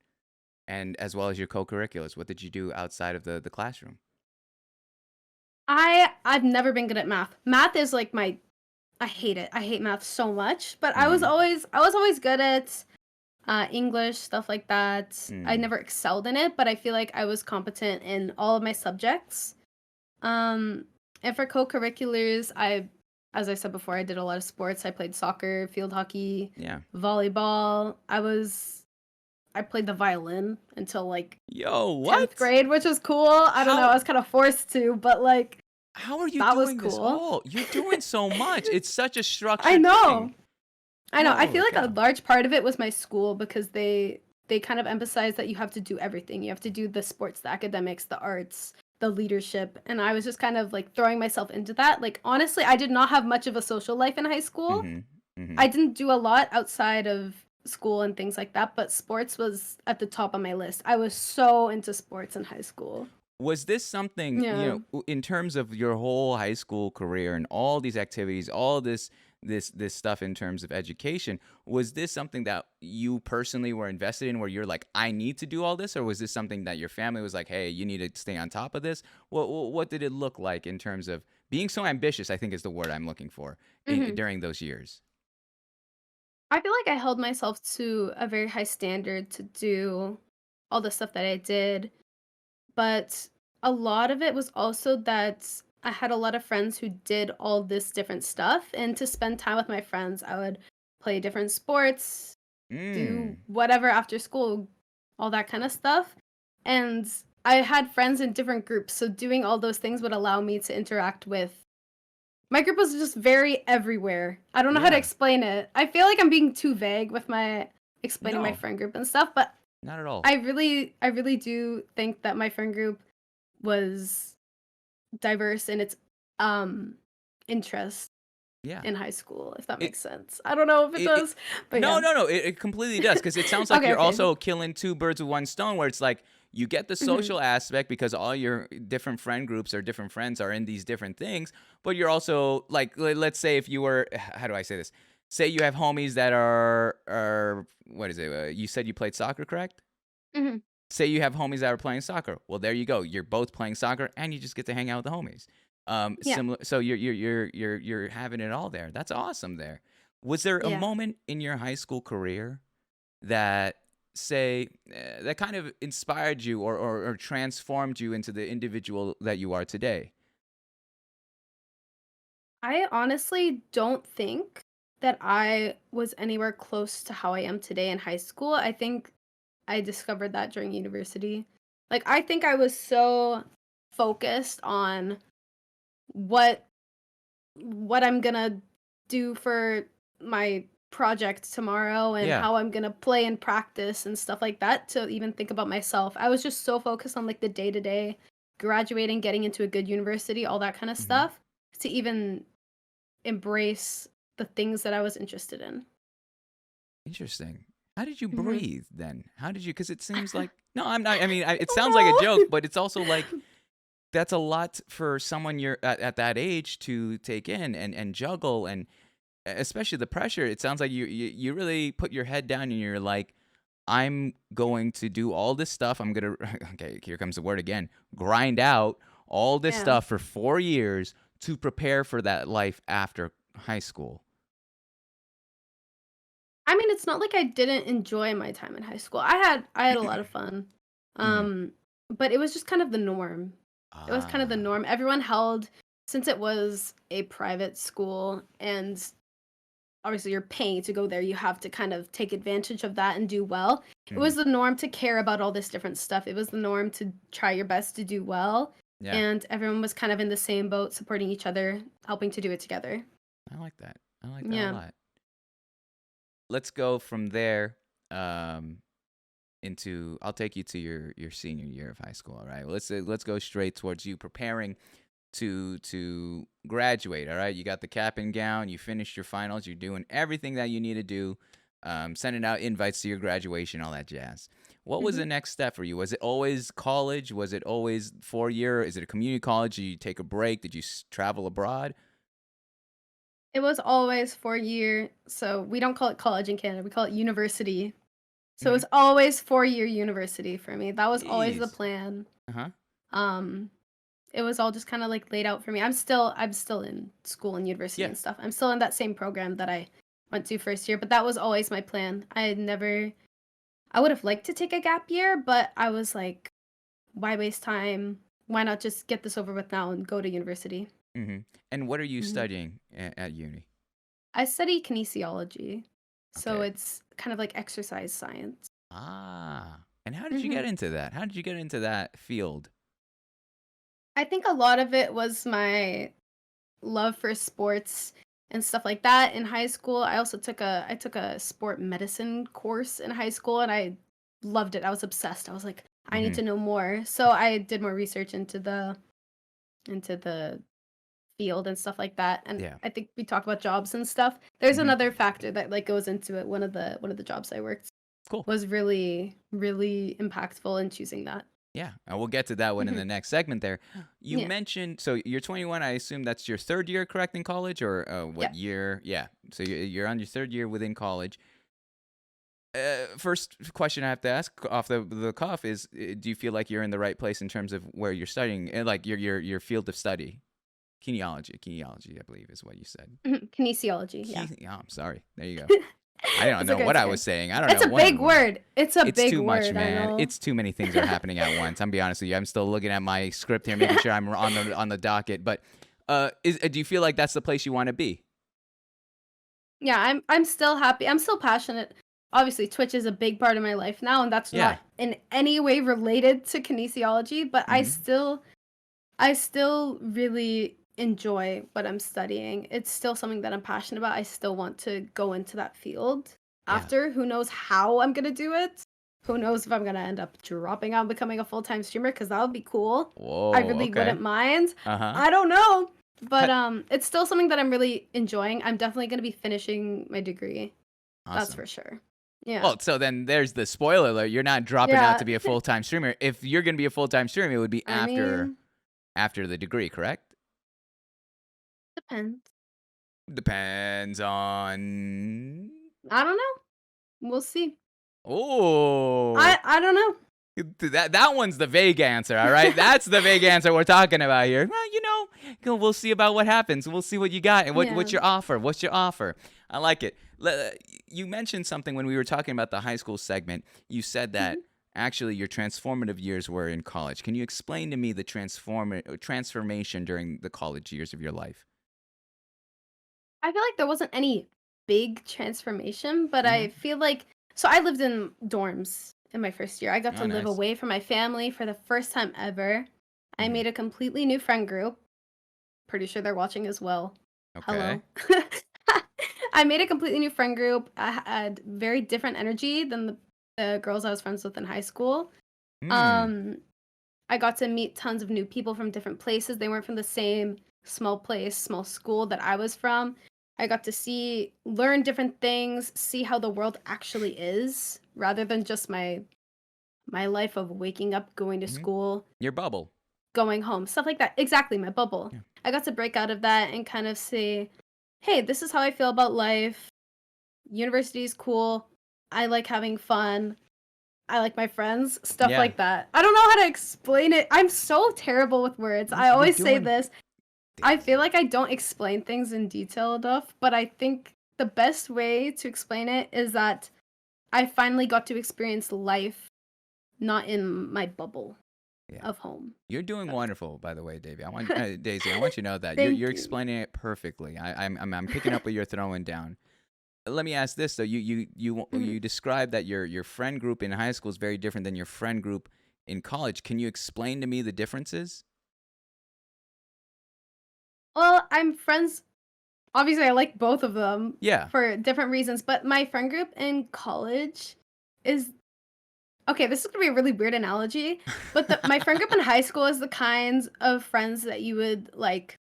and as well as your co-curriculars. What did you do outside of the classroom? I've never been good at math. Math is like I hate it. I hate math so much, but Mm-hmm. I was always good at English, stuff like that. I Mm. never excelled in it, but I feel like I was competent in all of my subjects. Um, and for co-curriculars, as I said before, I did a lot of sports. I played soccer, field hockey, Yeah. volleyball. I played the violin until like Yo, 10th what? grade, which was cool. I don't know, I How was kind of forced to, but like how are you that was doing this cool. all? You're doing so much. It's such a I structured thing. know. I know. I feel Holy like a cow. large part of it was my school because they kind of emphasize that you have to do everything. You have to do the sports, the academics, the arts, the leadership, and I was just kind of like throwing myself into that. Like honestly, I did not have much of a social life in high school. Mm-hmm. Mm-hmm. I didn't do a lot outside of school and things like that, but sports was at the top of my list. I was so into sports in high school. Was this something, Yeah. in terms of your whole high school career and all these activities, all this stuff in terms of education, was this something that you personally were invested in where you're like, I need to do all this, or was this something that your family was like, hey, you need to stay on top of this? What did it look like in terms of being so ambitious, I think is the word I'm looking for Mhm. during those years? I feel like I held myself to a very high standard to do all the stuff that I did, but a lot of it was also that I had a lot of friends who did all this different stuff, and to spend time with my friends, I would play different sports, do Mm. whatever after school, all that kind of stuff. And I had friends in different groups, so doing all those things would allow me to interact with my group was just very everywhere. I don't know how to Yeah. explain it. I feel like I'm being too vague with my explaining my No, friend group and stuff, but not at all. I really do think that my friend group was diverse in its um interest Yeah. in high school, if that It makes sense. I don't know if it it does, but No, yeah. no, no, it completely does, because it sounds like Okay, you're okay. also killing two birds with one stone, where it's like you get the Mhm. social aspect because all your different friend groups or different friends are in these different things, but you're also like, let's say if you were, how do I say this? Say you have homies that are what is it? You said you played soccer, correct? Mhm. Say you have homies that are playing soccer. Well, there you go. You're both playing soccer, and you just get to hang out with the homies. Yeah. Similar. So you're having it all there. That's awesome. There. Was there a Yeah. moment in your high school career that, say, that kind of inspired you or transformed you into the individual that you are today? I honestly don't think that I was anywhere close to how I am today in high school. I think I discovered that during university. Like, I think I was so focused on what I'm gonna do for my project tomorrow and Yeah. how I'm gonna play and practice and stuff like that to even think about myself. I was just so focused on like the day to day, graduating, getting into a good university, all that kind of Hmm. stuff, to even embrace the things that I was interested in. Interesting. How did you Hmm. breathe then? How did you? Because it seems like no, I'm not. I mean, it sounds like a Oh joke, no. but it's also like that's a lot for someone you're at that age to take in and juggle, and especially the pressure. It sounds like you really put your head down and you're like, I'm going to do all this stuff. I'm gonna okay, here comes the word again. Grind out all this Yeah. stuff for 4 years to prepare for that life after high school. I mean, it's not like I didn't enjoy my time in high school. I had a lot of fun. Hmm. Um, but it was just kind of the norm. It was kind of the Ah, norm. Everyone held, since it was a private school and obviously you're paying to go there, you have to kind of take advantage of that and do well. It hmm, was the norm to care about all this different stuff. It was the norm to try your best to do well. yeah. And everyone was kind of in the same boat, supporting each other, helping to do it together. I like that. I like that a Yeah. lot. Let's go from there um, into. I'll take you to your senior year of high school. All right. Well, let's go straight towards you preparing to graduate. All right. You got the cap and gown. You finished your finals. You're doing everything that you need to do. Sending out invites to your graduation, all that jazz. What was Mhm. the next step for you? Was it always college? Was it always 4 year? Is it a community college? Did you take a break? Did you travel abroad? It was always 4 year, so we don't call it college in Canada, we call it university. So Hmm. it's always 4 year university for me. That was always the Jeez. plan. Uh huh. Um, it was all just kind of like laid out for me. I'm still in school and university Yeah. and stuff. I'm still in that same program that I went to first year, but that was always my plan. I would have liked to take a gap year, but I was like, why waste time? Why not just get this over with now and go to university? Hmm. And what are you Mhm. studying at uni? I study kinesiology, so Okay. it's kind of like exercise science. Ah. And how did you Hmm. get into that? How did you get into that field? I think a lot of it was my love for sports and stuff like that in high school. I took a sport medicine course in high school and I loved it. I was obsessed. I was like, I need Hmm. to know more. So I did more research into the field and stuff like that. And Yeah. I think we talked about jobs and stuff. There's Hmm. another factor that like goes into it. One of the jobs I worked Cool. was really, really impactful in choosing that. Yeah. And we'll get to that one in Mhm. the next segment there. You Yeah. mentioned, so you're 21. I assume that's your third year, correct, in college? Or what Yeah. year? Yeah. So you're on your third year within college. First question I have to ask off the cuff is, do you feel like you're in the right place in terms of where you're studying, like your field of study? Kinesiology, I believe is what you said. Mhm. Kinesiology. Yeah. Oh, I'm sorry. There you go. I don't It's know okay. what It's I okay. was saying. I don't It's know a what big I'm wrong. word. It's a It's big too much, word. I man. know. It's too many things are happening at once. I'm be honest with you. I'm still looking at my script here, making sure I'm on the docket. But do you feel like that's the place you want to be? Yeah, I'm still happy. I'm still passionate. Obviously, Twitch is a big part of my life now, and that's Yeah. not in any way related to kinesiology, but Hmm. I still really enjoy what I'm studying. It's still something that I'm passionate about. I still want to go into that field. Yeah. After, who knows how I'm gonna do it? Who knows if I'm gonna end up dropping out and becoming a full-time streamer? Because that would be cool. I Whoa. really Okay. wouldn't mind. Uh huh. I don't know. But it's still something that I'm really enjoying. I'm definitely gonna be finishing my degree. That's Awesome. for sure. Yeah. Well, so then there's the spoiler alert. You're not dropping out Yeah. to be a full time streamer. If you're gonna be a full time streamer, it would be I mean, after the degree, correct? depends. Depends on. I don't know. We'll see. Oh, I don't know. that one's the vague answer. All right, that's the vague answer we're talking about here. Well, we'll see about what happens. We'll see what you got and what's Yeah. your offer. What's your offer? I like it. You mentioned something when we were talking about the high school segment. You said that Mhm. actually your transformative years were in college. Can you explain to me the transformation during the college years of your life? I feel like there wasn't any big transformation, but Hmm. I feel like so I lived in dorms in my first year. I got Oh, to live nice. away from my family for the first time ever. I Mhm. made a completely new friend group. Pretty sure they're watching as well. Okay. Hello. I made a completely new friend group. I had very different energy than the girls I was friends with in high school. Hmm. Um, I got to meet tons of new people from different places. They weren't from the same small place, small school that I was from. I got to learn different things, see how the world actually is, rather than just my life of waking up, going to Hmm. school, Your bubble. going home, stuff like that. Exactly, my bubble. Yeah. I got to break out of that and kind of say, hey, this is how I feel about life. University is cool. I like having fun. I like my friends, stuff Yeah. like that. I don't know how to explain it. I'm so terrible with words. I You're always say doing, this. I feel Daisy. like I don't explain things in detail enough, but I think the best way to explain it is that I finally got to experience life not in my bubble Yeah. of home. You're doing So, wonderful, by the way, Davey. Daisy. I want you to know that you're thank you. explaining it perfectly. I'm picking up what you're throwing down. Let me ask this though. You Mhm. described that your friend group in high school is very different than your friend group in college. Can you explain to me the differences? Well, I'm friends. Obviously, I like both of them Yeah. for different reasons, but my friend group in college is okay. This is gonna be a really weird analogy, but my friend group in high school is the kinds of friends that you would like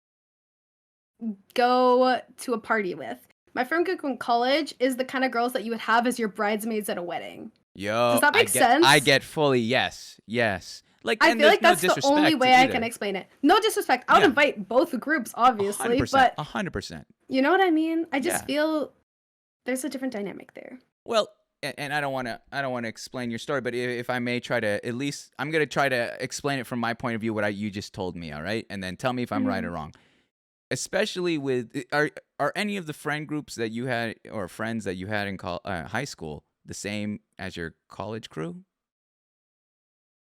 go to a party with. My friend group in college is the kind of girls that you would have as your bridesmaids at a wedding. Does Yo, that I make get I sense? get fully yes. Yes. Like, I and feel there's like no that's the only disrespect to way I can either. explain it. No disrespect. I would Yeah. invite both groups, obviously, 100%. but 100%. you know what I mean? I just Yeah. feel there's a different dynamic there. Well, and I don't want to explain your story, but if I may try to at least I'm going to try to explain it from my point of view what you just told me, all right? And then tell me if I'm right or Mhm. wrong. Especially with are any of the friend groups that you had or friends that you had in high school the same as your college crew?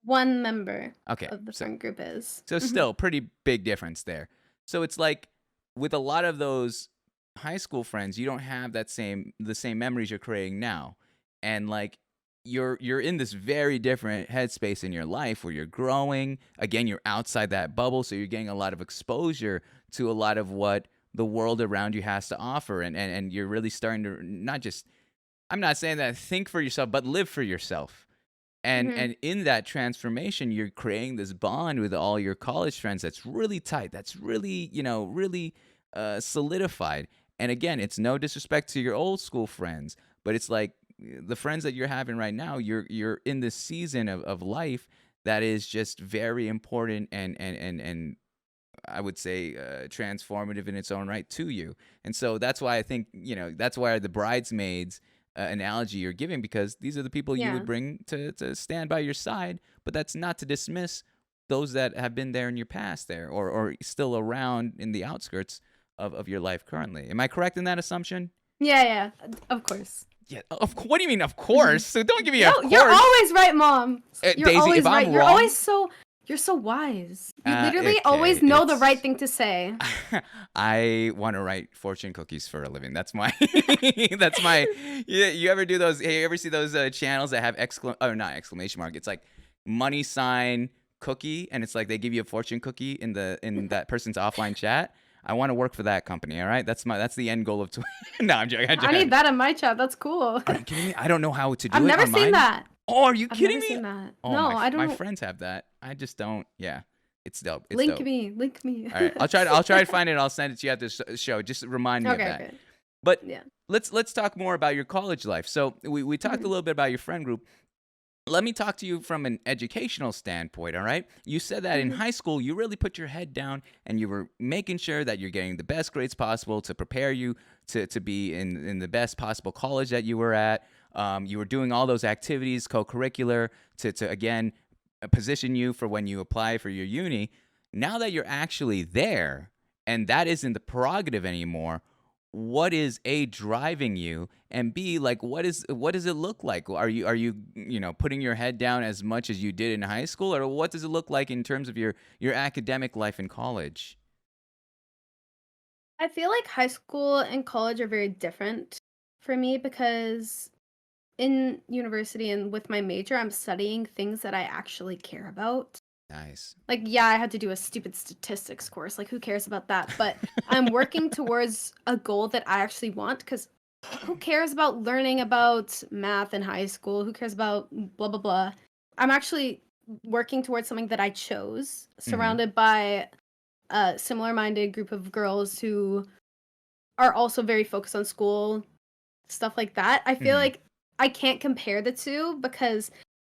One member Okay. of the So friend group is. So Mhm. still pretty big difference there. So it's like with a lot of those high school friends, you don't have the same memories you're creating now. And like you're in this very different headspace in your life where you're growing. Again, you're outside that bubble, so you're getting a lot of exposure to a lot of what the world around you has to offer and you're really starting to not just I'm not saying that think for yourself, but live for yourself Mhm. and in that transformation you're creating this bond with all your college friends that's really tight, that's really really solidified. And again, it's no disrespect to your old school friends, but it's like the friends that you're having right now, you're in this season of life that is just very important and I would say transformative in its own right to you. And so that's why I think, that's why the bridesmaids analogy you're giving, because these are the people you would Yeah. bring to stand by your side. But that's not to dismiss those that have been there in your past there or still around in the outskirts of your life currently. Am I correct in that assumption? Yeah, yeah. Of course. Yeah. What do you mean, of Mhm. course? So don't give me No, of you're course. always right, Mom. You're Daisy, if always right. I'm wrong, You're so wise. You literally always okay, know the right it's thing to say. I want to write fortune cookies for a living. That's my that's my you ever do those hey, you ever see those channels that have not exclamation mark. It's like money sign cookie and it's like they give you a fortune cookie in that person's offline chat. I want to work for that company, all right? That's the end goal of Twitter. No, I'm joking. I'm I need joking. that in my chat. That's cool. Are you kidding me? I don't know how to I've do it never on seen mine. that. Oh, are you I've kidding never me? seen that. Oh, No, I my don't. friends have that. I just don't. Yeah. It's dope. It's Link dope. me. Link me. All right, I'll try to find it. I'll send it to you at this show. Just remind me of Okay, that. okay. But Yeah. let's talk more about your college life. So we talked a Mhm. little bit about your friend group. Let me talk to you from an educational standpoint, all right? You said that in Mhm. high school, you really put your head down and you were making sure that you're getting the best grades possible to prepare you to be in the best possible college that you were at. You were doing all those activities, co-curricular, to again, position you for when you apply for your uni. Now that you're actually there and that isn't the prerogative anymore, what is A, driving you, and B, like what does it look like? Are you putting your head down as much as you did in high school, or what does it look like in terms of your academic life in college? I feel like high school and college are very different for me because in university and with my major, I'm studying things that I actually care about. Nice. Like, yeah, I had to do a stupid statistics course. Like, who cares about that? But I'm working towards a goal that I actually want because who cares about learning about math in high school? Who cares about blah, blah, blah? I'm actually working towards something that I chose, Mm-hmm. surrounded by a similar minded group of girls who are also very focused on school, stuff like that. I feel Mm-hmm. like I can't compare the two because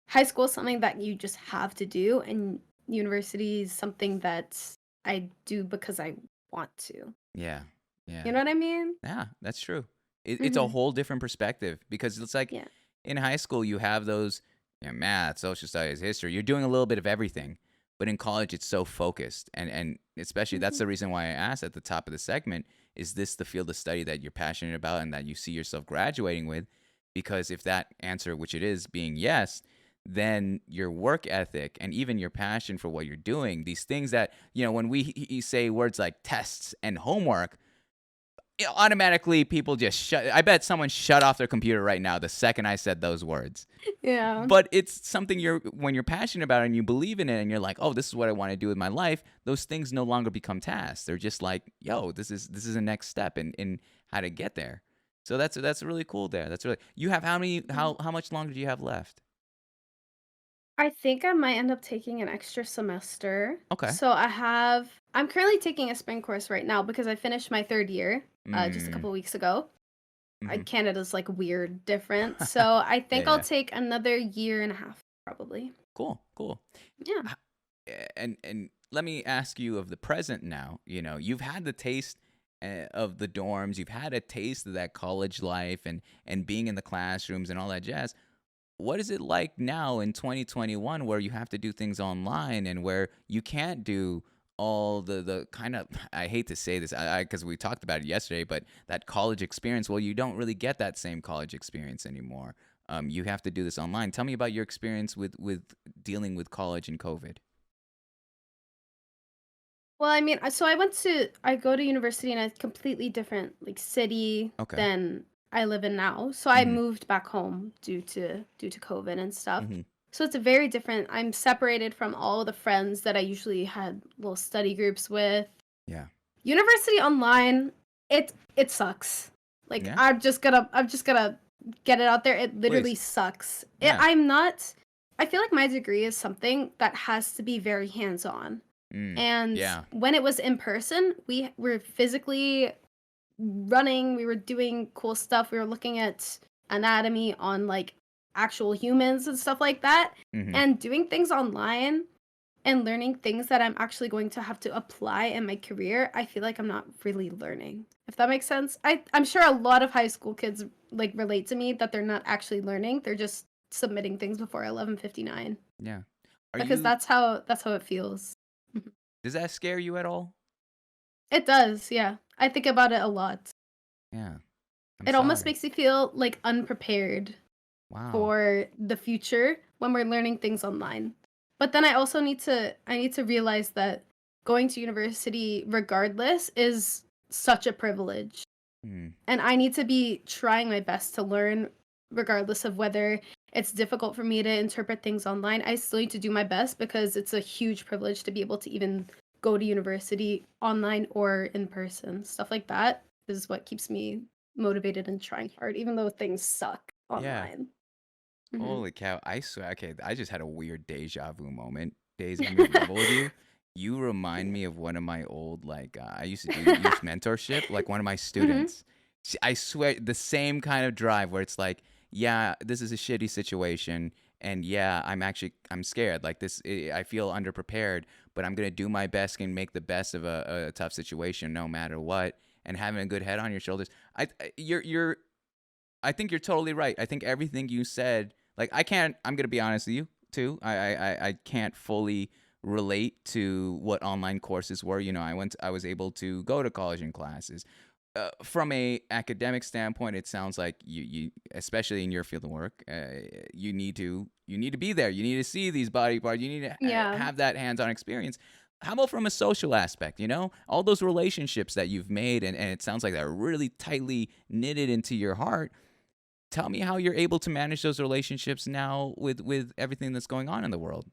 high school is something that you just have to do, and university is something that I do because I want to. Yeah. Yeah. You know what I mean? Yeah, that's true. It's a Mhm. whole different perspective because it's like Yeah. in high school you have those math, social studies, history. You're doing a little bit of everything, but in college it's so focused, and especially that's Mhm. the reason why I asked at the top of the segment: is this the field of study that you're passionate about and that you see yourself graduating with? Because if that answer, which it is, being yes, then your work ethic and even your passion for what you're doing, these things that when we say words like tests and homework, automatically people just shut. I bet someone shut off their computer right now the second I said those words. Yeah. But it's something when you're passionate about it and you believe in it and you're like, oh, this is what I want to do with my life. Those things no longer become tasks. They're just like, yo, this is a next step in how to get there. So that's really cool there. That's really, you have how many how much longer do you have left? I think I might end up taking an extra semester. Okay. So I'm currently taking a spring course right now because I finished my third year just a Mm. couple weeks ago. Hmm. Canada's like weird different. So I Yeah, think I'll yeah. take another year and a half probably. Cool, cool. Yeah. And let me ask you of the present now. You've had the taste of the dorms. You've had a taste of that college life and being in the classrooms and all that jazz. What is it like now in 2021 where you have to do things online and where you can't do all the kind of, I hate to say this because we talked about it yesterday, but that college experience, well, you don't really get that same college experience anymore. You have to do this online. Tell me about your experience with dealing with college and COVID. Well, I mean, so I go to university in a completely different like city Okay. than I live in now. So I Mm-hmm. moved back home due to COVID and stuff. Mm-hmm. So it's a very different. I'm separated from all the friends that I usually had little study groups with. Yeah. University online, it sucks. Like Yeah. I'm just gonna get it out there. It literally Please. sucks. Yeah. I'm not. I feel like my degree is something that has to be very hands on. And Yeah. when it was in person, we were physically running, we were doing cool stuff. We were looking at anatomy on like actual humans and stuff like that. Mm-hmm. And doing things online and learning things that I'm actually going to have to apply in my career, I feel like I'm not really learning. If that makes sense. I'm sure a lot of high school kids like relate to me that they're not actually learning. They're just submitting things before 11:59 Yeah. Are because you? that's how it feels. Mhm. Does that scare you at all? It does, yeah. I think about it a lot. Yeah. I'm It almost sorry. makes me feel like unprepared Wow. for the future when we're learning things online. But then I need to realize that going to university regardless is such a privilege. Mm. And I need to be trying my best to learn regardless of whether it's difficult for me to interpret things online. I still need to do my best because it's a huge privilege to be able to even go to university online or in person. Stuff like that is what keeps me motivated and trying hard, even though things suck Yeah. online. Hmm. Holy cow. I swear. Okay. I just had a weird deja vu moment. Daisy, let me level with you. You remind me of one of my old, like, I used to do youth mentorship, like one of my Hmm. students. I swear, the same kind of drive where it's like, yeah, this is a shitty situation. And yeah, I'm scared. Like this, I feel underprepared, but I'm going to do my best and make the best of a tough situation no matter what. And having a good head on your shoulders. I think you're totally right. I think everything you said, like I'm gonna be honest with you too. I can't fully relate to what online courses were. I was able to go to college and classes. From a academic standpoint, it sounds like you especially in your field of work, you need to be there. You need to see these body parts. You need to Yeah. have that hands-on experience. How about from a social aspect? All those relationships that you've made, and it sounds like they're really tightly knitted into your heart. tell me how you're able to manage those relationships now with everything that's going on in the world.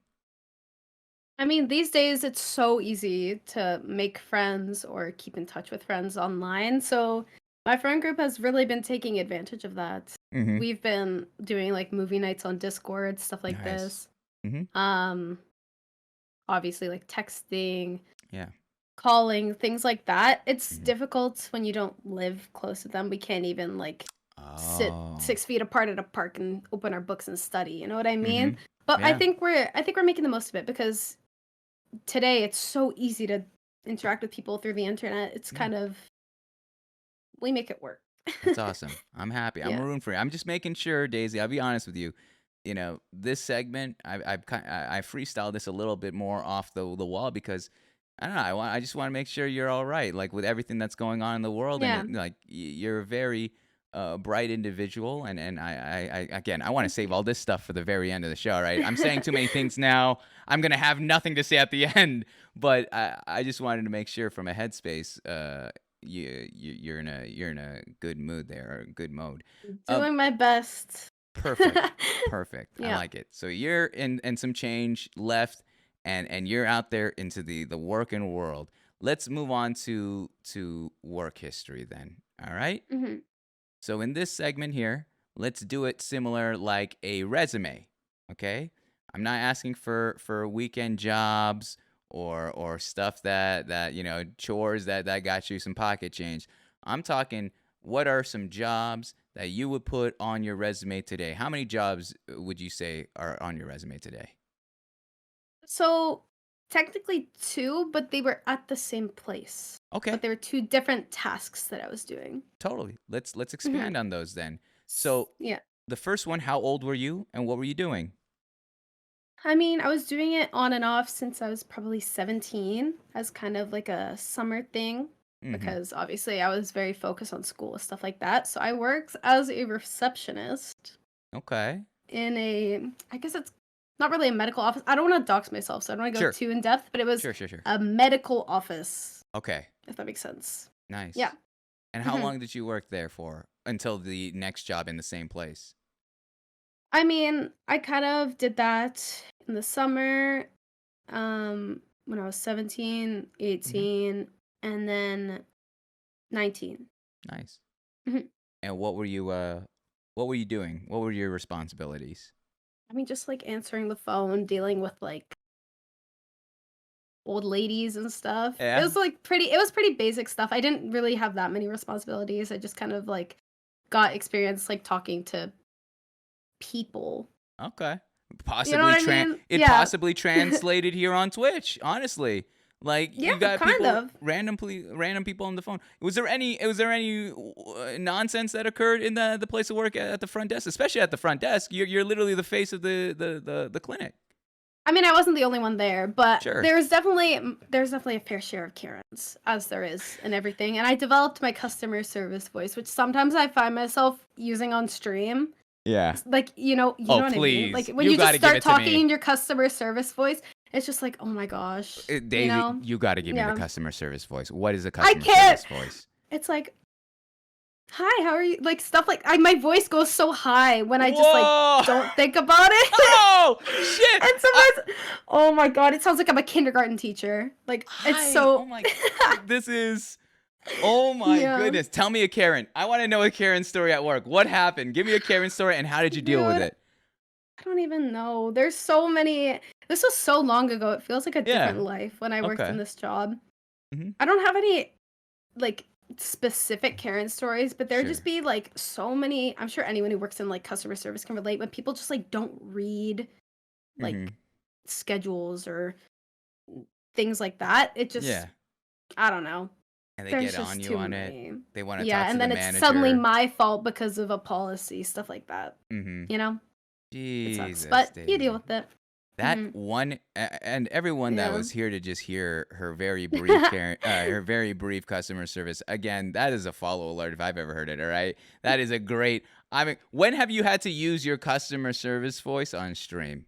I mean, these days it's so easy to make friends or keep in touch with friends online. So my friend group has really been taking advantage of that. Mm-hmm. We've been doing like movie nights on Discord, stuff like Nice. this. Mm-hmm. Obviously like texting, Yeah. calling, things like that. It's Mhm. difficult when you don't live close to them. We can't even like sit Oh. 6 feet apart at a park and open our books and study. You know what I mean? Mm-hmm. But Yeah. I think we're making the most of it because today it's so easy to interact with people through the internet. It's Yeah. kind of we make it work. That's awesome. I'm happy. I'm Yeah. rooting for you. I'm just making sure, Daisy. I'll be honest with you. This segment, I freestyled this a little bit more off the wall because I don't know. I just want to make sure you're all right, like with everything that's going on in the world, and Yeah. like you're a very bright individual, and I again, I want to save all this stuff for the very end of the show. Right? I'm saying too many things now. I'm gonna have nothing to say at the end, but I just wanted to make sure from a headspace, you're in a good mood there, or a good mode. Um, Doing my best. Perfect. Perfect. I Yeah. like it. So you're in some change left, and you're out there into the working world. Let's move on to work history then. All right? hmm So in this segment here, let's do it similar like a resume. Okay? I'm not asking for weekend jobs or stuff that chores that got you some pocket change. I'm talking, what are some jobs that you would put on your resume today? How many jobs would you say are on your resume today? So technically two, but they were at the same place. Okay, But they were two different tasks that I was doing. totally. Let's hmm expand on those then. So Yeah. the first one, how old were you and what were you doing? I mean, I was doing it on and off since I was probably 17 as kind of like a summer thing Mm-hmm. because obviously I was very focused on school and stuff like that. So I worked as a receptionist Okay. in I guess it's not really a medical office. I don't want to dox myself, so I don't want to go Sure. too in depth, but it was Sure. a medical office, Okay. if that makes sense. Nice. Yeah. And how hmm long did you work there for until the next job in the same place? I mean, I kind of did that in the summer, when I was 17, Mm-hmm. 18, and then 19. Nice. Mhm. And what were you doing? What were your responsibilities? I mean, just like answering the phone, dealing with like old ladies and stuff. Yeah. It was pretty basic stuff. I didn't really have that many responsibilities. I just kind of like got experience like talking to people. Okay. You know what I mean? Yeah. Possibly translated here on Twitch, honestly. Like Yeah, you got kind people of. random people on the phone. Was there any nonsense that occurred in the place of work at the front desk, especially at the front desk? You're literally the face of the clinic. I mean, I wasn't the only one there, but Sure. there's definitely a fair share of Karens, as there is in everything. And I developed my customer service voice, which sometimes I find myself using on stream. Yeah. Like, you Oh, know what I mean? Like please. when You you just gotta give start it to talking me. in your customer service voice, it's just like, oh my gosh, Daisy, you got to give me the Yeah. customer service voice. What is a I customer can't. service voice? It's like, hi, how are you? Like stuff like my voice goes so high when I just Whoa! like don't think about it. Oh, shit. And sometimes, oh my god, it sounds like I'm a kindergarten teacher. Like it's Hi. so. Oh my god. This is Oh my Yeah. goodness. Tell me a Karen. I want to know a Karen story at work. What happened? Give me a Karen story and how did you deal with Dude, it? I don't even know. There's so many. This was so long ago. It feels like a Yeah. different life when I worked Okay. in this job. Mhm. I don't have any like specific Karen stories, but there'd Sure. just be like so many. I'm sure anyone who works in like customer service can relate when people just like don't read like Mhm. schedules or things like that. It just Yeah. I don't know. And they There's get on just you too on it. many. They want to Yeah, talk to and the then it's suddenly manager. my fault because of a policy, stuff like that. Mhm. You know? It sucks. Jesus, But you deal Daisy. with it. That Mhm. one and everyone that Yeah. was here to just hear her very brief her very brief customer service. Again, that is a follow alert if I've ever heard it, all right? That is a great. I mean, when have you had to use your customer service voice on stream?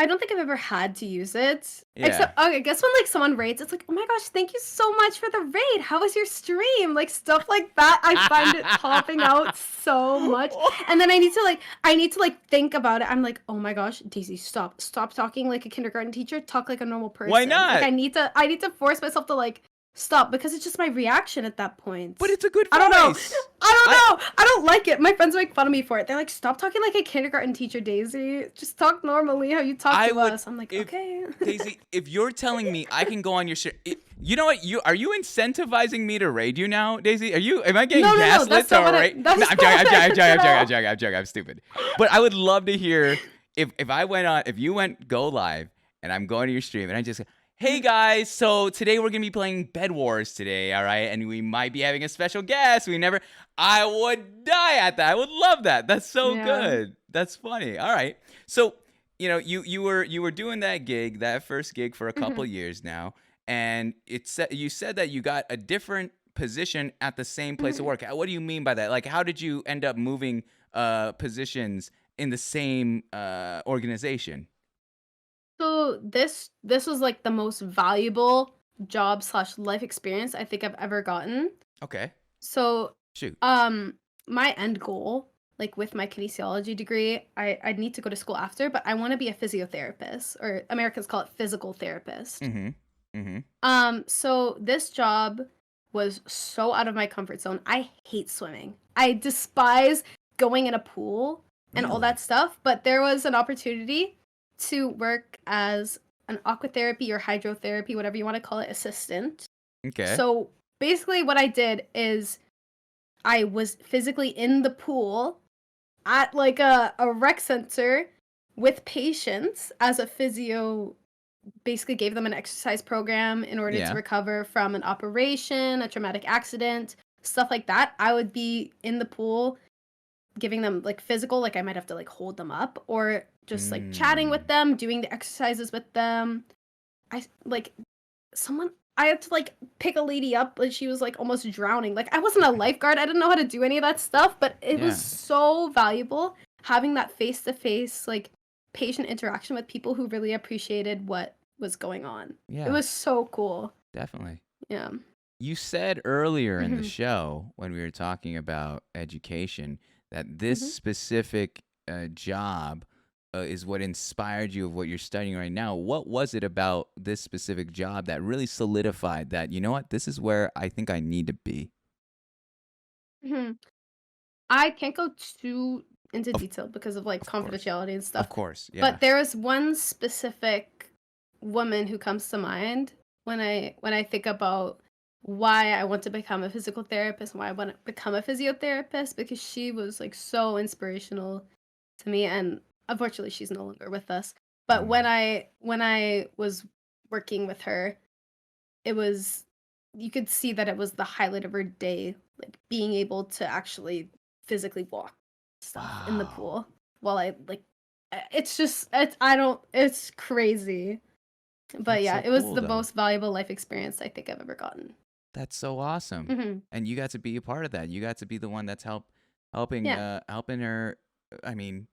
I don't think I've ever had to use it. Yeah. Except, okay, I guess when like someone rates, it's like, oh my gosh, thank you so much for the raid. How was your stream? Like stuff like that. I find it popping out so much. And then I need to like think about it. I'm like, oh my gosh, Daisy, stop talking like a kindergarten teacher. Talk like a normal person. Why not? Like I need to force myself to like stop because it's just my reaction at that point. But it's a good voice. I don't know. I don't like it. My friends make fun of me for it. They're like, stop talking like a kindergarten teacher, Daisy. Just talk normally how you talk to us. I'm like, okay. Daisy, if you're telling me I can go on your you know what? Are you incentivizing me to raid you now, Daisy? Am I getting gaslit to raid? No, I'm joking. I'm stupid. But I would love to hear if you went go live and I'm going to your stream and I just hey guys, so today we're gonna be playing Bed Wars today, all right? And we might be having a special guest. I would die at that. I would love that. That's so good. That's funny. All right. So, you were doing that first gig for a couple years now, and you said that you got a different position at the same place of work. What do you mean by that? Like, how did you end up moving positions in the same organization? So this was like the most valuable job / life experience I think I've ever gotten. Okay. So Shoot. my end goal, like with my kinesiology degree, I'd need to go to school after, but I want to be a physiotherapist, or Americans call it physical therapist. So this job was so out of my comfort zone. I hate swimming. I despise going in a pool and all that stuff, but there was an opportunity to work as an aquatherapy or hydrotherapy, whatever you want to call it, assistant. Okay. So basically what I did is I was physically in the pool at like a rec center with patients as a physio, basically gave them an exercise program in order to recover from an operation, a traumatic accident, stuff like that. I would be in the pool giving them like physical, like I might have to like hold them up, or just like chatting with them, doing the exercises with them. I had to like pick a lady up, and she was like almost drowning. Like I wasn't a lifeguard. I didn't know how to do any of that stuff, but it was so valuable having that face-to-face like patient interaction with people who really appreciated what was going on. Yeah. It was so cool. Definitely. Yeah. You said earlier in the show when we were talking about education that this specific job is what inspired you of what you're studying right now. What was it about this specific job that really solidified that, you know what, this is where I think I need to be? I can't go too into detail because of like confidentiality and stuff. Of course, yeah. But there is one specific woman who comes to mind when I think about why I want to become a physical therapist and why I want to become a physiotherapist, because she was like so inspirational to me, and unfortunately she's no longer with us. But when I was working with her, it was, you could see that it was the highlight of her day, like being able to actually physically walk stuff in the pool while I like it's crazy. But That's yeah, so it was cool, the though. most valuable life experience I think I've ever gotten. That's so awesome. And you got to be a part of that. You got to be the one that's helping her, I mean,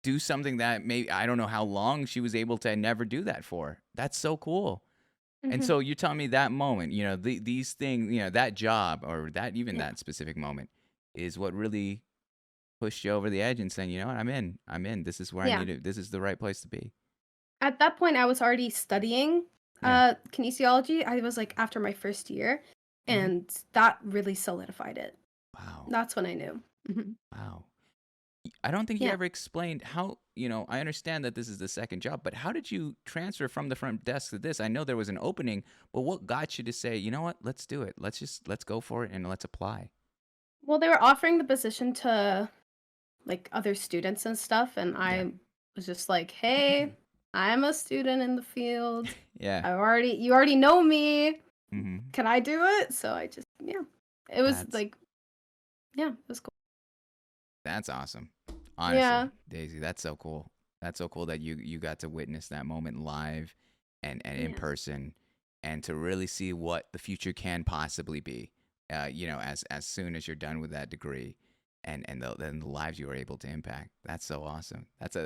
do something that maybe, I don't know how long she was able to never do that for. That's so cool. And so you're telling me that moment, these things, that job or that specific moment is what really pushed you over the edge and saying, you know what, I'm in. This is where I need it. This is the right place to be. At that point I was already studying kinesiology. I was like after my first year, and that really solidified it. Wow. That's when I knew. Wow. I don't think you ever explained how, I understand that this is the second job, but how did you transfer from the front desk to this? I know there was an opening, but what got you to say, you know what, let's do it. Let's go for it and let's apply. Well, they were offering the position to like other students and stuff, and I was just like, hey, I'm a student in the field. Yeah. You already know me. Can I do it? So I just, it was it was cool. That's awesome. Honestly, Daisy, that's so cool. That's so cool that you got to witness that moment live and in person, and to really see what the future can possibly be. As soon as you're done with that degree. and then the lives you were able to impact. That's so awesome. That's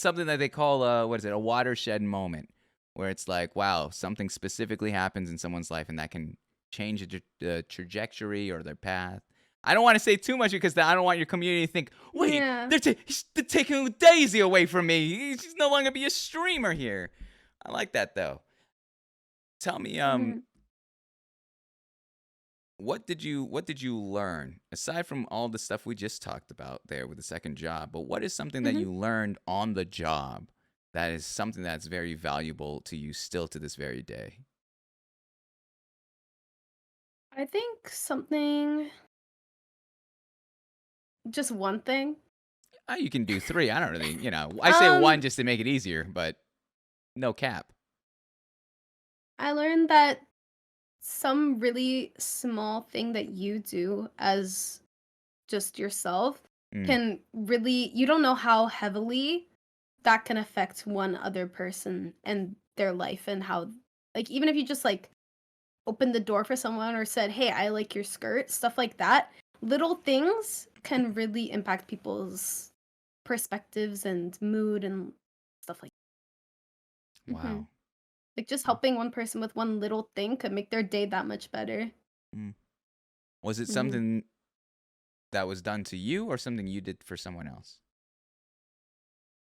something that they call what is it? A watershed moment, where it's like, wow, something specifically happens in someone's life, and that can change the trajectory or their path. I don't want to say too much because I don't want your community to think, wait, Yeah. they're taking Daisy away from me. She's no longer be a streamer here. I like that though. Tell me, Mhm. what did you learn aside from all the stuff we just talked about there with the second job? But what is something that Mhm. you learned on the job that is something that's very valuable to you still to this very day? I think something, just one thing. You can do three. I don't really, I say one Um, just to make it easier, but no cap. I learned that some really small thing that you do as just yourself Mm, can really, you don't know how heavily that can affect one other person and their life, and how, like, even if you just like opened the door for someone or said, "Hey, I like your skirt," stuff like that. Little things can really impact people's perspectives and mood and stuff like that. wow. Like, just helping one person with one little thing could make their day that much better. Mm. Was it Mhm. something that was done to you or something you did for someone else?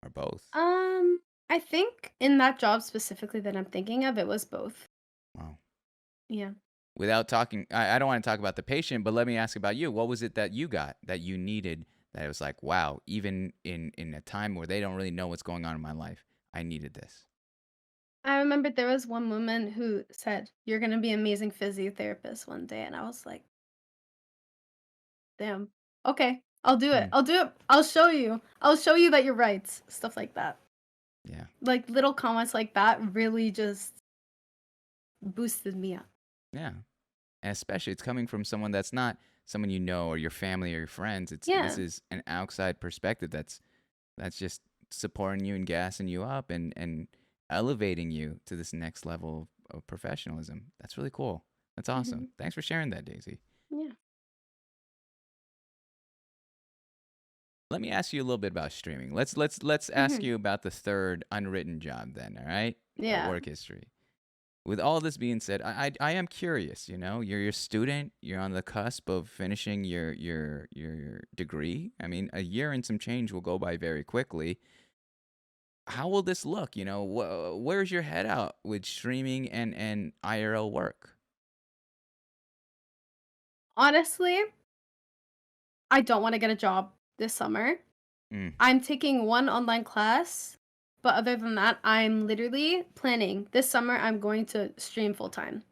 Or both? Um, I think in that job specifically that I'm thinking of, it was both. Wow. Yeah. Without talking, I don't want to talk about the patient, but let me ask about you. What was it that you got that you needed that it was like, wow, even in a time where they don't really know what's going on in my life, I needed this. I remember there was one woman who said, "You're gonna be an amazing physiotherapist one day," and I was like, "Damn, okay, I'll do it. Hmm. I'll do it. I'll show you. I'll show you that you're right." Stuff like that. Yeah. Like little comments like that really just boosted me up. Yeah. And especially it's coming from someone that's not someone you know or your family or your friends. This Yeah. is an outside perspective that's just supporting you and gassing you up and elevating you to this next level of professionalism. That's really cool. That's awesome. Mhm. Thanks for sharing that, Daisy. Yeah. Let me ask you a little bit about streaming. Let's ask Mhm. you about the third unwritten job then, all right? Yeah. Work history. With all this being said, I am curious, you're a student, you're on the cusp of finishing your degree. I mean, a year and some change will go by very quickly. How will this look? Where's your head out with streaming and IRL work? Honestly, I don't wanna get a job this summer. Mm, I'm taking one online class, but other than that, I'm literally planning this summer I'm going to stream full time.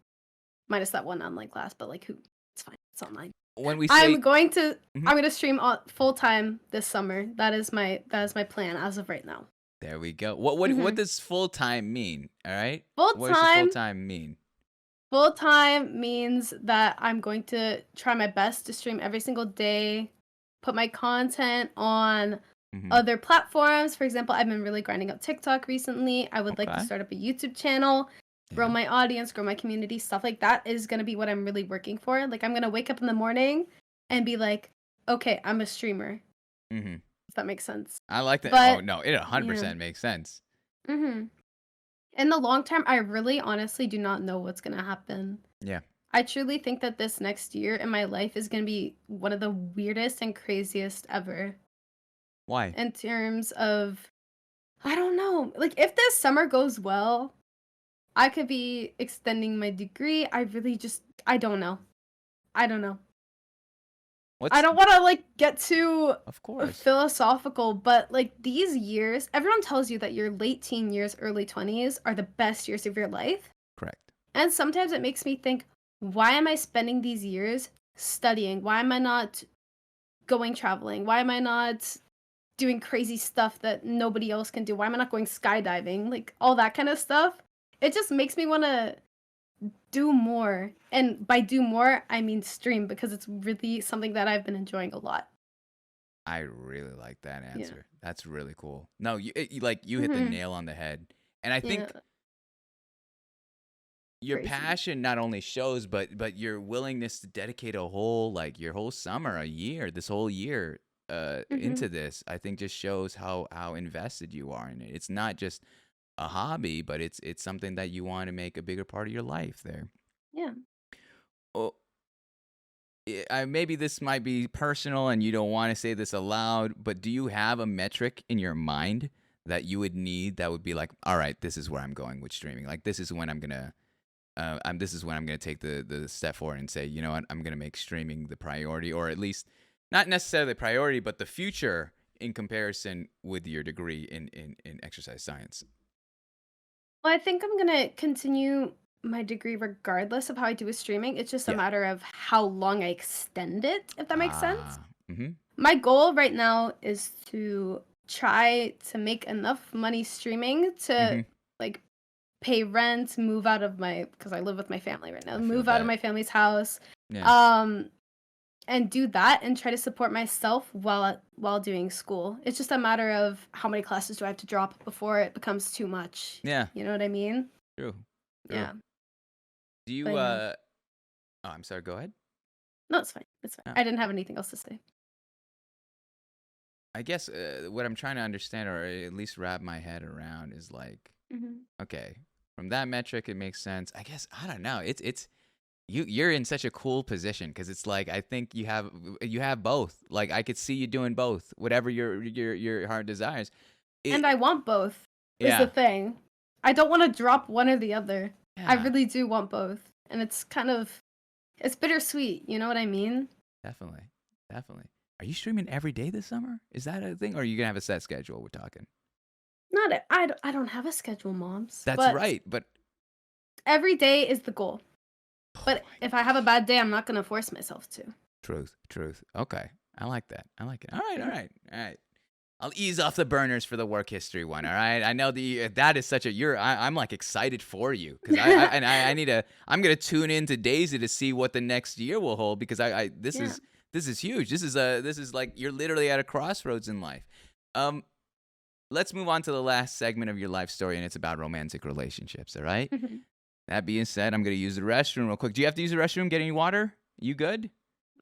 Minus that one online class, but like who, it's fine. It's online. when we I'm say going to Mhm. I'm going to stream full time this summer. That is my plan as of right now. There we go. What Mhm. does full time mean? All right. Full What does the full time time mean? Full time means that I'm going to try my best to stream every single day, put my content on Hmm. other platforms. For example, I've been really grinding out TikTok recently. I would like to Okay. start up a YouTube channel, grow Yeah. my audience, grow my community, stuff like that is going to be what I'm really working for. Like, I'm going to wake up in the morning and be like, okay, I'm a streamer, Hmm. if that makes sense. I like that. Oh But no, it yeah. 100% makes sense. hmm In the long term, I really honestly do not know what's going to happen. Yeah. I truly think that this next year in my life is going to be one of the weirdest and craziest ever Why? in terms of, I don't know. Like, if this summer goes well, I could be extending my degree. I don't know. I don't know. I What's don't want to like get too Of course. philosophical, but like these years, everyone tells you that your late teen years, early 20s are the best years of your life. Correct. And sometimes it makes me think, why am I spending these years studying? Why am I not going traveling? Why am I not doing crazy stuff that nobody else can do? Why am I not going skydiving? Like all that kind of stuff. It just makes me want to do more. And by do more, I mean stream because it's really something that I've been enjoying a lot. I really like that Yeah. answer. That's really cool. No, you hit the Mhm. nail on the head. And I Yeah. think your Crazy. passion not only shows, but your willingness to dedicate your whole summer, a year, this whole year into this, I think just shows how invested you are in it. It's not just a hobby, but it's something that you want to make a bigger part of your life there. Yeah. Oh, maybe this might be personal and you don't want to say this aloud, but do you have a metric in your mind that you would need that would be like, all right, this is where I'm going with streaming. Like this is when I'm gonna take the step forward and say, you know what, I'm gonna make streaming the priority, or at least not necessarily the priority, but the future in comparison with your degree in exercise science. Well, I think I'm gonna continue my degree regardless of how I do with streaming. It's just a Yeah. matter of how long I extend it, if that makes sense. Mm-hmm. My goal right now is to try to make enough money streaming to like pay rent, move out of because I live with my family right now, I feel move out of that. my family's house, Yeah. and do that and try to support myself while doing school. It's just a matter of how many classes do I have to drop before it becomes too much. Yeah. You know what I mean? True. Yeah. Do you But yeah. Oh, I'm sorry, go ahead. No, it's fine. It's fine. Oh. I didn't have anything else to say. I guess what I'm trying to understand, or at least wrap my head around, is like, okay, from that metric, it makes sense. I guess I don't know. It's you're in such a cool position because it's like I think you have both. Like I could see you doing both, whatever your heart desires. And I want both. Is the thing. I don't want to drop one or the other. I really do want both, and it's bittersweet. You know what I mean? Definitely. Are you streaming every day this summer? Is that a thing, or are you gonna have a set schedule? We're talking. I don't have a schedule, moms. That's right, but every day is the goal. But if I have a bad day, I'm not gonna force myself to. Truth. Okay, I like that. I like it. All right. I'll ease off the burners for the work history one. All right. I know that is such a I'm like excited for you because I'm gonna tune into Daisy to see what the next year will hold because this is huge. This is like you're literally at a crossroads in life. Let's move on to the last segment of your life story, and it's about romantic relationships. All right. That being said, I'm gonna use the restroom real quick. Do you have to use the restroom? Get any water? You good?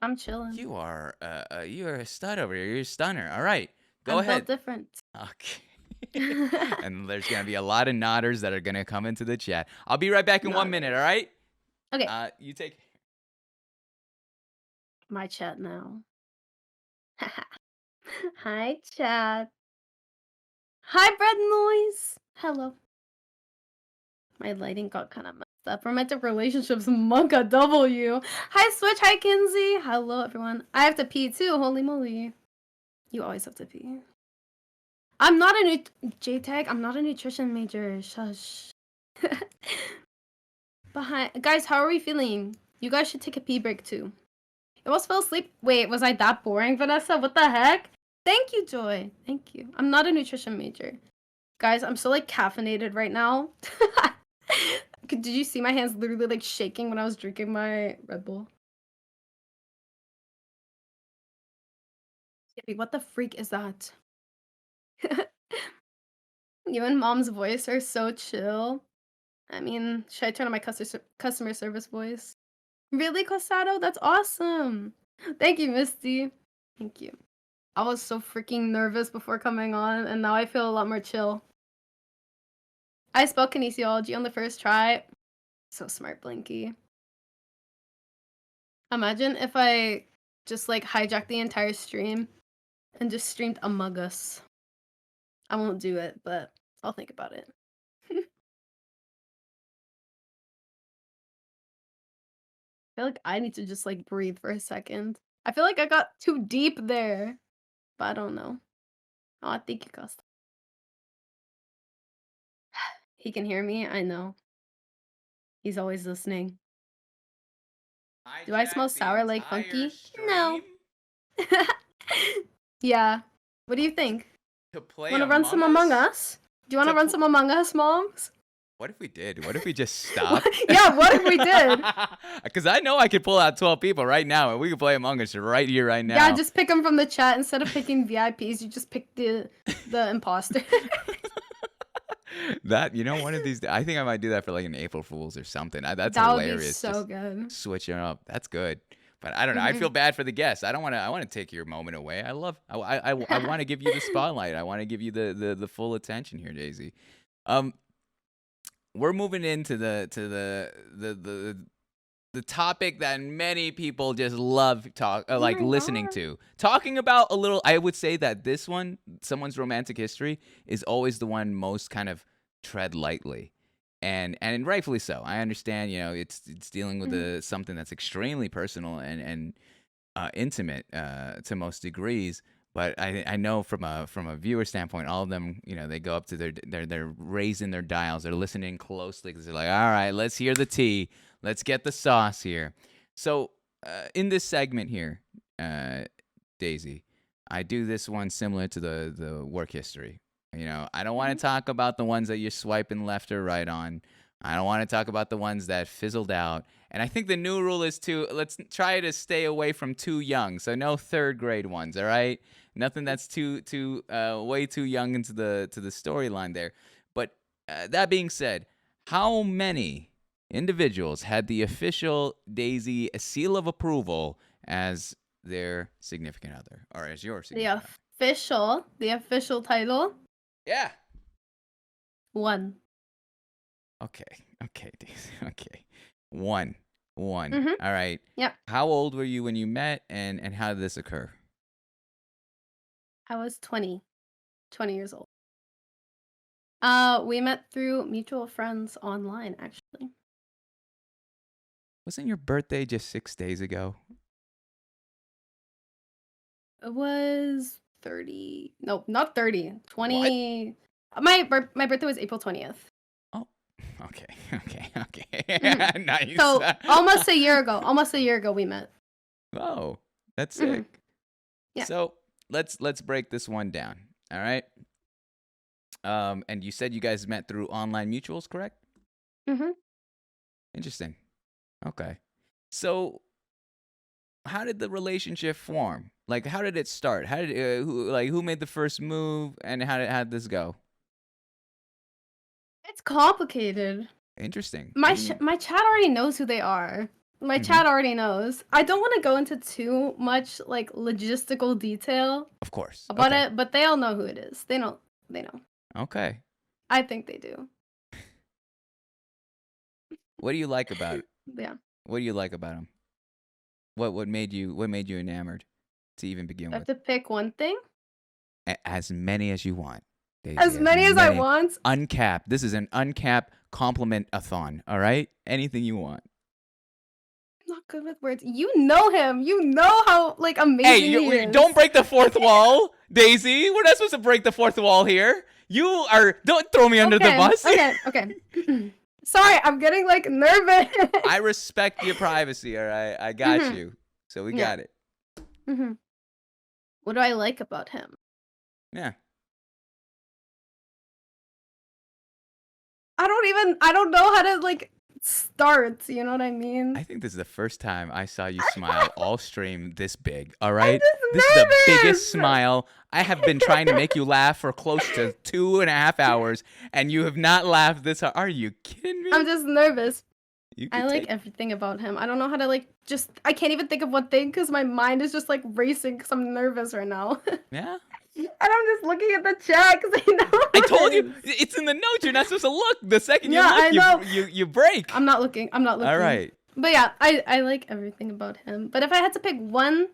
I'm chilling. You are a stud over here. You're a stunner. All right. Go I'm ahead. built different. Okay. And there's going to be a lot of nodders that are going to come into the chat. I'll be right back in 1 minute, all right? Okay. You take... My chat now. Hi, chat. Hi, Bread Noise. Hello. My lighting got kind of messed up. Romantic relationships, Monka W. Hi, Switch. Hi, Kinsey. Hello, everyone. I have to pee, too. Holy moly. You always have to pee. I'm not a JTAG. I'm not a nutrition major. Shush. Guys, how are we feeling? You guys should take a pee break too. You almost fell asleep. Wait, was I that boring, Vanessa? What the heck? Thank you, Joy. Thank you. I'm not a nutrition major. Guys, I'm so like caffeinated right now. Did you see my hands literally like shaking when I was drinking my Red Bull? What the freak is that? You and Mom's voice are so chill. I mean, should I turn on my customer service voice? Really, Cosado? That's awesome. Thank you, Misty. Thank you. I was so freaking nervous before coming on, and now I feel a lot more chill. I spelled kinesiology on the first try. So smart, Blinky. Imagine if I just like hijacked the entire stream and just streamed Among Us. I won't do it, but I'll think about it. I feel like I need to just like breathe for a second. I feel like I got too deep there, but I don't know. Oh, thank you, Costa. He can hear me. I know. He's always listening. Do I smell sour like Funky? No. Yeah. What do you think? To play Want to run some Among Us? Do you want to run some Among Us, moms? What if we did? What if we just stopped? Yeah, what if we did? Because I know I could pull out 12 people right now, and we could play Among Us right here, right now. Yeah, just pick them from the chat. Instead of picking VIPs, you just pick the imposter. That, one of these, I think I might do that for like an April Fool's or something. That's That would be hilarious. so Just good. switching it up. That's good. But I don't know. I feel Mhm. bad for the guests. I don't want to. I want to take your moment away. I want to give you the spotlight. I want to give you the full attention here, Daisy. Um, we're moving into the topic that many people just love Oh like my listening god. to. Talking about a little, I would say that this one, someone's romantic history, is always the one most kind of tread lightly. And rightfully so. I understand, it's dealing with Mhm. something that's extremely personal and intimate to most degrees. But I know from a viewer standpoint, all of them, they go up to they're raising their dials, they're listening closely because they're like, all right, let's hear the tea, let's get the sauce here. So in this segment here, Daisy, I do this one similar to the work history. I don't want Mhm. to talk about the ones that you're swiping left or right on. I don't want to talk about the ones that fizzled out. And I think the new rule is let's try to stay away from too young. So no third grade ones, all right? Nothing that's too way too young into the storyline there. But that being said, how many individuals had the official Daisy seal of approval as their significant other, or as your The significant other? official title, Yeah. 1. Okay, Daisy. Okay. One. One. Mhm. All right. Yep. How old were you when you met, and how did this occur? I was 20 years old. We met through mutual friends online, actually. Wasn't your birthday just 6 days ago? It was 30. No, not 30. What? 20. My birthday was April 20th. Oh, okay, okay, Mhm. okay. Nice. So almost a year ago. Almost a year ago we met. Oh, that's Mhm. sick. Yeah. So let's break this one down. All right. And you said you guys met through online mutuals, correct? Mhm. Interesting. Okay. So how did the relationship form? Like, how did it start? How did who made the first move, and how did this go? It's complicated. Interesting. My What do you mean? my chat already knows who they are. My Hmm. chat already knows. I don't want to go into too much like logistical detail Of course. about Okay. it, but they all know who it is. They know. They know. Okay. I think they do. What do you like about it? Yeah. What do you like about him? What made you enamored to even begin I have with? to pick one thing. As many as you want, As Daisy. As many as I many. want. Uncapped. This is an uncapped compliment-a-thon. All right. Anything you want. I'm not good with words. You know him. You know how like Hey, amazing he is. don't break the fourth wall, Daisy. We're not supposed to break the fourth wall here. Don't throw me under the Okay. bus. Okay. Sorry, I'm getting like nervous. I respect your privacy, all right? I got Mhm. you. So we Yeah. got it. Mhm. What do I like about him? Yeah. I don't know how to like start, you know what I mean? I think this is the first time I saw you smile all stream this big, all I'm right? This is just the biggest nervous. smile. I have been trying to make you laugh for close to 2.5 hours, and you have not laughed this hard. Are you kidding me? I'm just nervous. You I could like take. everything about him. I don't know how to like just I can't even think of one thing because my mind is just like racing because I'm nervous right now. Yeah. And I'm just looking at the chat because I know I told you it. it's in the notes. You're not supposed to look. The second you Yeah, look, I know. you break. I'm not looking. I'm not looking. All right. But yeah, I like everything about him. But if I had to pick one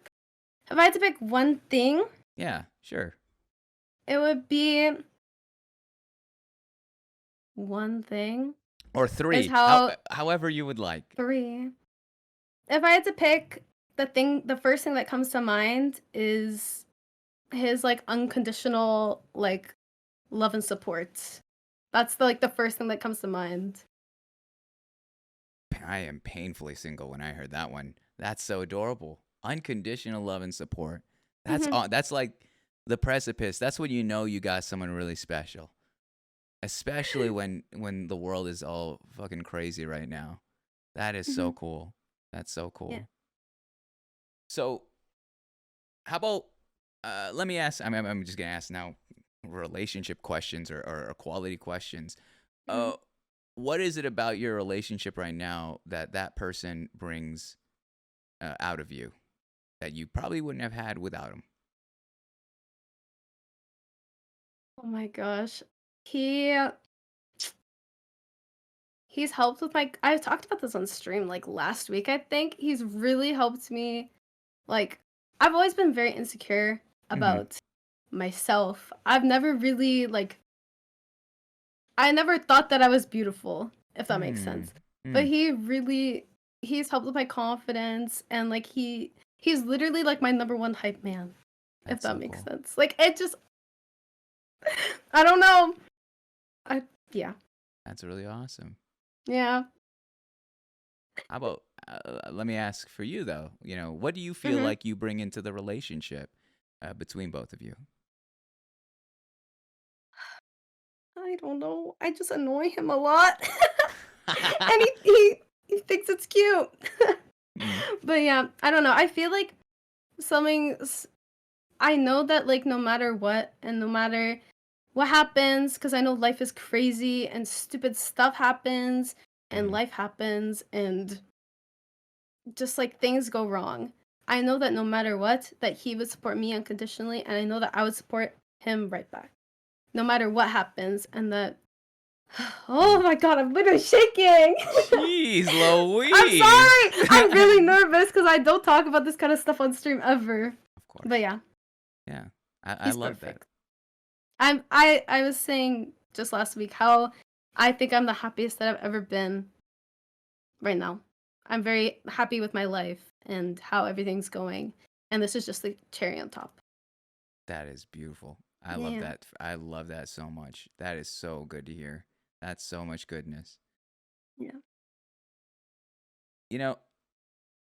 thing, Yeah, sure. it would be one thing Or is three. how However you would like. 3. If I had to pick the first thing that comes to mind is his like unconditional like love and support. That's the first thing that comes to mind. I am painfully single when I heard that one. That's so adorable. Unconditional love and support. Mhm. That's like the precipice. That's when you know you got someone really special. Especially when the world is all fucking crazy right now. That is so Mhm. cool. That's so cool. Yeah. So, how about let me ask. I'm just gonna ask now. relationship questions or quality questions. Mhm. What is it about your relationship right now that person brings out of you that you probably wouldn't have had without him? Oh my gosh. He he's helped with my I talked about this on stream like last week, I think. He's really helped me. Like, I've always been very insecure Mm-hmm. about myself. I've never really like I never thought that I was beautiful, if that makes Mm. sense. But Mm. he's helped with my confidence, and like he's literally like my number one hype man, if That's that so makes cool. sense. Like it just I don't know. I yeah. That's really awesome. Yeah. How about let me ask for you though? What do you feel Mhm. like you bring into the relationship between both of you? I don't know. I just annoy him a lot. And he thinks it's cute. Mm. But yeah, I don't know. I feel like something I know that like no matter what and no matter what happens, because I know life is crazy and stupid stuff happens and Mm. life happens and just like things go wrong. I know that no matter what, that he would support me unconditionally, and I know that I would support him right back, no matter what happens, and that oh Mm. my god, I'm literally shaking. Jeez I'm Louise. sorry. I'm really nervous because I don't talk about this kind of stuff on stream ever. Of course. But yeah, Yeah. I he's love that. perfect. I was saying just last week how I think I'm the happiest that I've ever been right now. I'm very happy with my life and how everything's going. And this is just the cherry on top. That is beautiful. I love Yeah. that. I love that so much. That is so good to hear. That's so much goodness. Yeah. You know,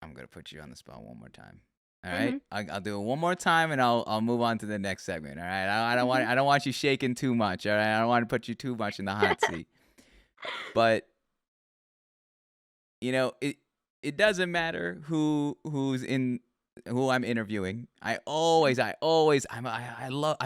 I'm gonna put you on the spot one more time. All right, Mhm. I'll do it one more time, and I'll move on to the next segment. All right, Mhm. I don't want you shaking too much. All right, I don't want to put you too much in the hot seat. But it doesn't matter who I'm interviewing. I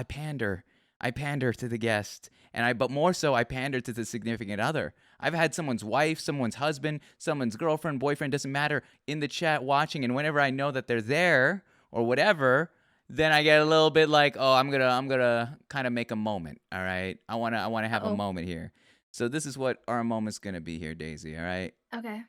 pander. I pander to the guest, but more so I pander to the significant other. I've had someone's wife, someone's husband, someone's girlfriend, boyfriend, doesn't matter, in the chat watching, and whenever I know that they're there or whatever, then I get a little bit like, oh, I'm gonna kind of make a moment. All right, I wanna have a Uh-oh. moment here. So this is what our moment's gonna be here, Daisy. All right. Okay.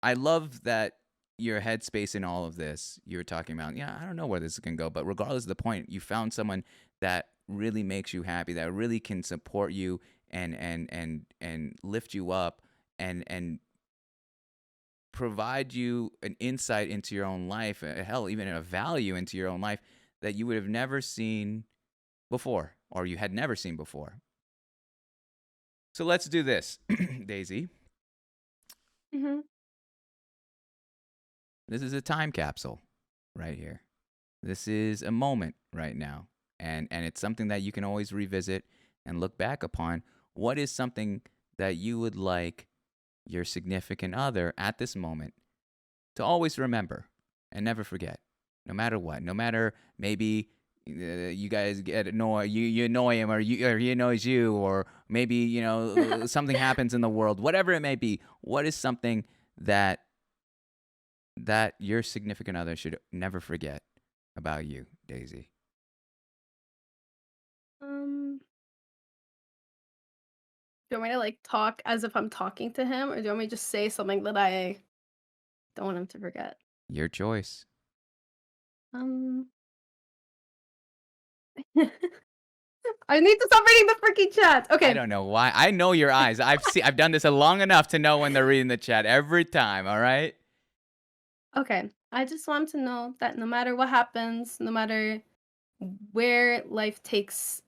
I love that your headspace in all of this. You were talking about, yeah, I don't know where this can go, but regardless of the point, you found someone that really makes you happy, that really can support you and lift you up and provide you an insight into your own life, hell, even a value into your own life that you would have never seen before or you had never seen before. So let's do this, Daisy. Mhm. This is a time capsule right here. This is a moment right now. And it's something that you can always revisit and look back upon. What is something that you would like your significant other at this moment to always remember and never forget, no matter what? No matter maybe you guys get annoyed, you annoy him, or he annoys you, or maybe something happens in the world, whatever it may be. What is something that your significant other should never forget about you, Daisy? Um, do you want me to like talk as if I'm talking to him, or do you want me to just say something that I don't want him to forget? Your choice. Um, I need to stop reading the freaking chat. I Okay. don't know why. I know your eyes. I've done this long enough to know when they're reading the chat every time, all right? Okay. I just want to know that no matter what happens, no matter where life takes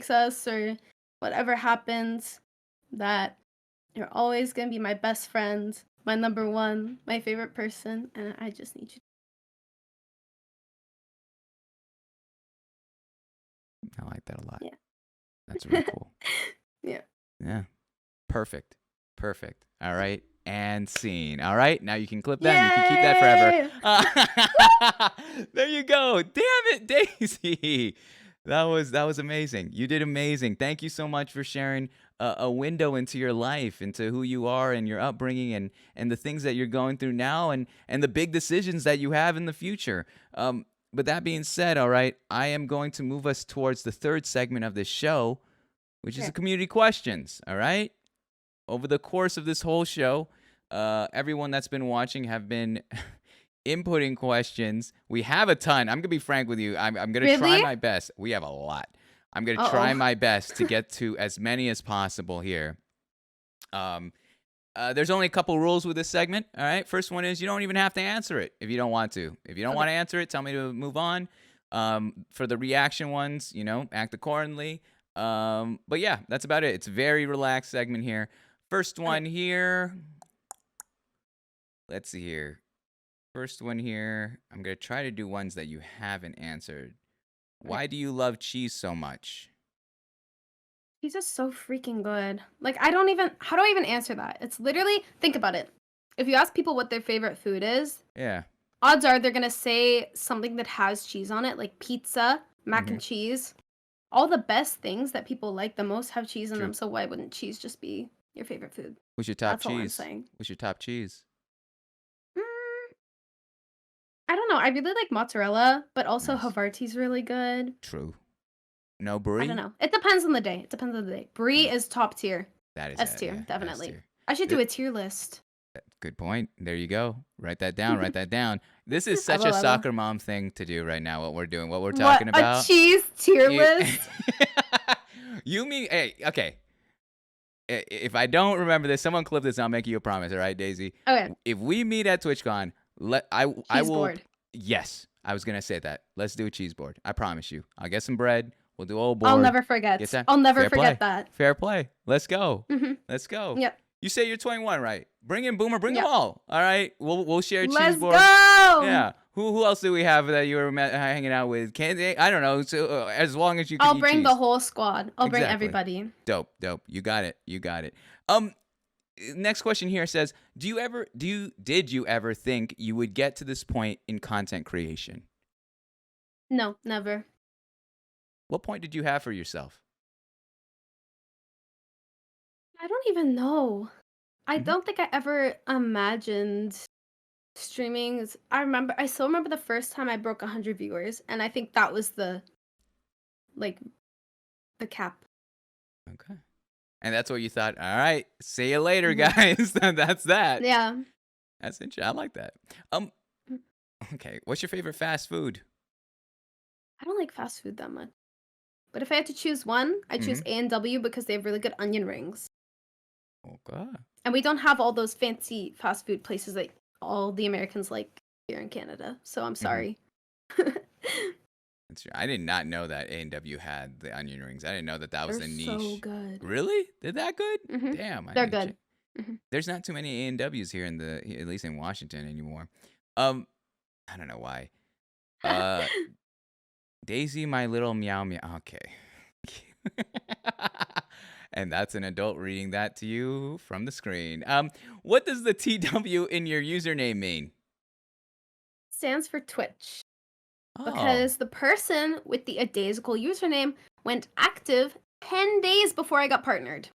us or whatever happens, that you're always going to be my best friend, my number one, my favorite person, and I just need you. I like that a lot. Yeah. That's really cool. Yeah. Yeah. Perfect. Perfect. All right. And scene. All right. Now you can clip that and you can keep that Yay! forever. There you go. Damn it, Daisy. That was amazing. You did amazing. Thank you so much for sharing a window into your life, into who you are and your upbringing, and the things that you're going through now, and the big decisions that you have in the future. But that being said, all right, I am going to move us towards the third segment of this show, which is Okay. the community questions. All right. Over the course of this whole show, everyone that's been watching have been inputting questions. We have a ton. I'm gonna be frank with you. I'm gonna try Really? my best. We have a lot. I'm gonna Uh-oh. try my best to get to as many as possible here. There's only a couple rules with this segment. All right. First one is you don't even have to answer it if you don't want to. If you don't want to answer it, tell me to move on. For the reaction ones, act accordingly. But yeah, that's about it. It's a very relaxed segment here. First one here. Let's see here. First one here. I'm going to try to do ones that you haven't answered. Why do you love cheese so much? He's just so freaking good. Like, how do I even answer that? It's literally, think about it. If you ask people what their favorite food is, Yeah. odds are they're going to say something that has cheese on it, like pizza, mac Mm-hmm. and cheese. All the best things that people like the most have cheese in True. them, so why wouldn't cheese just be your favorite food? What's your top That's all I'm cheese? saying. What's your top cheese? I don't know. I really like mozzarella, but also Nice. Havarti's really good. True. No I brie? don't know. It depends on the day. Brie is top tier. That is S tier, yeah, S definitely. tier. I should do a tier list. Good point. There you go. Write that down. Write that down. This is I such will, a I will. soccer mom thing to do right now. What we're doing. What we're talking What, about. a cheese tier You- list? You mean? Hey, okay. If I don't remember this, someone clip this. I'll make you a promise. All right, Daisy. Okay. If we meet at TwitchCon, I will. Cheese board. Yes, I was gonna say that. Let's do a cheese board. I promise you. I'll get some bread. We'll do old board. I'll never forget. Get that? I'll never Fair forget play. that. Fair play. Let's go. Mhm. Let's go. Yep. You say you're 21, right? Bring in Boomer. Bring Yep. them all. All right. We'll share a cheese Let's board. go! Yeah. Who else do we have that you were hanging out with? Can they? I don't know. So as long as you can I'll eat bring cheese. the whole squad. I'll bring Exactly. everybody. Dope. You got it. Next question here says, did you ever think you would get to this point in content creation? No, never. What point did you have for yourself? I don't even know. I Mhm. don't think I ever imagined streaming. I still remember the first time I broke 100 viewers, and I think that was the cap. Okay. And that's what you thought. All right. See you later, Mhm. guys. That's that. Yeah. That's interesting. I like that. Okay. What's your favorite fast food? I don't like fast food that much. But if I had to choose one, I'd choose A&W because they have really good onion rings. Okay. And we don't have all those fancy fast food places that all the Americans like here in Canada. So I'm sorry. That's true. I did not know that A&W had the onion rings. I didn't know that was They're a niche. so good. Really? They're that good? Mhm. Damn. I They're need to good. check. Mhm. There's not too many A&Ws here at least in Washington anymore. I don't know why. Daisy, my little meow meow. Okay. And that's an adult reading that to you from the screen. What does the TW in your username mean? Stands for Twitch. Oh, Because the person with the adaisical username went active 10 days before I got partnered.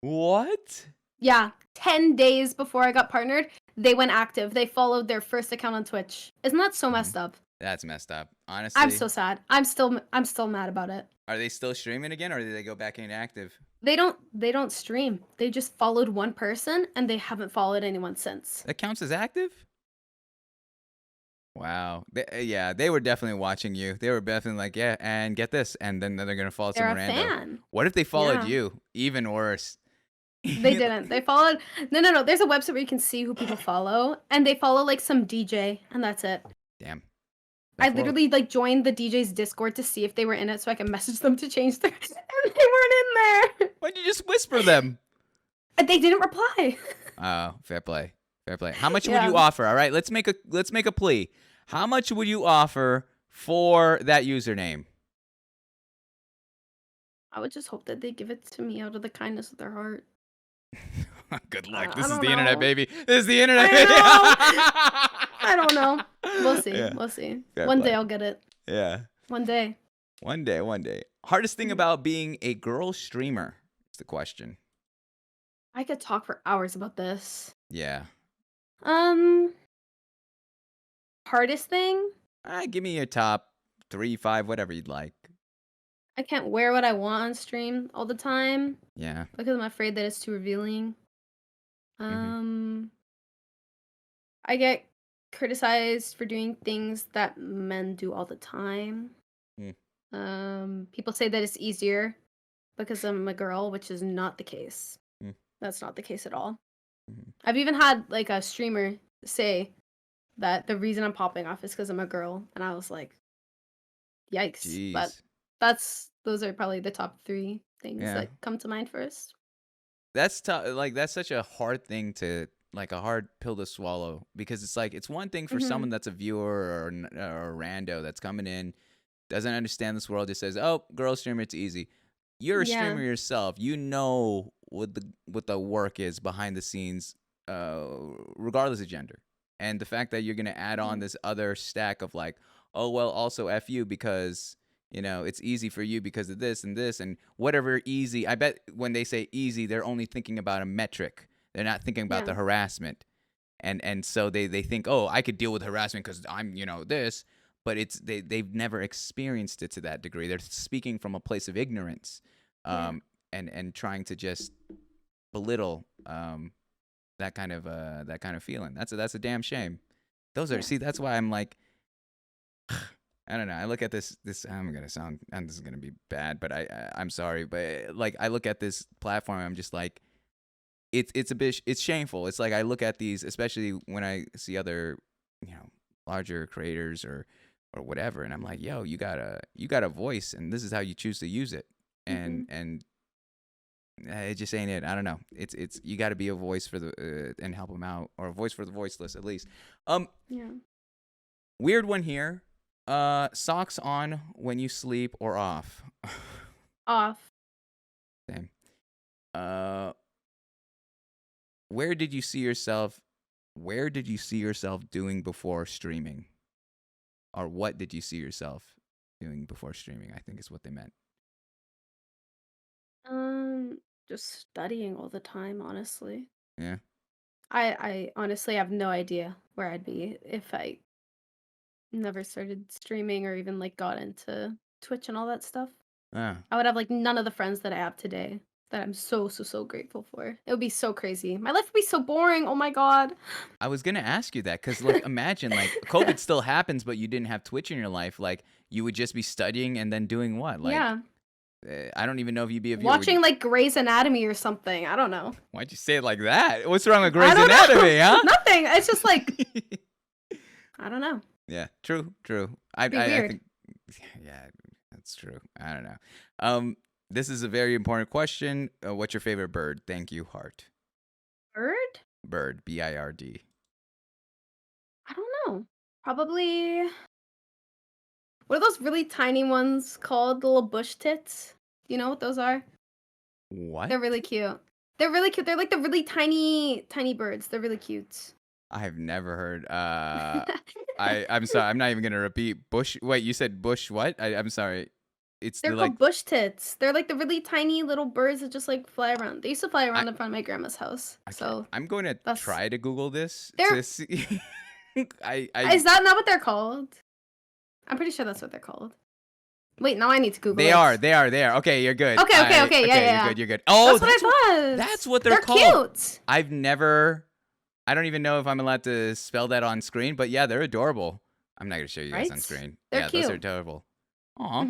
what? Yeah, 10 days before I got partnered, they went active. They followed their first account on Twitch. Isn't that so messed up? That's messed up. Honestly, I'm so sad. I'm still mad about it. are they still streaming again, or did they go back inactive? They don't stream. They just followed one person and they haven't followed anyone since. That counts as active? Wow. Yeah, they were definitely watching you. They were definitely like, yeah, and get this, and then they're gonna follow They're some a rando. fan. What if they followed Yeah. you? Even worse. They didn't. They followed. No. There's a website where you can see who people follow, and they follow like some DJ, and that's it. Damn. I That's low. literally like joined the DJ's Discord to see if they were in it, so I can message them to change their. And they weren't in there. Why'd you just whisper them? And they didn't reply. Oh, fair play. Fair play. How much would Yeah. you offer? All right, let's make a plea. How much would you offer for that username? I would just hope that they give it to me out of the kindness of their heart. Good luck. I This is don't the internet, know. baby. This is the internet. I don't know. We'll see. Yeah. We'll see. Fair One play. day I'll get it. Yeah. One day. One day, one day. Hardest thing about being a girl streamer is the question. I could talk for hours about this. Yeah. Hardest thing? Give me your top 3, 5, whatever you'd like. I can't wear what I want on stream all the time Yeah. because I'm afraid that it's too revealing. I get criticized for doing things that men do all the time. People say that it's easier because I'm a girl, which is not the case. That's not the case at all. I've even had like a streamer say that the reason I'm popping off is because I'm a girl, and I was like, yikes. Jeez. But those are probably the top 3 things that come to mind first. That's tough. Like, that's such a hard thing to, like, a hard pill to swallow, because it's like, it's one thing for someone that's a viewer or a rando that's coming in, doesn't understand this world, just says, oh, girl streamer, it's easy. You're a streamer yourself. You know what the work is behind the scenes, regardless of gender. And the fact that you're going to add on this other stack of like, oh, well, also F you because, you know, it's easy for you because of this and whatever easy. I bet when they say easy, they're only thinking about a metric. They're not thinking about the harassment. And so they think, oh, I could deal with harassment because I'm, you know, this. But they've never experienced it to that degree. They're speaking from a place of ignorance, and trying to just belittle that kind of feeling. That's a damn shame. See, that's why I'm like, I don't know. I look at this. I'm gonna sound, and this is gonna be bad, but I'm sorry, but like I look at this platform, I'm just like, it's a bit, it's shameful. It's like I look at these, especially when I see other, you know, larger creators or whatever, and I'm like, yo, you got a voice, and this is how you choose to use it, and it just ain't it. I don't know. It's you got to be a voice for the and help them out, or a voice for the voiceless at least. Weird one here. Socks on when you sleep or off? Off. Same. Where did you see yourself doing before streaming? Or what did you see yourself doing before streaming? I think is what they meant. Just studying all the time, honestly. Yeah. I honestly have no idea where I'd be if I never started streaming or even like got into Twitch and all that stuff. I would have like none of the friends that I have today that I'm so grateful for. It would be so crazy. My life would be so boring. Oh my god. I was gonna ask you that because, like, imagine like COVID still happens, but you didn't have Twitch in your life. Like, you would just be studying and then doing what? Like, I don't even know if you'd be a viewer. Watching like Grey's Anatomy or something. I don't know. Why'd you say it like that? What's wrong with Grey's Anatomy, huh? Nothing. It's just like I don't know. Yeah, true. I think, yeah, that's true. I don't know. This is a very important question. What's your favorite bird? Thank you, Heart. Bird, B-I-R-D. I don't know. Probably. What are those really tiny ones called? The little bush tits? Do you know what those are? What? They're really cute. They're really cute. They're like the really tiny birds. They're really cute. I have never heard. I'm sorry. I'm not even gonna repeat. Bush. Wait, you said bush what? I'm sorry. They're called like bush tits. They're like the really tiny little birds that just like fly around. They used to fly around in front of my grandma's house. So I'm going to try to Google this. They're- To see. Is that not what they're called? I'm pretty sure that's what they're called. Wait, now I need to Google They it. are. Okay, you're good. Okay, yeah. You're good. Oh, that's what I thought. That's what they're called. Cute. I don't even know if I'm allowed to spell that on screen, but yeah, they're adorable. I'm not gonna show you guys on screen. They're cute. Those are adorable. Aw.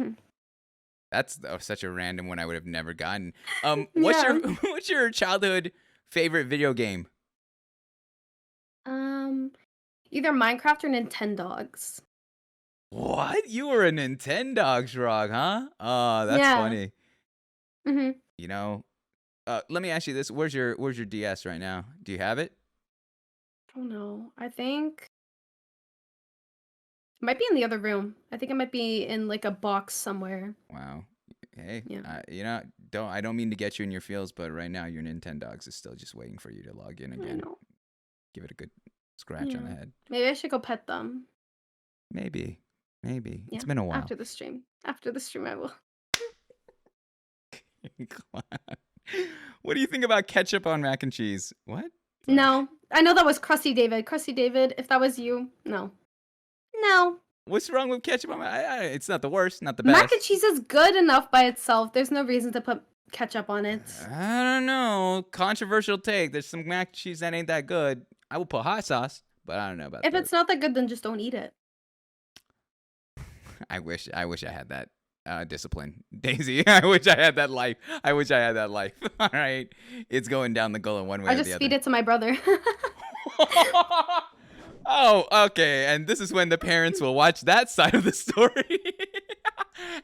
That's such a random one I would have never gotten. What's your childhood favorite video game? Either Minecraft or Nintendogs. What? You were a Nintendogs rock, huh? Oh, that's funny. You know, let me ask you this: Where's your DS right now? Do you have it? I don't know. I think it might be in the other room. I think it might be in like a box somewhere. Wow. Hey, you know, I don't mean to get you in your feels, but right now your Nintendogs is still just waiting for you to log in again. I know. Give it a good scratch on the head. Maybe I should go pet them. Maybe. Maybe. Yeah. It's been a while. After the stream. After the stream, I will. What do you think about ketchup on mac and cheese? What? No. I know that was Crusty David. Crusty David, if that was you, no. No. What's wrong with ketchup on it's not the worst, not the Mac best. and cheese is good enough by itself. There's no reason to put ketchup on it. I don't know. Controversial take. There's some mac and cheese that ain't that good. I will put hot sauce, but I don't know about If that. it's not that good, then just don't eat it. I wish I had that discipline, Daisy. I wish I had that life. All right, it's going down the gullet one way I or just the feed other. it to my brother. Oh, okay. And this is when the parents will watch that side of the story.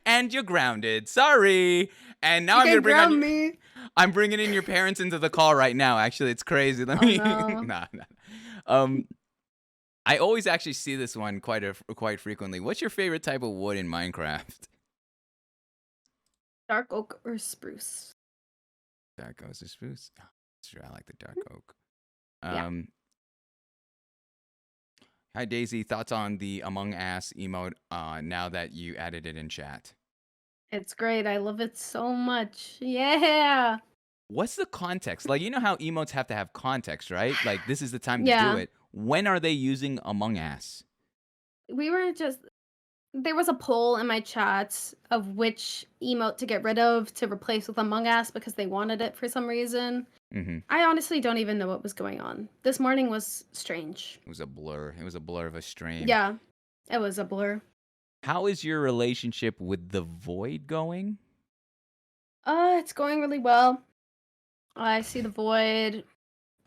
And you're grounded. Sorry. And now You I'm can gonna ground me. I'm bringing in your parents into the call right now. Actually, it's crazy. Let me. no. Nah. I always actually see this one quite frequently. What's your favorite type of wood in Minecraft? Dark oak or spruce? Dark oak or spruce? Oh, sure, I like the dark oak. Yeah. Hi Daisy, thoughts on the Among Us emote now that you added it in chat? It's great. I love it so much. Yeah. What's the context? Like, you know how emotes have to have context, right? Like, this is the time to Yeah. do it. When are they using Among Us? There was a poll in my chats of which emote to get rid of to replace with Among Us because they wanted it for some reason. Mm-hmm. I honestly don't even know what was going on. This morning was strange. It was a blur. It was a blur of a stream. Yeah, it was a blur. How is your relationship with the Void going? It's going really well. I see the Void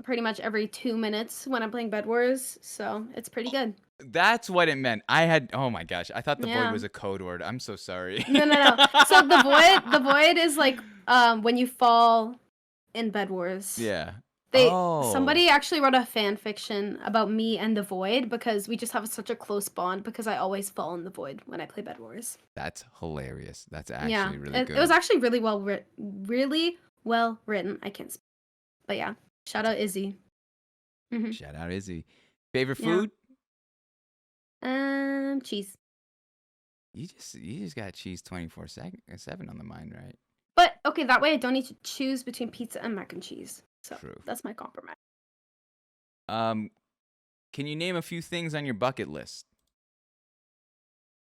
pretty much every 2 minutes when I'm playing Bed Wars, so it's pretty good. That's what it meant. Oh my gosh, I thought the Void Yeah. was a code word. I'm so sorry. No. So the Void is like when you fall in Bed Wars. Yeah. Somebody actually wrote a fan fiction about me and the Void because we just have such a close bond because I always fall in the Void when I play Bed Wars. That's hilarious. That's actually really good. It was actually really well written. I can't speak. But yeah, shout out Izzy. Shout out Izzy. Favorite Yeah. food? Cheese. You just got cheese 24/7 on the mind, right? But okay, that way I don't need to choose between pizza and mac and cheese. So True. that's my compromise. Can you name a few things on your bucket list?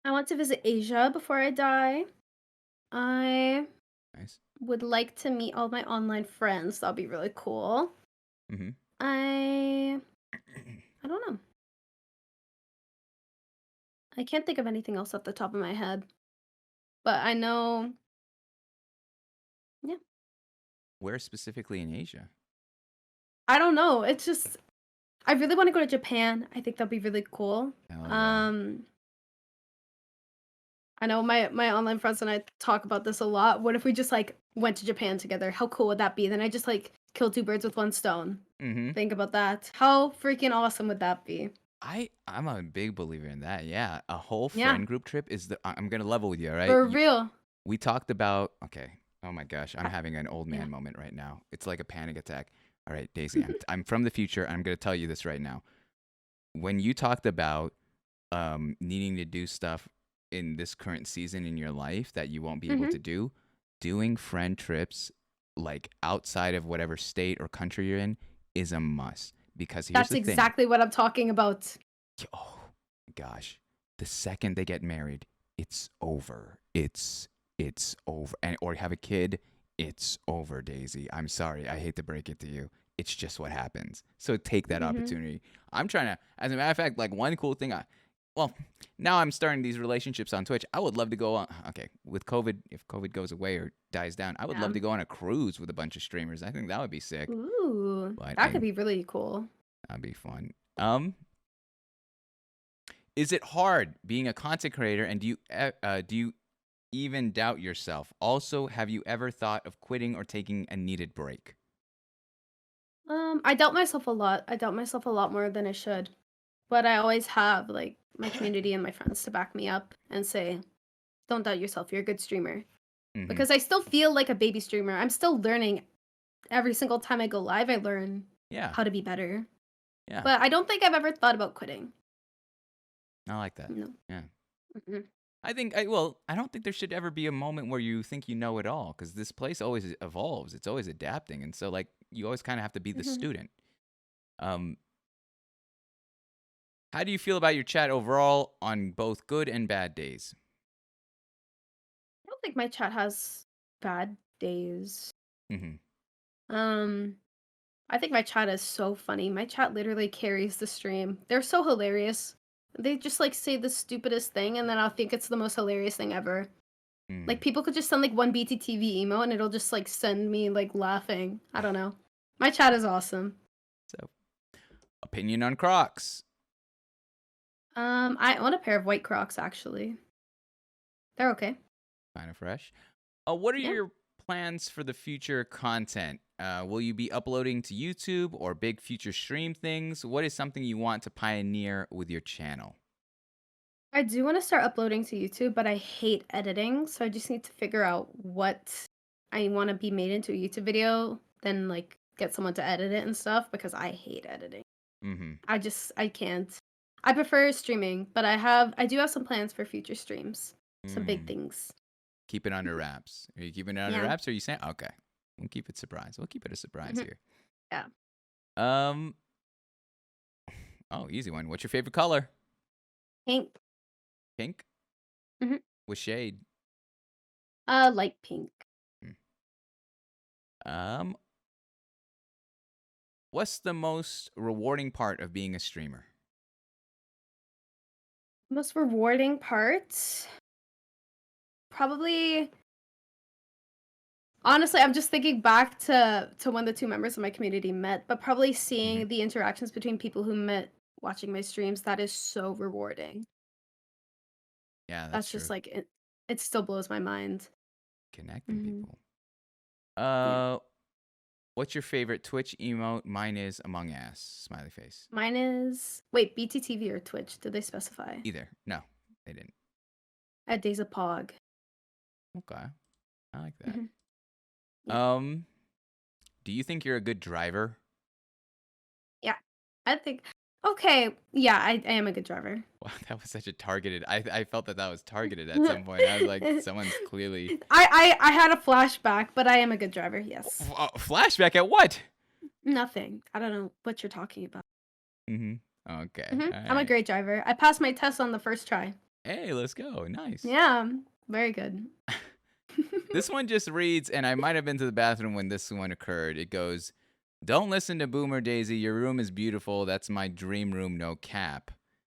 I want to visit Asia before I die. I Nice. would like to meet all my online friends. That'll be really cool. Mm-hmm. I don't know. I can't think of anything else off the top of my head. But I know. Yeah. Where specifically in Asia? I don't know. It's just I really want to go to Japan. I think that'd be really cool. Hell yeah. I know my online friends and I talk about this a lot. What if we just like went to Japan together? How cool would that be? Then I just like kill two birds with one stone. Mm-hmm. Think about that. How freaking awesome would that be? I'm a big believer in that. Yeah, a whole Yeah. friend group trip is I'm gonna level with you, all right? For real. We talked about Oh my gosh, I'm having an old man Yeah. moment right now. It's like a panic attack. All right, Daisy, I'm from the future. I'm gonna tell you this right now. When you talked about needing to do stuff in this current season in your life that you won't be able to do, doing friend trips like outside of whatever state or country you're in is a must. Because here's That's the thing. exactly what I'm talking about. Oh gosh, the second they get married, it's over. It's over. Or have a kid, it's over, Daisy. I'm sorry. I hate to break it to you. It's just what happens. So take that opportunity. I'm trying to, as a matter of fact, like one cool thing. Now I'm starting these relationships on Twitch. I would love to go on. Okay, with COVID, if COVID goes away or dies down, I would love to go on a cruise with a bunch of streamers. I think that would be sick. Ooh, that could be really cool. That'd be fun. Is it hard being a content creator, and do you even doubt yourself? Also, have you ever thought of quitting or taking a needed break? I doubt myself a lot. I doubt myself a lot more than I should. But I always have like my community and my friends to back me up and say, "Don't doubt yourself. You're a good streamer." Because I still feel like a baby streamer. I'm still learning. Every single time I go live, I learn how to be better. Yeah. But I don't think I've ever thought about quitting. I like that. No. Yeah. Mhm. I don't think there should ever be a moment where you think you know it all, because this place always evolves. It's always adapting, and so like you always kind of have to be the Mhm. student. Um, how do you feel about your chat overall on both good and bad days? I don't think my chat has bad days. Hmm. Um, I think my chat is so funny. My chat literally carries the stream. They're so hilarious. They just like say the stupidest thing, and then I'll think it's the most hilarious thing ever. Like Mm. people could just send like one BTTV emo, and it'll just like send me like laughing. I don't know. My chat is awesome. So, opinion on Crocs? I own a pair of white Crocs actually. They're okay. Kind of fresh. What are Yeah. your plans for the future content? Will you be uploading to YouTube or big future stream things? What is something you want to pioneer with your channel? I do want to start uploading to YouTube, but I hate editing, so I just need to figure out what I want to be made into a YouTube video, then like get someone to edit it and stuff because I hate editing. Mm-hmm. I can't. I prefer streaming, but I do have some plans for future streams. Some big Mm. things. Keep it under wraps. Are you keeping it under Yeah. wraps, or are you saying okay? We'll keep it surprise. We'll keep it a surprise Mhm. here. Yeah. Um. Oh, easy one. What's your favorite color? Pink. Pink. Mhm. With shade. Light pink. Um. What's the most rewarding part of being a streamer? Most rewarding part? Probably honestly, I'm just thinking back to when the two members of my community met, but probably Mm-hmm. seeing the interactions between people who met watching my streams, that is so rewarding. Yeah, that's That's just true. like it still blows my mind. Connecting Mhm. people. Yeah. What's your favorite Twitch emote? Mine is Among Us. Smiley face. Mine is wait, BTTV or Twitch? Did they specify? Either. No, they didn't. At Days of Pog. Okay. I like that. Mhm. Yeah. Um, do you think you're a good driver? Yeah. I think okay, yeah, I am a good driver. Wow, that was such a targeted. I felt that was targeted at some point. I was like, someone's clearly I had a flashback, but I am a good driver, yes. Flashback at what? Nothing. I don't know what you're talking about. Mm-hmm. Okay. All I'm a right. great driver. I passed my test on the first try. Hey, let's go. Nice. Yeah, very good. This one just reads, and I might have been to the bathroom when this one occurred. It goes, "Don't listen to Boomer Daisy. Your room is beautiful. That's my dream room, no cap."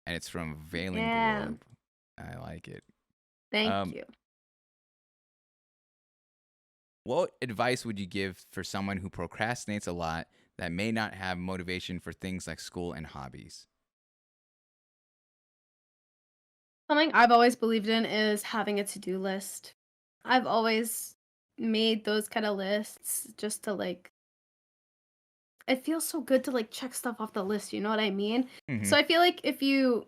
And it's from Veiling Yeah, Globe. I like it. thank Um, you. what advice would you give for someone who procrastinates a lot that may not have motivation for things like school and hobbies? Something I've always believed in is having a to-do list. I've always made those kind of lists just to like it feels so good to like check stuff off the list, you know what I mean? Mm-hmm. So I feel like if you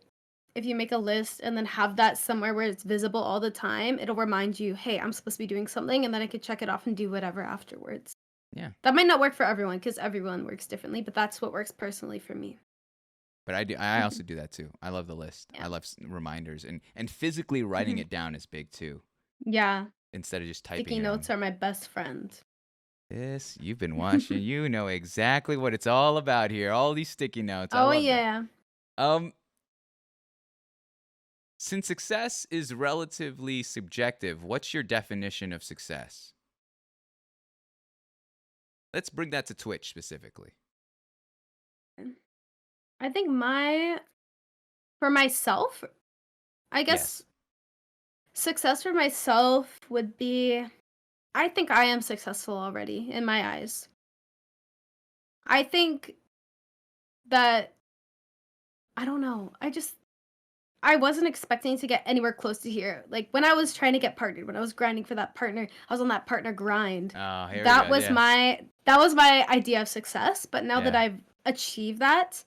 make a list and then have that somewhere where it's visible all the time, it'll remind you, "Hey, I'm supposed to be doing something," and then I could check it off and do whatever afterwards. Yeah. That might not work for everyone because everyone works differently, but that's what works personally for me. But I do. I Mhm. also do that too. I love the list. I Yeah. love reminders, and physically writing Mhm. it down is big too. Yeah. Instead of just typing Sticky it notes on. are my best friend. Yes, you've been watching. You know exactly what it's all about here. All these sticky notes. I Oh, love that. yeah. Um, since success is relatively subjective, what's your definition of success? Let's bring that to Twitch specifically. I think for myself, I Yes. guess success for myself would be I think I am successful already in my eyes. I think that I don't know. I wasn't expecting to get anywhere close to here. Like when I was trying to get partnered, when I was grinding for that partner, I was on that partner grind. Oh, here we That go. was Yeah. my idea of success, but now that Yeah. I've achieved that,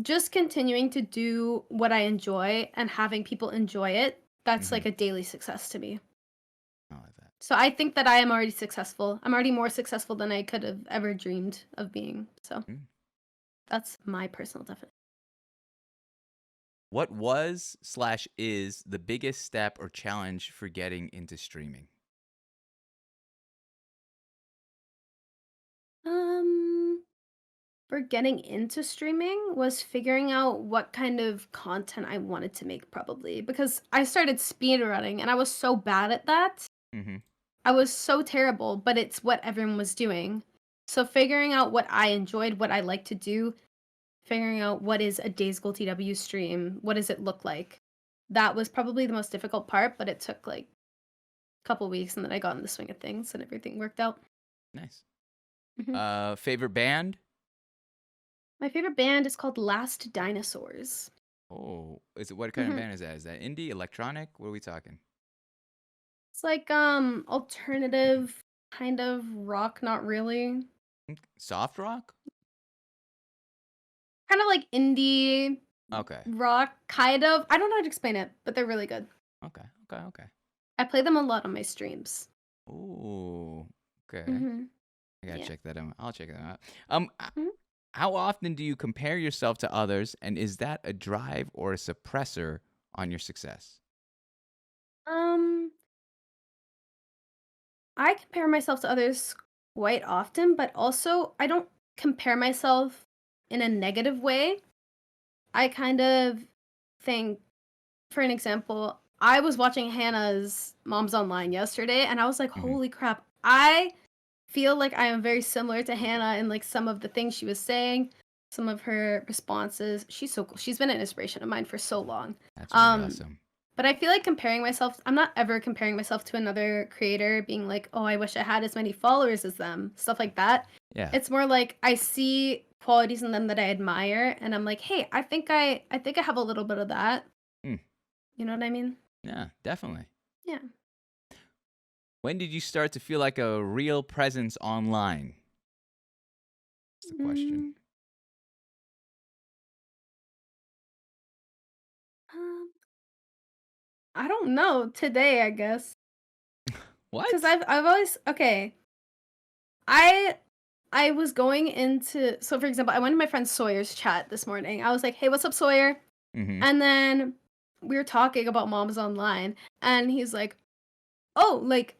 just continuing to do what I enjoy and having people enjoy it, that's Mm-hmm. like a daily success to me. I like that. So I think that I am already successful. I'm already more successful than I could have ever dreamed of being. So Mm. that's my personal definition. What was slash is the biggest step or challenge for getting into streaming? Um, for getting into streaming was figuring out what kind of content I wanted to make probably because I started speedrunning and I was so bad at that. Mm-hmm. I was so terrible, but it's what everyone was doing. So figuring out what I enjoyed, what I like to do, figuring out what is a adaisicaltw stream, what does it look like? That was probably the most difficult part, but it took like a couple weeks and then I got in the swing of things and everything worked out. Nice. Mhm. Favorite band? My favorite band is called Last Dinosaurs. Oh, what kind of Mhm. band is that? Is that indie, electronic? What are we talking? It's like alternative kind of rock, not really. Soft rock? Kind of like indie Okay. rock, kind of. I don't know how to explain it, but they're really good. Okay. Okay. Okay. I play them a lot on my streams. Ooh. Okay. Mhm. I gotta Yeah. check that out. I'll check that out. h- Mhm. how often do you compare yourself to others, and is that a drive or a suppressor on your success? Um, I compare myself to others quite often, but also I don't compare myself in a negative way. I kind of think, for an example, I was watching Hannah's Moms Online yesterday and I was like, Hmm. holy crap, I feel like I am very similar to Hannah in like some of the things she was saying, some of her responses. She's so cool. She's been an inspiration of mine for so long. That's really Um, awesome. but I feel like comparing myself, I'm not ever comparing myself to another creator, being like, oh, I wish I had as many followers as them, stuff like that. Yeah. It's more like I see qualities in them that I admire, and I'm like, hey, I think I have a little bit of that. Hmm. You know what I mean? Yeah. Definitely. Yeah. When did you start to feel like a real presence online? That's the question. Mm, um, I don't know. Today, I guess, because What? I've always okay. I I was going into so for example, I went to my friend Sawyer's chat this morning. I was like, "Hey, what's up, Sawyer?" Mm-hmm. And then we were talking about Moms Online, and he's like, "Oh, like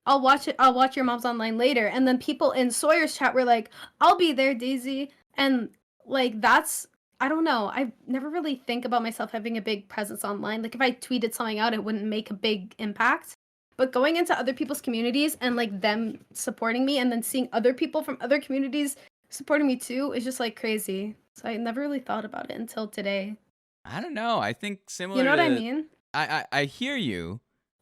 I'll watch it. I'll watch your Moms Online later." And then people in Sawyer's chat were like, "I'll be there, Daisy." And like that's I don't know. I never really think about myself having a big presence online. Like if I tweeted something out, it wouldn't make a big impact. But going into other people's communities and like them supporting me and then seeing other people from other communities supporting me too is just like crazy. So I never really thought about it until today. I don't know. I think You similar know what I to mean? I hear you,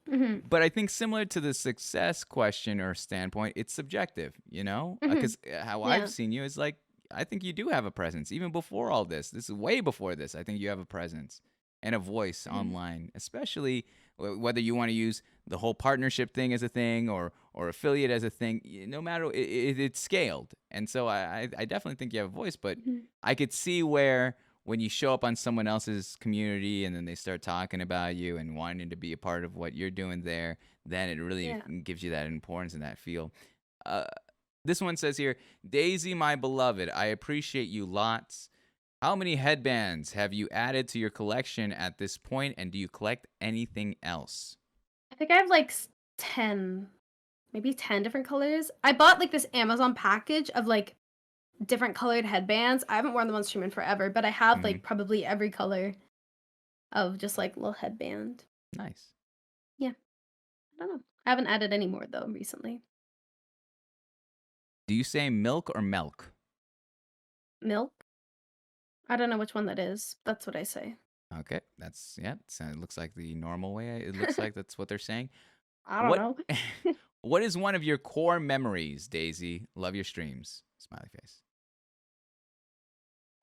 Mhm. but I think similar to the success question or standpoint, it's subjective, you know? Mhm. Because how I've Yeah. seen you is like, I think you do have a presence. Even before all this, this is way before this. I think you have a presence and a voice Mhm. online, especially whether you want to use the whole partnership thing as a thing or affiliate as a thing. No matter, it's scaled. And so I definitely think you have a voice, but Mhm. I could see where when you show up on someone else's community and then they start talking about you and wanting to be a part of what you're doing there, then it really Yeah. gives you that importance and that feel. Uh, this one says here, Daisy, my beloved, I appreciate you lots. How many headbands have you added to your collection at this point, and do you collect anything else? I think I have like 10, maybe 10 different colors. I bought like this Amazon package of like different colored headbands. I haven't worn them on stream in forever, but I have Hmm. like probably every color of just like little headband. Nice. Yeah, I don't know. I haven't added any more though recently. Do you say milk or milk? Milk? I don't know which one that is. That's what I say. Okay, that's yeah. So it looks like the normal way. It looks like that's what they're saying. I don't What know. what is one of your core memories, Daisy? Love your streams. Smiley face.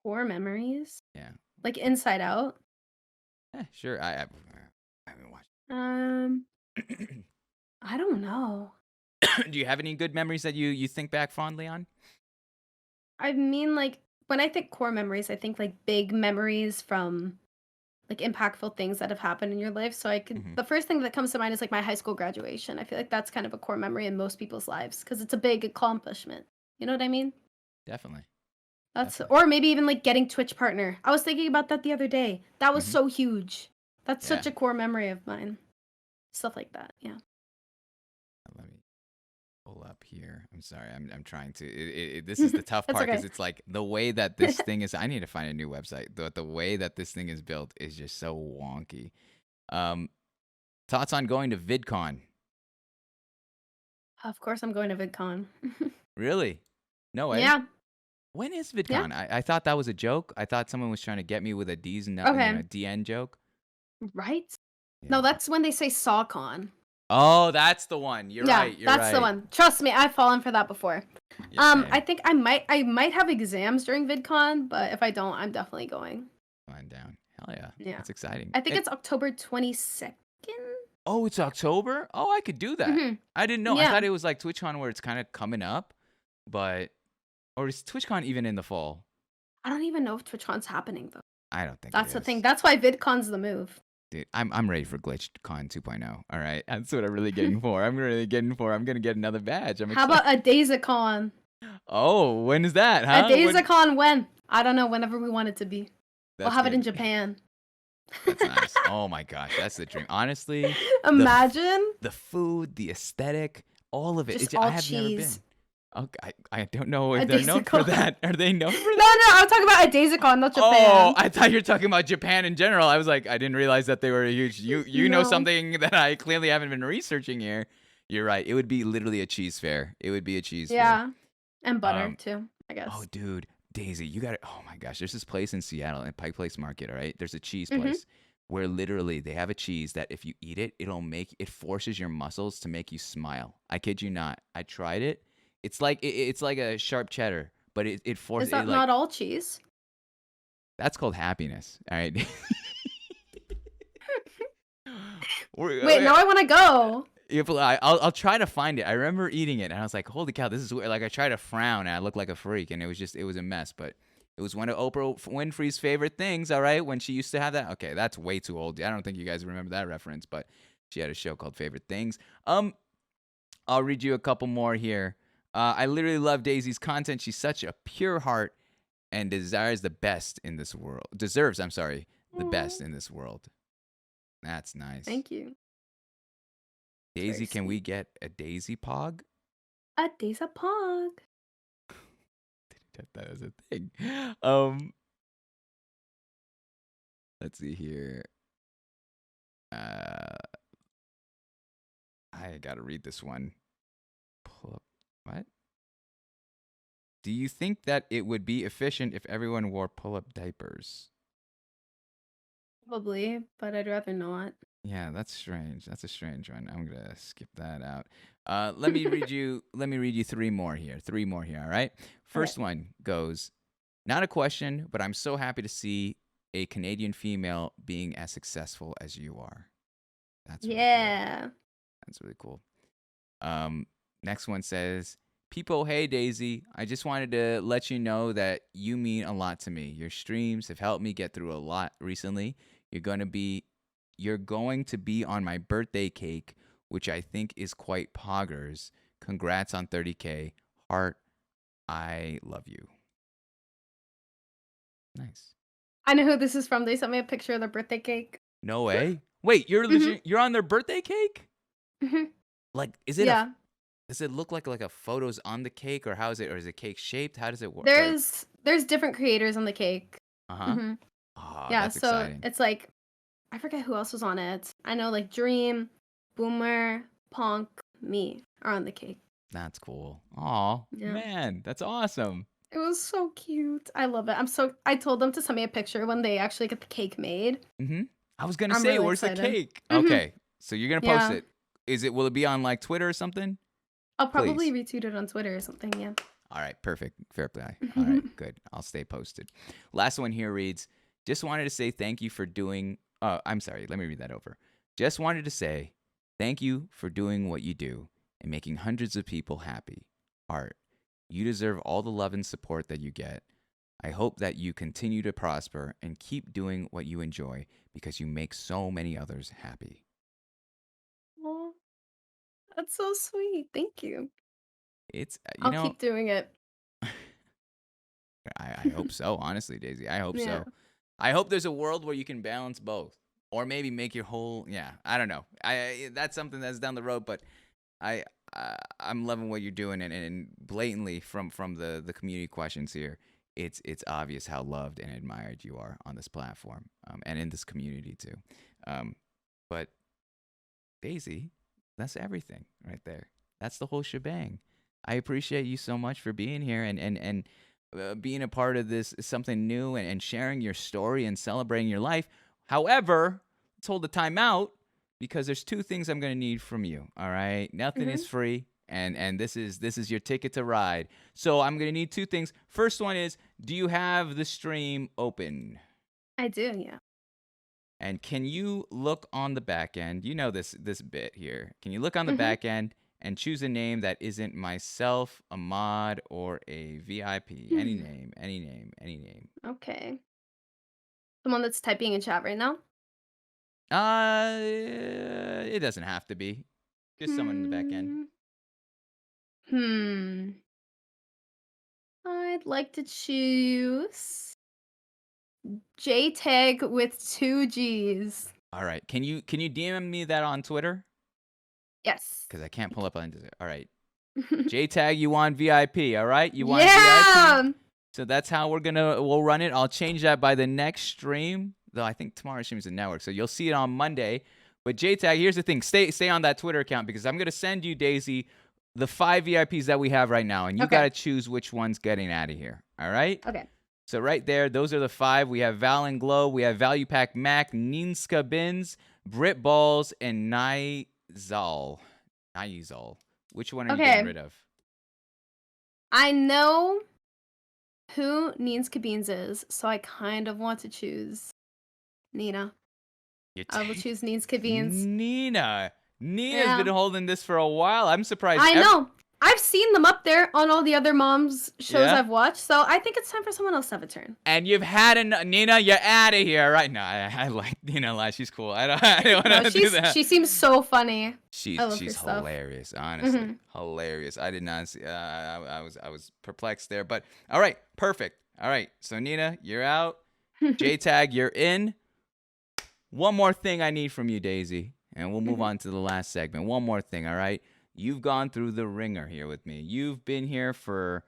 Core memories? Yeah. Like Inside Out? Sure. I haven't watched. Um, I don't know. Do you have any good memories that you think back fondly on? I mean, like when I think core memories, I think like big memories from like impactful things that have happened in your life. So I could Hmm. the first thing that comes to mind is like my high school graduation. I feel like that's kind of a core memory in most people's lives because it's a big accomplishment. You know what I mean? Definitely. That's or maybe even like getting Twitch partner. I was thinking about that the other day. That was Mhm. so huge. That's Yeah. such a core memory of mine. Stuff like that. Yeah. Let me pull up here. I'm sorry. I'm trying to. This is the tough It's part because okay. it's like the way that this thing is. I need to find a new website. The way that this thing is built is just so wonky. Thoughts on going to VidCon? Of course, I'm going to VidCon. Really? No way. Yeah. When is Yeah. VidCon? I thought that was a joke. I thought someone was trying to get me with a D's and Okay. DN joke. Right? Yeah. No, that's when they say SawCon. Oh, that's the one. You're right. You're that's right. the one. Trust me, I've fallen for that before. Yeah, same. I think I might have exams during VidCon, but if I don't, I'm definitely going. Flying down. Hell yeah. Yeah. That's exciting. I think it's October 22nd. Oh, it's October? Oh, I could do that. Mhm. I didn't know. I Yeah. thought it was like TwitchCon where it's kind of coming up, but or is TwitchCon even in the fall? I don't even know if TwitchCon's happening though. I don't think That's it the is. thing. That's why VidCon's the move. Dude, I'm ready for GlitchCon 2.0. All right, that's what I'm really getting for. I'm really getting for. I'm gonna get another badge. I'm How excited. about adaisicaltw? Oh, when is that? Huh? Adaisicaltw when? I don't know. Whenever we want it to be. We'll That's have it in good. Japan. That's nice. Oh my gosh, that's the dream. Honestly, Imagine. the food, the aesthetic, all of it. Just I all have never been. cheese. Okay, I don't know if they're known for Adaisicaltw. that. Are they known for No, that? I'm talking about adaisicaltw, not Japan. Oh, I thought you were talking about Japan in general. I was like, I didn't realize that they were a huge. You know No. something that I clearly haven't been researching here. You're right. It would be literally a cheese fair. It would be a cheese fair. Yeah, and butter too, I guess. Oh, dude, Daisy, you got it. Oh my gosh, there's this place in Seattle, in Pike Place Market. All right, there's a cheese Mhm. place where literally they have a cheese that if you eat it, it forces your muscles to make you smile. I kid you not. I tried it. It's like it's like a sharp cheddar, but it forces. Is that not all cheese? That's called happiness. All right. Wait, now I want to go. I'll try to find it. I remember eating it, and I was like, "Holy cow, this is weird." Like I tried to frown, and I looked like a freak, and it was a mess. But it was one of Oprah Winfrey's favorite things. All right, when she used to have that. Okay, that's way too old. I don't think you guys remember that reference, but she had a show called Favorite Things. I'll read you a couple more here. I literally love Daisy's content. She's such a pure heart and deserves the best in this world. The best in this world. That's nice. Thank you. Daisy, very can we sweet. get a Daisy Pog? Adaisicaltw. That was a thing. Let's see here. I gotta read this one. Pull up. What? Do you think that it would be efficient if everyone wore pull-up diapers? Probably, but I'd rather not. Yeah, that's strange. That's a strange one. I'm gonna skip that out. Let me read you. Let me read you three more here. All right. First one goes, not a question, but I'm so happy to see a Canadian female being as successful as you are. That's really cool. Yeah. That's really cool. Next one says, "People, hey Daisy, I just wanted to let you know that you mean a lot to me. Your streams have helped me get through a lot recently. You're going to be on my birthday cake, which I think is quite poggers. Congrats on 30K. Heart, I love you." Nice. I know who this is from. They sent me a picture of their birthday cake. No way. Wait, you're legit, you're on their birthday cake? hmm Like, is it Yeah. does it look like a photos on the cake, or how is it, or is it cake shaped? How does it work? There's different creators on the cake. Uh-huh. hmm Oh, Yeah, that's so exciting. it's like I forget who else was on it. I know like Dream, Boomer, Ponk, me are on the cake. That's cool. Aw, Yeah. man, that's awesome. It was so cute. I love it. I told them to send me a picture when they actually get the cake made. Mm-hmm. I was gonna I'm say, really where's the excited. cake? Mhm. Okay, so you're gonna post Yeah. it. Will it be on like Twitter or something? I'll probably Please. retweet it on Twitter or something, yeah. All right, perfect. Fair play. All right, good. I'll stay posted. Last one here reads, just wanted to say thank you for doing. I'm sorry. Let me read that over. Just wanted to say thank you for doing what you do and making hundreds of people happy. Art, you deserve all the love and support that you get. I hope that you continue to prosper and keep doing what you enjoy because you make so many others happy. Aw, that's so sweet. Thank you. It's I'll keep doing it. I'm I hope so, honestly, Daisy. I hope Yeah. so. I hope there's a world where you can balance both, or maybe make your whole. Yeah, I don't know. That's something that's down the road, but I I'm loving what you're doing, and blatantly from the community questions here, it's obvious how loved and admired you are on this platform, and in this community too. But Daisy, that's everything right there. That's the whole shebang. I appreciate you so much for being here and being a part of this something new and sharing your story and celebrating your life. However, let's hold the time out because there's two things I'm going to need from you. All right, nothing is free, and this is your ticket to ride. So I'm going to need two things. First one is, do you have the stream open? I do, yeah. And can you look on the back end? You know this bit here. Can you look on the back end and choose a name that isn't myself, a mod, or a VIP? Any name, any name, any name. Okay. Someone that's typing in chat right now? It doesn't have to be. Just someone in the back end. I'd like to choose JTag with 2 G's. All right. Can you DM me that on Twitter? Yes. Because I can't pull up on. All right. JTag, you want VIP? All right. You want Yeah! VIP? So that's how we'll run it. I'll change that by the next stream. Though I think tomorrow's stream is a network, so you'll see it on Monday. But JTag, here's the thing: stay on that Twitter account because I'm gonna send you, Daisy, the 5 VIPs that we have right now, and you gotta choose which one's getting out of here. All right? Okay. So right there, those are the 5. We have Val and Glow, we have Value Pack Mac, Ninska Bins, Brit Balls, and Nizal. Which one are you getting rid of? I know who Ninska Beans is, so I kind of want to choose Nina. I will choose Ninska Beans. Nina's been holding this for a while. I'm surprised. I know. I've seen them up there on all the other moms shows Yeah? I've watched, so I think it's time for someone else to have a turn. And you've had Nina, you're out of here, right? No, I like Nina a lot. She's cool. I don't want to do that. She seems so funny. She's hilarious, honestly. Hilarious. I did not see. I was perplexed there, but all right, perfect. All right, so Nina, you're out. JTag, you're in. One more thing I need from you, Daisy, and we'll move on to the last segment. One more thing, all right? You've gone through the ringer here with me. You've been here for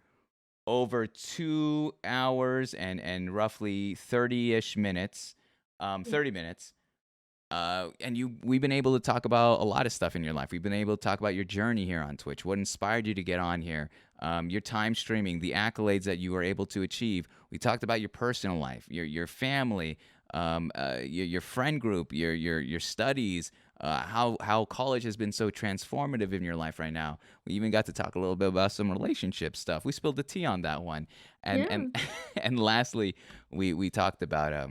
over 2 hours and roughly 30-ish minutes, 30 minutes. And we've been able to talk about a lot of stuff in your life. We've been able to talk about your journey here on Twitch, what inspired you to get on here, your time streaming, the accolades that you were able to achieve. We talked about your personal life, your family, your friend group, your studies, how college has been so transformative in your life right now. We even got to talk a little bit about some relationship stuff. We spilled the tea on that one, and lastly, we talked about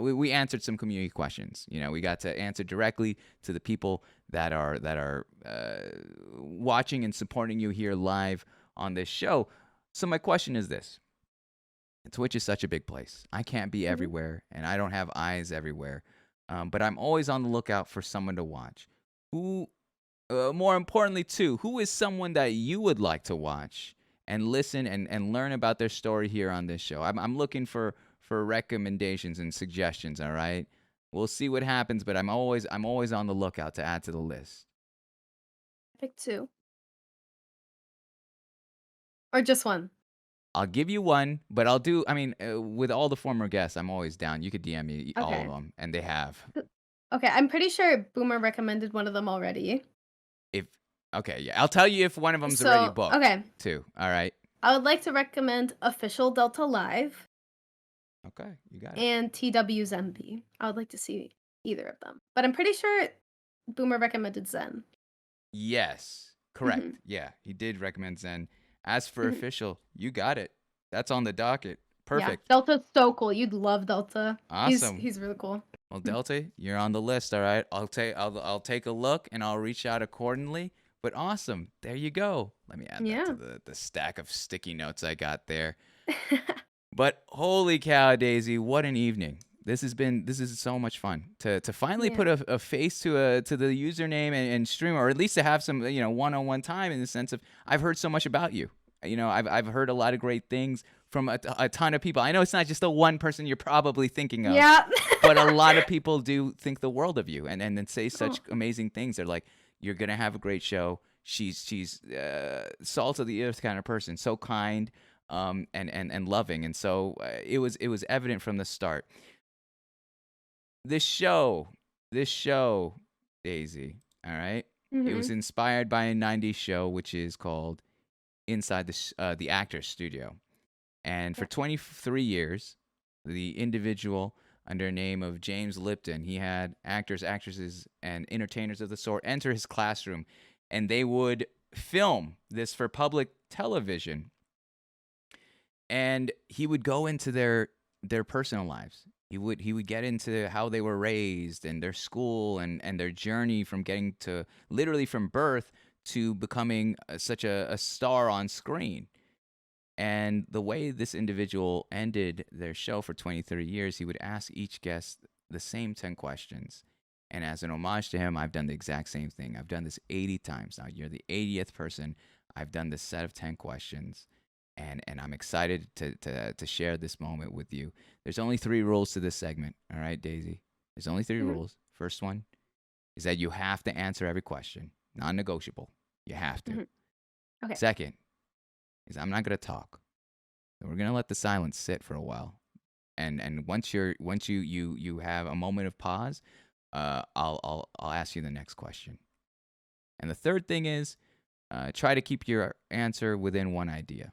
we answered some community questions. You know, we got to answer directly to the people that are watching and supporting you here live on this show. So my question is this. Twitch is such a big place. I can't be everywhere, and I don't have eyes everywhere. But I'm always on the lookout for someone to watch. Who, more importantly, too, who is someone that you would like to watch and listen and learn about their story here on this show? I'm looking for recommendations and suggestions. All right, we'll see what happens, but I'm always on the lookout to add to the list. Pick 2, or just 1. I'll give you one, but I'll do. I mean, with all the former guests, I'm always down. You could DM me all of them, and they have. Okay, I'm pretty sure Boomer recommended one of them already. Yeah, I'll tell you if one of them's already booked. Okay. Too. All right. I would like to recommend Official Delta Live. Okay, you got it. And TWZMB. I would like to see either of them, but I'm pretty sure Boomer recommended Zen. Yes, correct. Yeah, he did recommend Zen. As for Official, you got it. That's on the docket. Perfect. Yeah, Delta's so cool. You'd love Delta. Awesome. He's really cool. Well, Delta, you're on the list. All right. I'll take a look and I'll reach out accordingly. But awesome. There you go. Let me add that to the stack of sticky notes I got there. But holy cow, Daisy, what an evening. This is so much fun to finally put a face to the username and stream, or at least to have some one-on-one time in the sense of I've heard so much about you. I've heard a lot of great things from a ton of people. I know it's not just the one person you're probably thinking of, Yeah. but a lot of people do think the world of you and then say such Oh. amazing things. They're like, you're gonna have a great show. She's salt of the earth kind of person, so kind, and loving, and so it was evident from the start. This show, Daisy. All right, it was Mhm. inspired by a '90s show which is called Inside the Actors Studio, and for Yeah. 23 years, the individual under the name of James Lipton, he had actors, actresses, and entertainers of the sort enter his classroom, and they would film this for public television. And he would go into their personal lives. He would get into how they were raised and their school and their journey from getting to literally from birth to becoming such a star on screen. And the way this individual ended their show for 20, 30 years, he would ask each guest the same 10 questions. And as an homage to him, I've done the exact same thing. I've done this 80 times now. You're the 80th person. I've done this set of 10 questions. And I'm excited to share this moment with you. There's only 3 rules to this segment. All right, Daisy? There's only 3 Mhm. rules. First one is that you have to answer every question. Non-negotiable. You have to. Mhm. Okay. Second is I'm not going to talk. We're gonna let the silence sit for a while, and once you have a moment of pause, I'll ask you the next question. And the third thing is, try to keep your answer within one idea.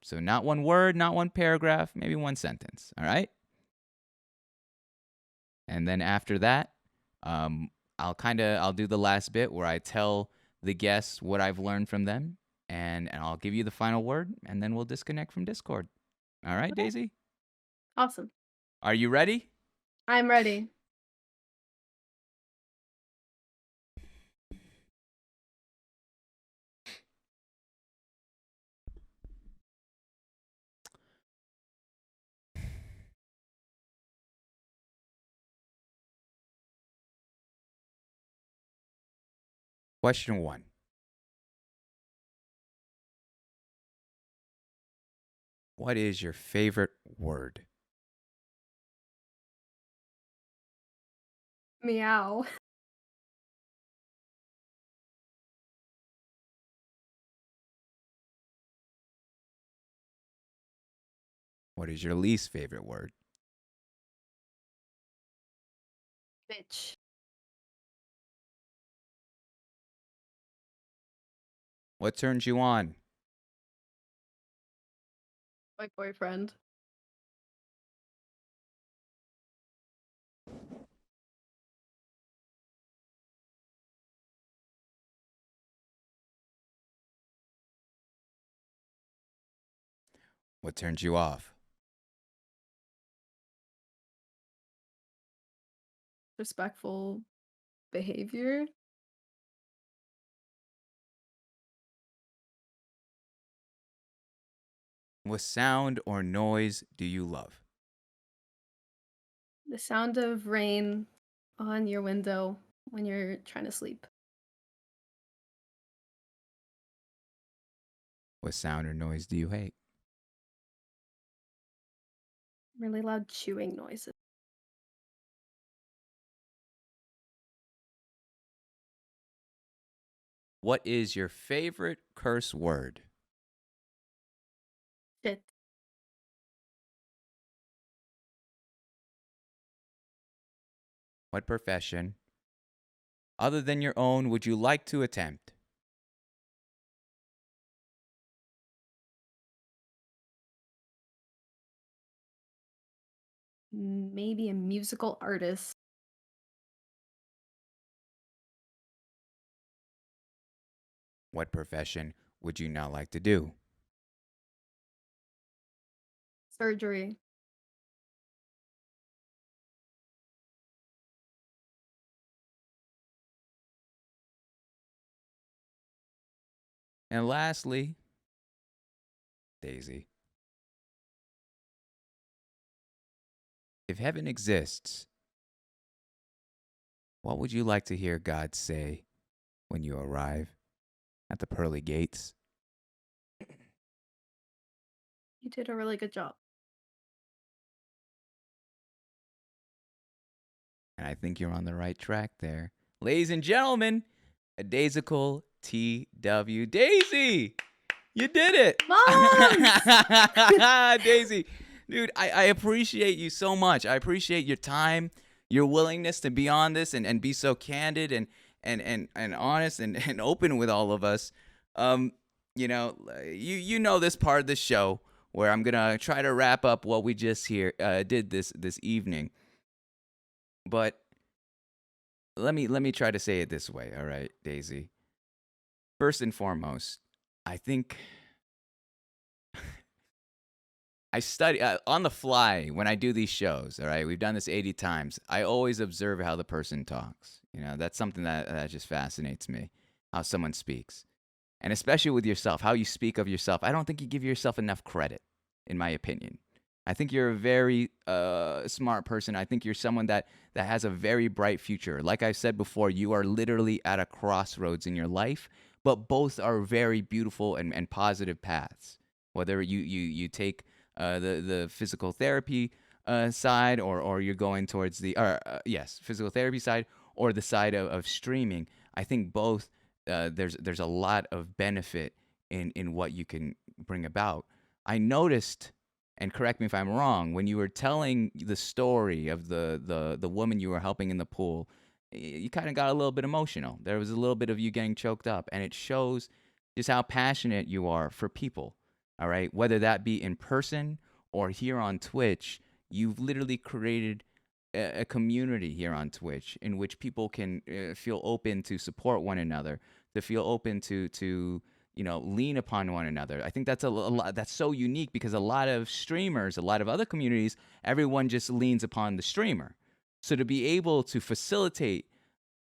So not one word, not one paragraph, maybe one sentence. All right. And then after that, I'll do the last bit where I tell the guests what I've learned from them, and I'll give you the final word, and then we'll disconnect from Discord. All right, Okay. Daisy? Awesome. Are you ready? I'm ready. Question 1. What is your favorite word? Meow. What is your least favorite word? Bitch. What turns you on? My boyfriend. What turns you off? Respectful behavior. What sound or noise do you love? The sound of rain on your window when you're trying to sleep. What sound or noise do you hate? Really loud chewing noises. What is your favorite curse word? Shit. What profession, other than your own, would you like to attempt? Maybe a musical artist. What profession would you not like to do? Surgery. And lastly, Daisy, if heaven exists, what would you like to hear God say when you arrive at the pearly gates? You did a really good job. And I think you're on the right track there. Ladies and gentlemen, adaisicaltw. Daisy! You did it! Moms! Daisy, dude, I appreciate you so much. I appreciate your time, your willingness to be on this and be so candid and honest and open with all of us. You know this part of the show where I'm gonna try to wrap up what we just did this evening. But let me try to say it this way, all right, Daisy. First and foremost, I think I study on the fly when I do these shows. All right, we've done this 80 times. I always observe how the person talks. You know, that's something that just fascinates me, how someone speaks, and especially with yourself, how you speak of yourself. I don't think you give yourself enough credit, in my opinion. I think you're a very smart person. I think you're someone that has a very bright future. Like I said before, you are literally at a crossroads in your life, but both are very beautiful and positive paths. Whether you take the physical therapy side or you're going towards the physical therapy side or the side of streaming, I think both there's a lot of benefit in what you can bring about. I noticed, and correct me if I'm wrong, when you were telling the story of the woman you were helping in the pool, you kind of got a little bit emotional. There was a little bit of you getting choked up, and it shows just how passionate you are for people, all right? Whether that be in person or here on Twitch, you've literally created a community here on Twitch in which people can feel open to support one another, to feel open to lean upon one another. I think that's a lot, that's so unique because a lot of streamers, a lot of other communities, everyone just leans upon the streamer. So to be able to facilitate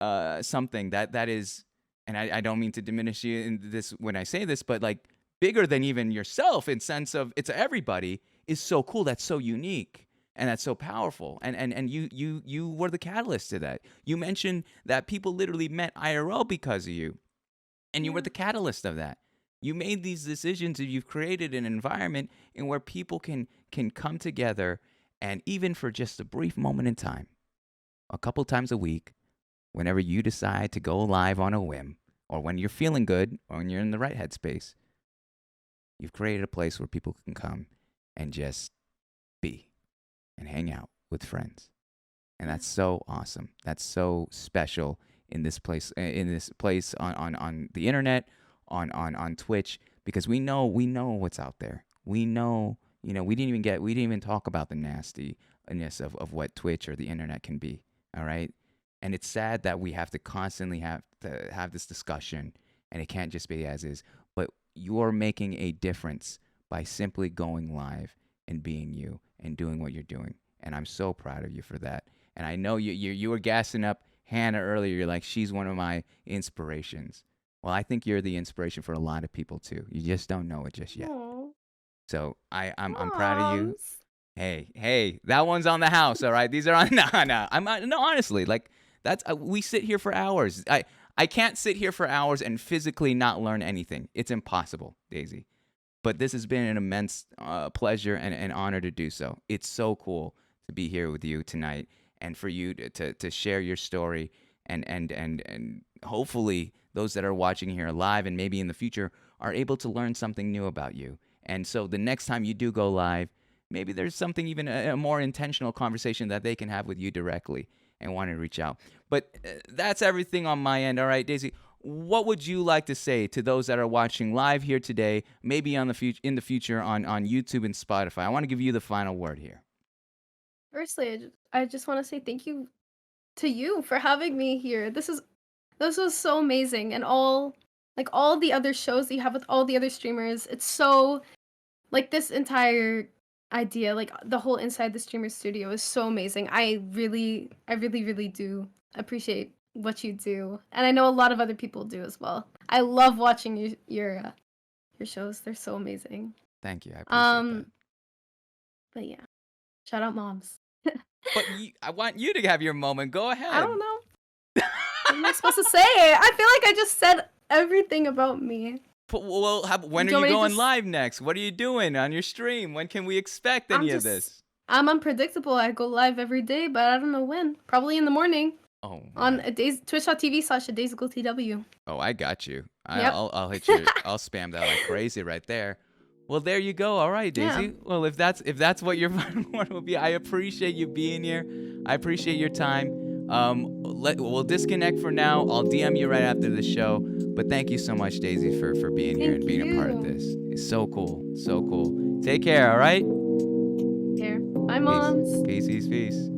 something that is, and I don't mean to diminish you in this when I say this, but like bigger than even yourself in sense of it's everybody, is so cool. That's so unique. And that's so powerful. And you were the catalyst to that. You mentioned that people literally met IRL because of you. And you were the catalyst of that. You made these decisions and you've created an environment in where people can come together, and even for just a brief moment in time, a couple times a week, whenever you decide to go live on a whim, or when you're feeling good, or when you're in the right headspace, you've created a place where people can come and just be and hang out with friends. And that's so awesome. That's so special in this place on the internet, on Twitch, because we know what's out there. We know, we didn't even talk about the nastiness of what Twitch or the internet can be. All right. And it's sad that we have to constantly have this discussion, and it can't just be as is. But you're making a difference by simply going live and being you and doing what you're doing. And I'm so proud of you for that. And I know you were gassing up Hannah earlier. You're like, she's one of my inspirations. Well, I think you're the inspiration for a lot of people too. You just don't know it just yet. Aww. So I'm proud of you. Hey, that one's on the house. All right, these are on. No, honestly, like that's we sit here for hours. I can't sit here for hours and physically not learn anything. It's impossible, Daisy. But this has been an immense pleasure and honor to do so. It's so cool to be here with you tonight, and for you to share your story, and hopefully those that are watching here live and maybe in the future are able to learn something new about you. And so the next time you do go live, maybe there's something, even a more intentional conversation that they can have with you directly and want to reach out. But that's everything on my end. All right, Daisy, what would you like to say to those that are watching live here today, maybe in the future on YouTube and Spotify? I want to give you the final word here. Firstly, I just want to say thank you to you for having me here. This was so amazing, and all the other shows that you have with all the other streamers. It's so like this entire idea, like the whole inside the streamer studio is so amazing. I really do appreciate what you do, and I know a lot of other people do as well. I love watching your shows. They're so amazing. Thank you. I appreciate that. But yeah, shout out moms. But I want you to have your moment. Go ahead. I don't know. What am I supposed to say? I feel like I just said everything about me. Well, when Do are you you want me to going just- live next? What are you doing on your stream? When can we expect any of this? I'm unpredictable. I go live every day, but I don't know when. Probably in the morning Oh, on man. twitch.tv/adaisicaltw. Oh, I got you. Yep. I'll hit you. I'll spam that like crazy right there. Well, there you go. All right, Daisy. Yeah. Well, if that's what your final word will be, I appreciate you being here. I appreciate your time. We'll disconnect for now. I'll DM you right after the show. But thank you so much, Daisy, for being here and being a part of this. It's so cool. So cool. Take care. All right. Here. Bye, moms. Peace. Peace.